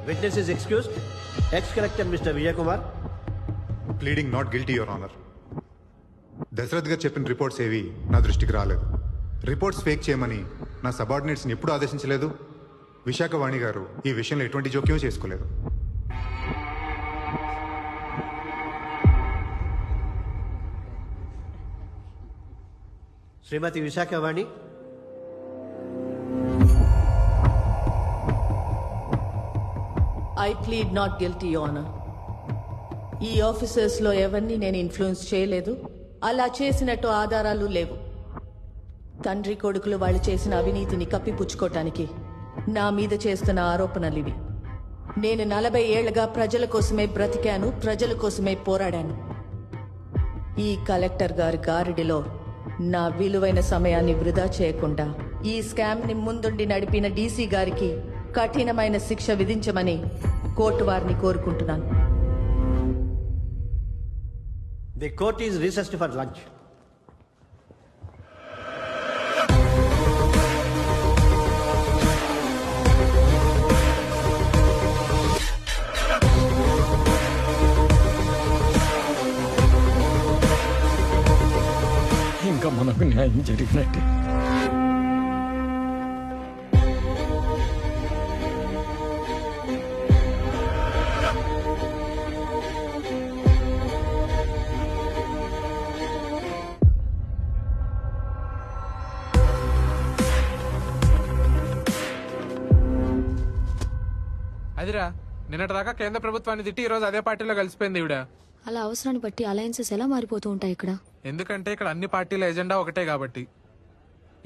Witness is excused. Ex-Collector Mr. Vijay Kumar. Pleading not guilty your honour. Dashrath గారు చెప్పిన రిపోర్ట్స్ ఏవి నా దృష్టికి రాలేదు. రిపోర్ట్స్ ఫేక్ చేయమని నా సబార్డినేట్స్ని ఎప్పుడూ ఆదేశించలేదు. విశాఖవాణి గారు ఈ విషయంలో ఎటువంటి జోక్యం చేసుకోలేదు. Shrimati Visakhavani. I plead not guilty, your honour. ఈ ఆఫీసర్స్లో ఎవరిని నేను ఇన్ఫ్లుయెన్స్ చేయలేదు, అలా చేసినట్టు ఆధారాలు లేవు. తండ్రి కొడుకులు వాళ్ళు చేసిన అవినీతిని కప్పిపుచ్చుకోటానికి నా మీద చేస్తున్న ఆరోపణలివి. నేను 40 ఏళ్లుగా ప్రజల కోసమే బ్రతికాను, ప్రజల కోసమే పోరాడాను. ఈ కలెక్టర్ గారి గారిడిలో నా విలువైన సమయాన్ని వృధా చేయకుండా ఈ స్కామ్ ని ముందుండి నడిపిన డీసీ గారికి కఠినమైన శిక్ష విధించమని కోర్టు వారిని కోరుకుంటున్నాను. The court is recessed for lunch. ఇంకా మనకు న్యాయం జరిగినట్టే. అదిరా నిన్నటిదాకా కేంద్ర ప్రభుత్వాన్ని తిట్టి ఈ రోజు అదే పార్టీలో కలిసిపోయింది ఈవిడ. అలా అవసరాన్ని బట్టి అలయన్సెస్ ఎలా మారిపోతూ ఉంటాయి ఇక్కడ. ఎందుకంటే ఇక్కడ అన్ని పార్టీల ఎజెండా ఒకటే కాబట్టి.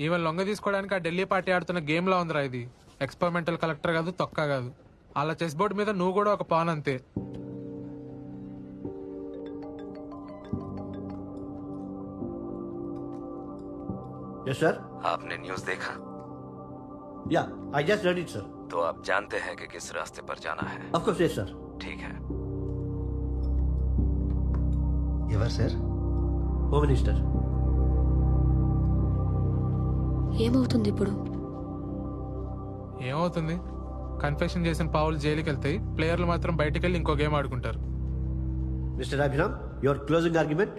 ఈవెన్ లొంగ తీసుకోవడానికి ఆ ఢిల్లీ పార్టీ ఆడుతున్న గేమ్ లా ఉందిరా ఇది. ఎక్స్పెరిమెంటల్ కలెక్టర్ కాదు, తొక్క కాదు. అలా చెస్ బోర్డు మీద నువ్వు కూడా ఒక పాన్ అంతే. Yes sir. आपने न्यूज़ देखा? Yeah, I just read it sir. तो आप जानते हैं कि किस रास्ते पर जाना है? Of course yes sir. ठीक है. ఎవరు సార్? Home minister. ఏమవుతుంది ఇప్పుడు? ఏమవుతుంది? కన్ఫెషన్ చేసిన పావులు జైలుకి వెళ్తాయి, ప్లేయర్లు మాత్రం బయటికి వెళ్ళి ఇంకో గేమ్ ఆడుకుంటారు. Mister Abhiram, your closing argument.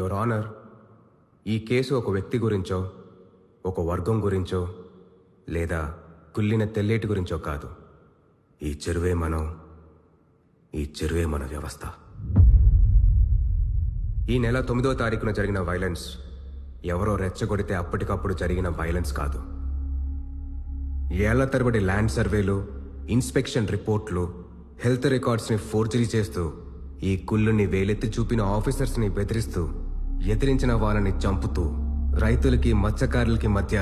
Your honour, ఈ కేసు ఒక వ్యక్తి గురించో, ఒక వర్గం గురించో, లేదా కుళ్ళిన తెల్లేటి గురించో కాదు. ఈ చెరువే మన వ్యవస్థ. ఈ నెల 9వ తారీఖున జరిగిన వైలెన్స్ ఎవరో రెచ్చగొడితే అప్పటికప్పుడు జరిగిన వైలెన్స్ కాదు. ఏళ్ల తరబడి ల్యాండ్ సర్వేలు, ఇన్స్పెక్షన్ రిపోర్ట్లు, హెల్త్ రికార్డ్స్ని ఫోర్జరీ చేస్తూ ఈ కుళ్ళుని వేలెత్తి చూపిన ఆఫీసర్స్ని బెదిరిస్తూ, ఎదిరించిన వాళ్ళని చంపుతూ, రైతులకి మత్స్యకారులకి మధ్య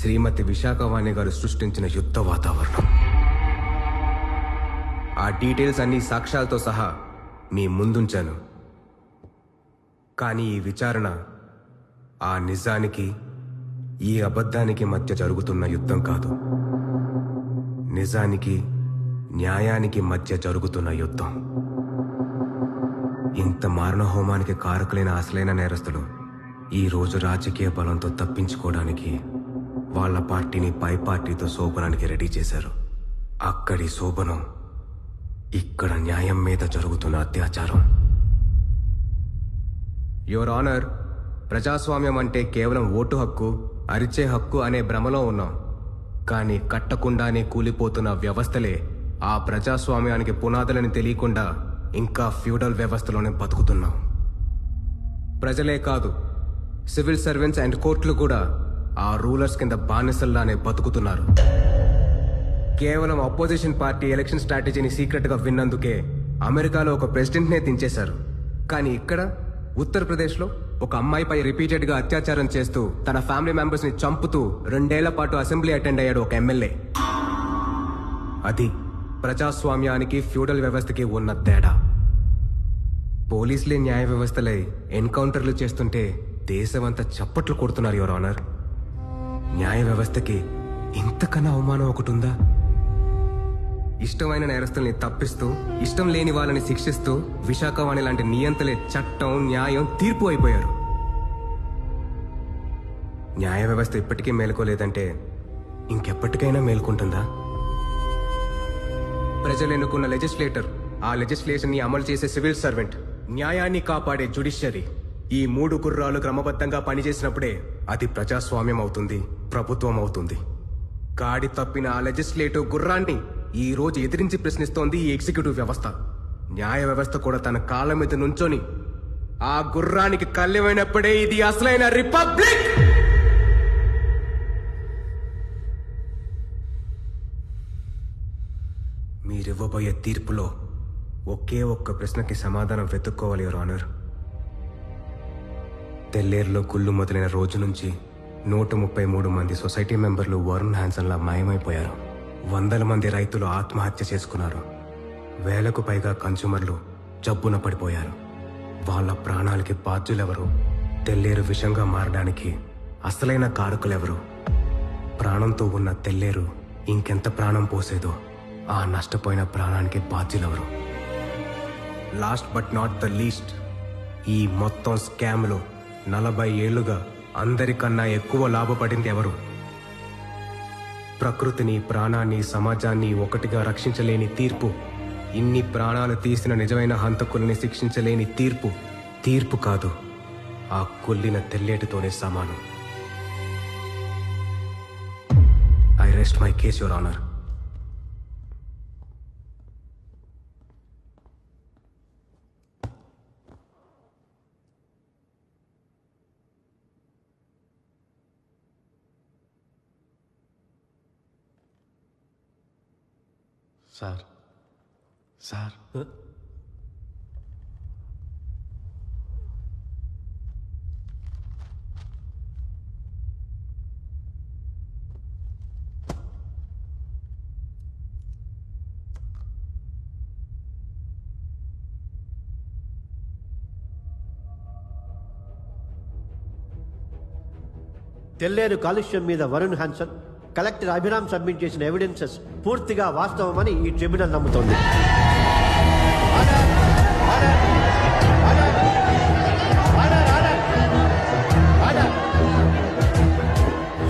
శ్రీమతి విశాఖవాణి గారు సృష్టించిన యుద్ధ వాతావరణం. ఆ డీటెయిల్స్ అన్ని సాక్ష్యాలతో సహా మీ ముందుంచాను. కానీ ఈ విచారణ ఆ నిజానికి, ఈ అబద్ధానికి మధ్య జరుగుతున్న యుద్ధం కాదు. నిజానికి, న్యాయానికి మధ్య జరుగుతున్న యుద్ధం. ఇంత మారణహోమానికి కారకులైన అసలైన నేరస్తులు ఈ రోజు రాజకీయ బలంతో తప్పించుకోవడానికి వాళ్ళ పార్టీని పై పార్టీతో శోభనానికి రెడీ చేశారు. అక్కడి శోభనం ఇక్కడ న్యాయం మీద జరుగుతున్న అత్యాచారం. యువర్ ఆనర్, ప్రజాస్వామ్యం అంటే కేవలం ఓటు హక్కు, అరిచే హక్కు అనే భ్రమలో ఉన్నాం. కానీ కట్టకుండానే కూలిపోతున్న వ్యవస్థలే ఆ ప్రజాస్వామ్యానికి పునాదులని తెలియకుండా ఇంకా ఫ్యూడల్ వ్యవస్థలోనే బతుకుతున్నాం. ప్రజలే కాదు, సివిల్ సర్వెంట్స్ అండ్ కోర్టులు కూడా ఆ రూలర్స్ కింద బానిసల్లానే బతుకుతున్నారు. కేవలం అపోజిషన్ పార్టీ ఎలక్షన్ స్ట్రాటజీని సీక్రెట్గా విన్నందుకే అమెరికాలో ఒక ప్రెసిడెంట్నే దించేశారు. కానీ ఇక్కడ ఉత్తరప్రదేశ్లో ఒక అమ్మాయిపై రిపీటెడ్గా అత్యాచారం చేస్తూ, తన ఫ్యామిలీ మెంబర్స్ని చంపుతూ 2 ఏళ్ల పాటు అసెంబ్లీ అటెండ్ అయ్యాడు ఒక ఎమ్మెల్యే. అది ప్రజాస్వామ్యానికి, ఫ్యూడల్ వ్యవస్థకి ఉన్న తేడా. పోలీసులే న్యాయ వ్యవస్థలై ఎన్కౌంటర్లు చేస్తుంటే దేశమంతా చప్పట్లు కొడుతున్నారు యువర్ ఆనర్. న్యాయ వ్యవస్థకి ఇంతకన్నా అవమానం ఒకటి ఉందా? ఇష్టమైన నేరస్తుల్ని తప్పిస్తూ, ఇష్టం లేని వాళ్ళని శిక్షిస్తూ విశాఖవాణి లాంటి నియంతలే చట్టం, న్యాయం, తీర్పు అయిపోయారు. న్యాయ వ్యవస్థ ఇప్పటికీ మేలుకోలేదంటే ఇంకెప్పటికైనా మేల్కొంటుందా? ప్రజలు ఎన్నుకున్న లెజిస్లేటర్, ఆ లెజిస్లేషన్ ని అమలు చేసే సివిల్ సర్వెంట్, న్యాయాన్ని కాపాడే జ్యుడిషియరీ, ఈ 3 గుర్రాలు క్రమబద్ధంగా పనిచేసినప్పుడే అది ప్రజాస్వామ్యం అవుతుంది, ప్రభుత్వం అవుతుంది. గాడి తప్పిన ఆ లెజిస్లేటివ్ గుర్రాన్ని ఈ రోజు ఎదిరించి ప్రశ్నిస్తోంది ఈ ఎగ్జిక్యూటివ్ వ్యవస్థ. న్యాయ వ్యవస్థ కూడా తన కాళ్ళ మీద నుంచొని ఆ గుర్రానికి కళ్ళెమైనప్పుడే ఇది అసలైన రిపబ్లిక్. మీరివ్వబోయే తీర్పులో ఒకే ఒక్క ప్రశ్నకి సమాధానం వెతుక్కోవాలి యువర్ ఆనర్. తెల్లేరులో కుళ్ళు మొదలైన రోజు నుంచి 133 మంది సొసైటీ మెంబర్లు వరుణ్ హ్యాన్సన్లా మాయమైపోయారు. 100 మంది రైతులు ఆత్మహత్య చేసుకున్నారు. 1000కు పైగా కన్స్యూమర్లు జబ్బున పడిపోయారు. వాళ్ళ ప్రాణాలకి బాధ్యులెవరు? తెల్లేరు విషంగా మారడానికి అసలైన కారకులెవరు? ప్రాణంతో ఉన్న తెల్లేరు ఇంకెంత ప్రాణం పోసేదో ఆ నష్టపోయిన ప్రాణానికి బాధ్యులెవరు? Last but not the least, ఈ మొత్తం స్కామ్లో 40 ఏళ్లుగా అందరికన్నా ఎక్కువ లాభపడింది ఎవరు? ప్రకృతిని, ప్రాణాన్ని, సమాజాన్ని ఒకటిగా రక్షించలేని తీర్పు, ఇన్ని ప్రాణాలు తీసిన నిజమైన హంతకుల్ని శిక్షించలేని తీర్పు కాదు, ఆ కొల్లిన తెల్లేటితోనే సమానం. I rest my case your honour. Sir Telleru కాలుష్యం మీద Varun Hanson, collector Abhiram submit చేసిన ఎవిడెన్సెస్ పూర్తిగా వాస్తవమని ఈ ట్రిబ్యునల్ నమ్ముతోంది.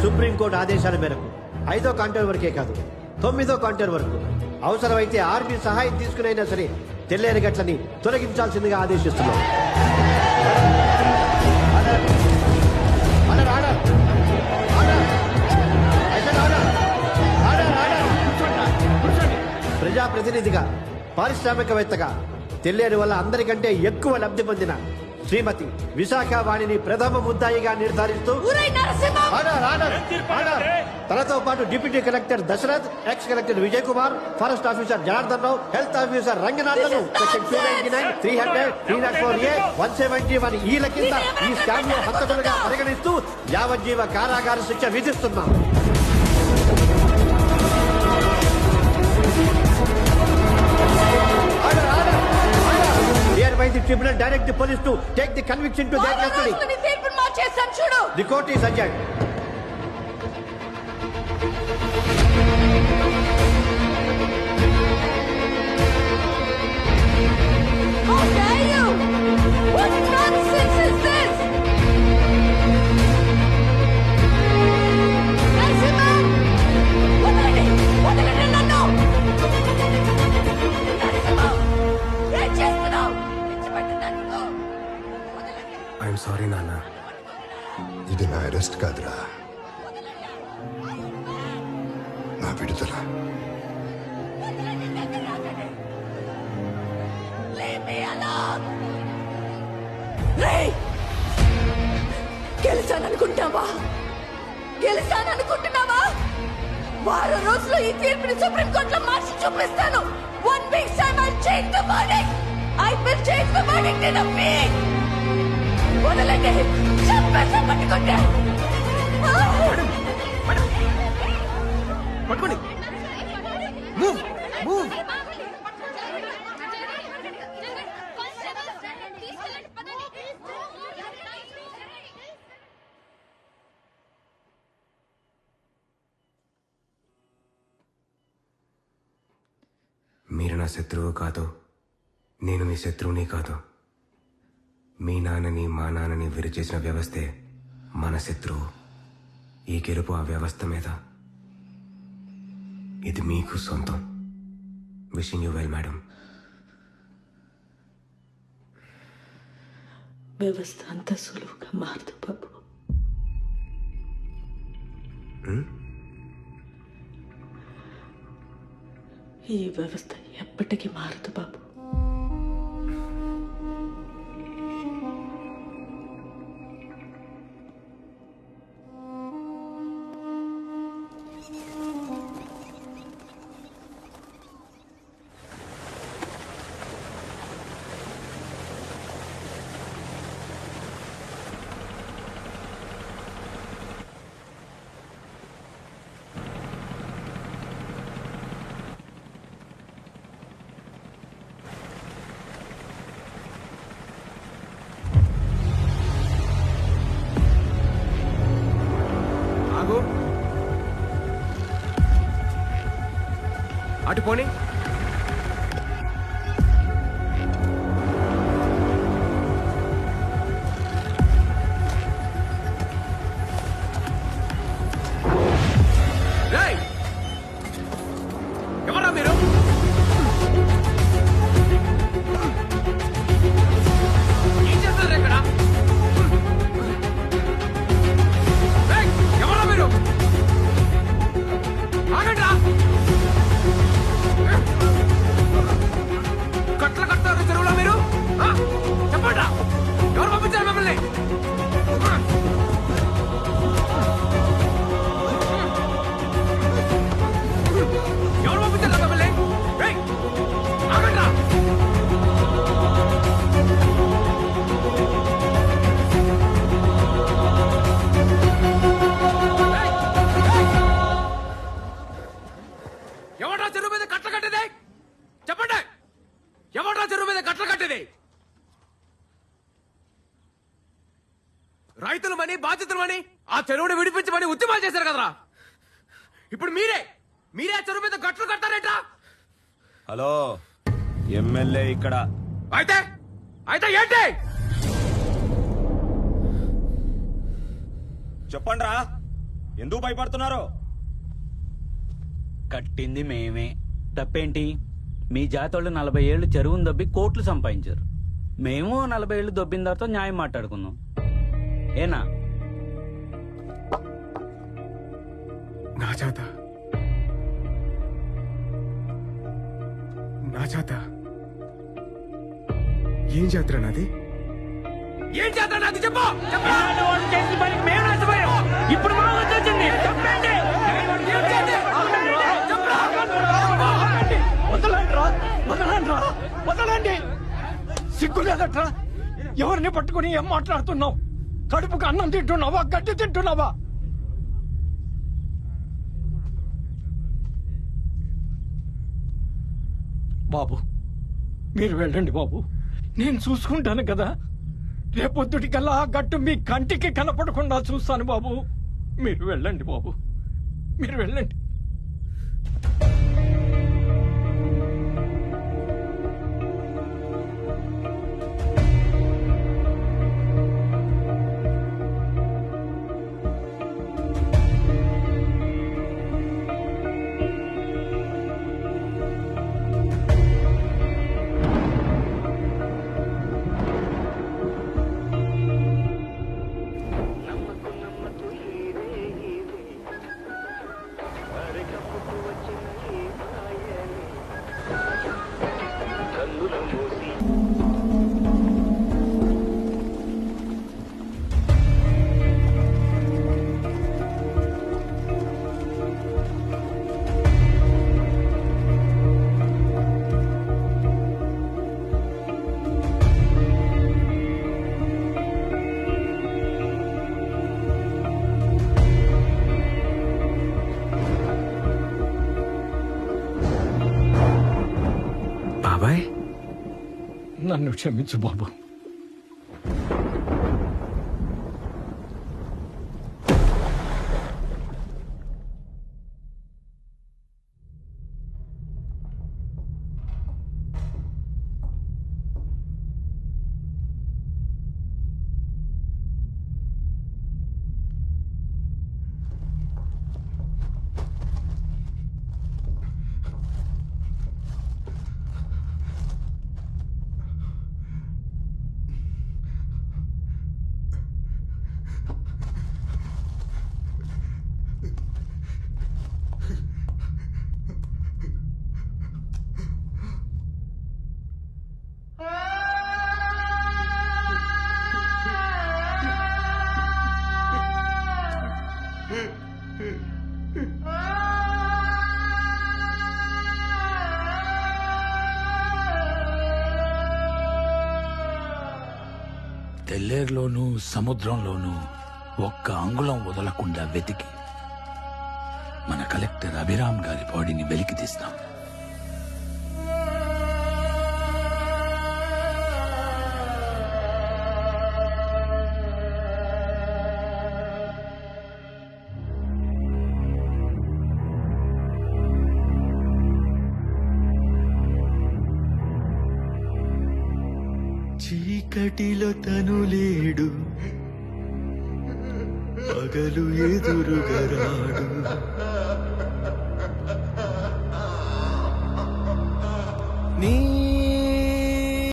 సుప్రీంకోర్టు ఆదేశాల మేరకు 5వ కాంటర్ వరకే కాదు 9వ కాంటర్ వరకు అవసరమైతే ఆర్మీ సహాయం తీసుకునైనా సరే తెల్లేరు గట్లని తొలగించాల్సిందిగా ఆదేశిస్తున్నాం. ప్రజాప్రతినిధిగా, పారిశ్రామికవేత్తగా తెల్లేరు వల్ల అందరికంటే ఎక్కువ లబ్ధి పొందిన శ్రీమతి విశాఖ వాణిని ప్రథమ ముద్దాయిగా నిర్ధారిస్తూ తనతో పాటు deputy collector Dasharath, ex collector Vijay Kumar, forest officer Janardhan Rao, health officer Ranganathan section 299, 300, 304A, 171 ఈల కింద ఈ స్కామ్ లో హంతకులుగా పరిగణిస్తూ యావజ్జీవ కారాగార శిక్ష విధిస్తున్నాం. Hereby the tribunal direct the police to take the conviction to their custody. The court is adjourned. How dare you? What nonsense is this? Narasimha! వదలండి నన్ను! నరసింహ! ఏం చేస్తున్నావు? విడిచిపెట్టు. ఐఎమ్ సారీ నాన్న. ఇది నా అరెస్ట్ కాదురా, నా విడుదల. గెలిచాననుకుంటున్నావా? వారం రోజుల్లో ఈ తీర్పుని సుప్రీంకోర్టులో మార్చి చూపిస్తాను. 1 week's time I'll change the verdict. I will change the verdict in a week. వదలండి, చంపేసి పట్టుకుంటే. పట్టుకోండి. Move move. మీరు నా శత్రువు కాదు, నేను మీ శత్రువుని కాదు. మీ నాన్నని మా నాన్నని విరిచేసిన వ్యవస్థే మన శత్రువు. ఈ గెలుపు ఆ వ్యవస్థ మీద. ఇది మీకు సొంతం. Wishing you well madam. వ్యవస్థ అంత సులువుగా మారదు బాబు. ఈ వ్యవస్థ ఎప్పటికీ మారదు బాబు. పోనీ. ఎవరా మీరు? ఏం చేస్తారు ఇక్కడ? ఎవరా మీరు? ఆగండ్రా. కట్టలు కడతారు చెరువులో మీరు? చెప్పండి, ఎవరు పంపించారు మిమ్మల్ని? ఎవరు పంపించారు మిమ్మల్ని? ఆగండ్రా. ఎవడ్రా చెరువు మీద కట్టలు కట్టేది? చెప్పండి, ఎవడ్రా చెరువు మీద కట్టలు కట్టేది? రైతులమని బాధ్యతలమని ఆ చెరువుని విడిపించమని ఉద్యమాలు చేశారు కదరా. ఇప్పుడు మీరే ఆ చెరువు మీద గట్లు కట్టారేంట్రా? హలో, ఎమ్మెల్యే ఇక్కడ. అయితే ఏంటి? చెప్పండి రా, ఎందుకు భయపడుతున్నారు? కట్టింది మేమే. తప్పేంటి? మీ జాతోళ్ళు 40 ఏళ్ళు చెరువును దొబ్బి కోట్లు సంపాదించారు. మేము 40 ఏళ్ళు దొబ్బిన తర్వాత న్యాయం మాట్లాడుకుందాం. ఏనా? నా చేత ఏం జాతర నాది? ఏం జాతర నాది? చెప్పు. ఇప్పుడు మా వచ్చింది. వదలండి, సిగ్గు లేదట్రా? ఎవరిని పట్టుకుని ఏం మాట్లాడుతున్నావు? కడుపుకు అన్నం తింటున్నావా, గడ్డి తింటున్నావా? బాబు, మీరు వెళ్ళండి బాబు, నేను చూసుకుంటాను కదా. రేపొద్దుటికల్లా ఆ గట్టు మీ కంటికి కనపడకుండా చూస్తాను బాబు. మీరు వెళ్ళండి బాబు, మీరు వెళ్ళండి. నన్ను క్షమించు బాబు. తెల్లేరులోనూ సముద్రంలోనూ ఒక్క అంగుళం వదలకుండా వెతికి మన కలెక్టర్ అభిరామ్ గారి బాడీని వెలికి తీస్తాం. చీకటిలో తను లేడు, పగలు ఎదురుగరాడు.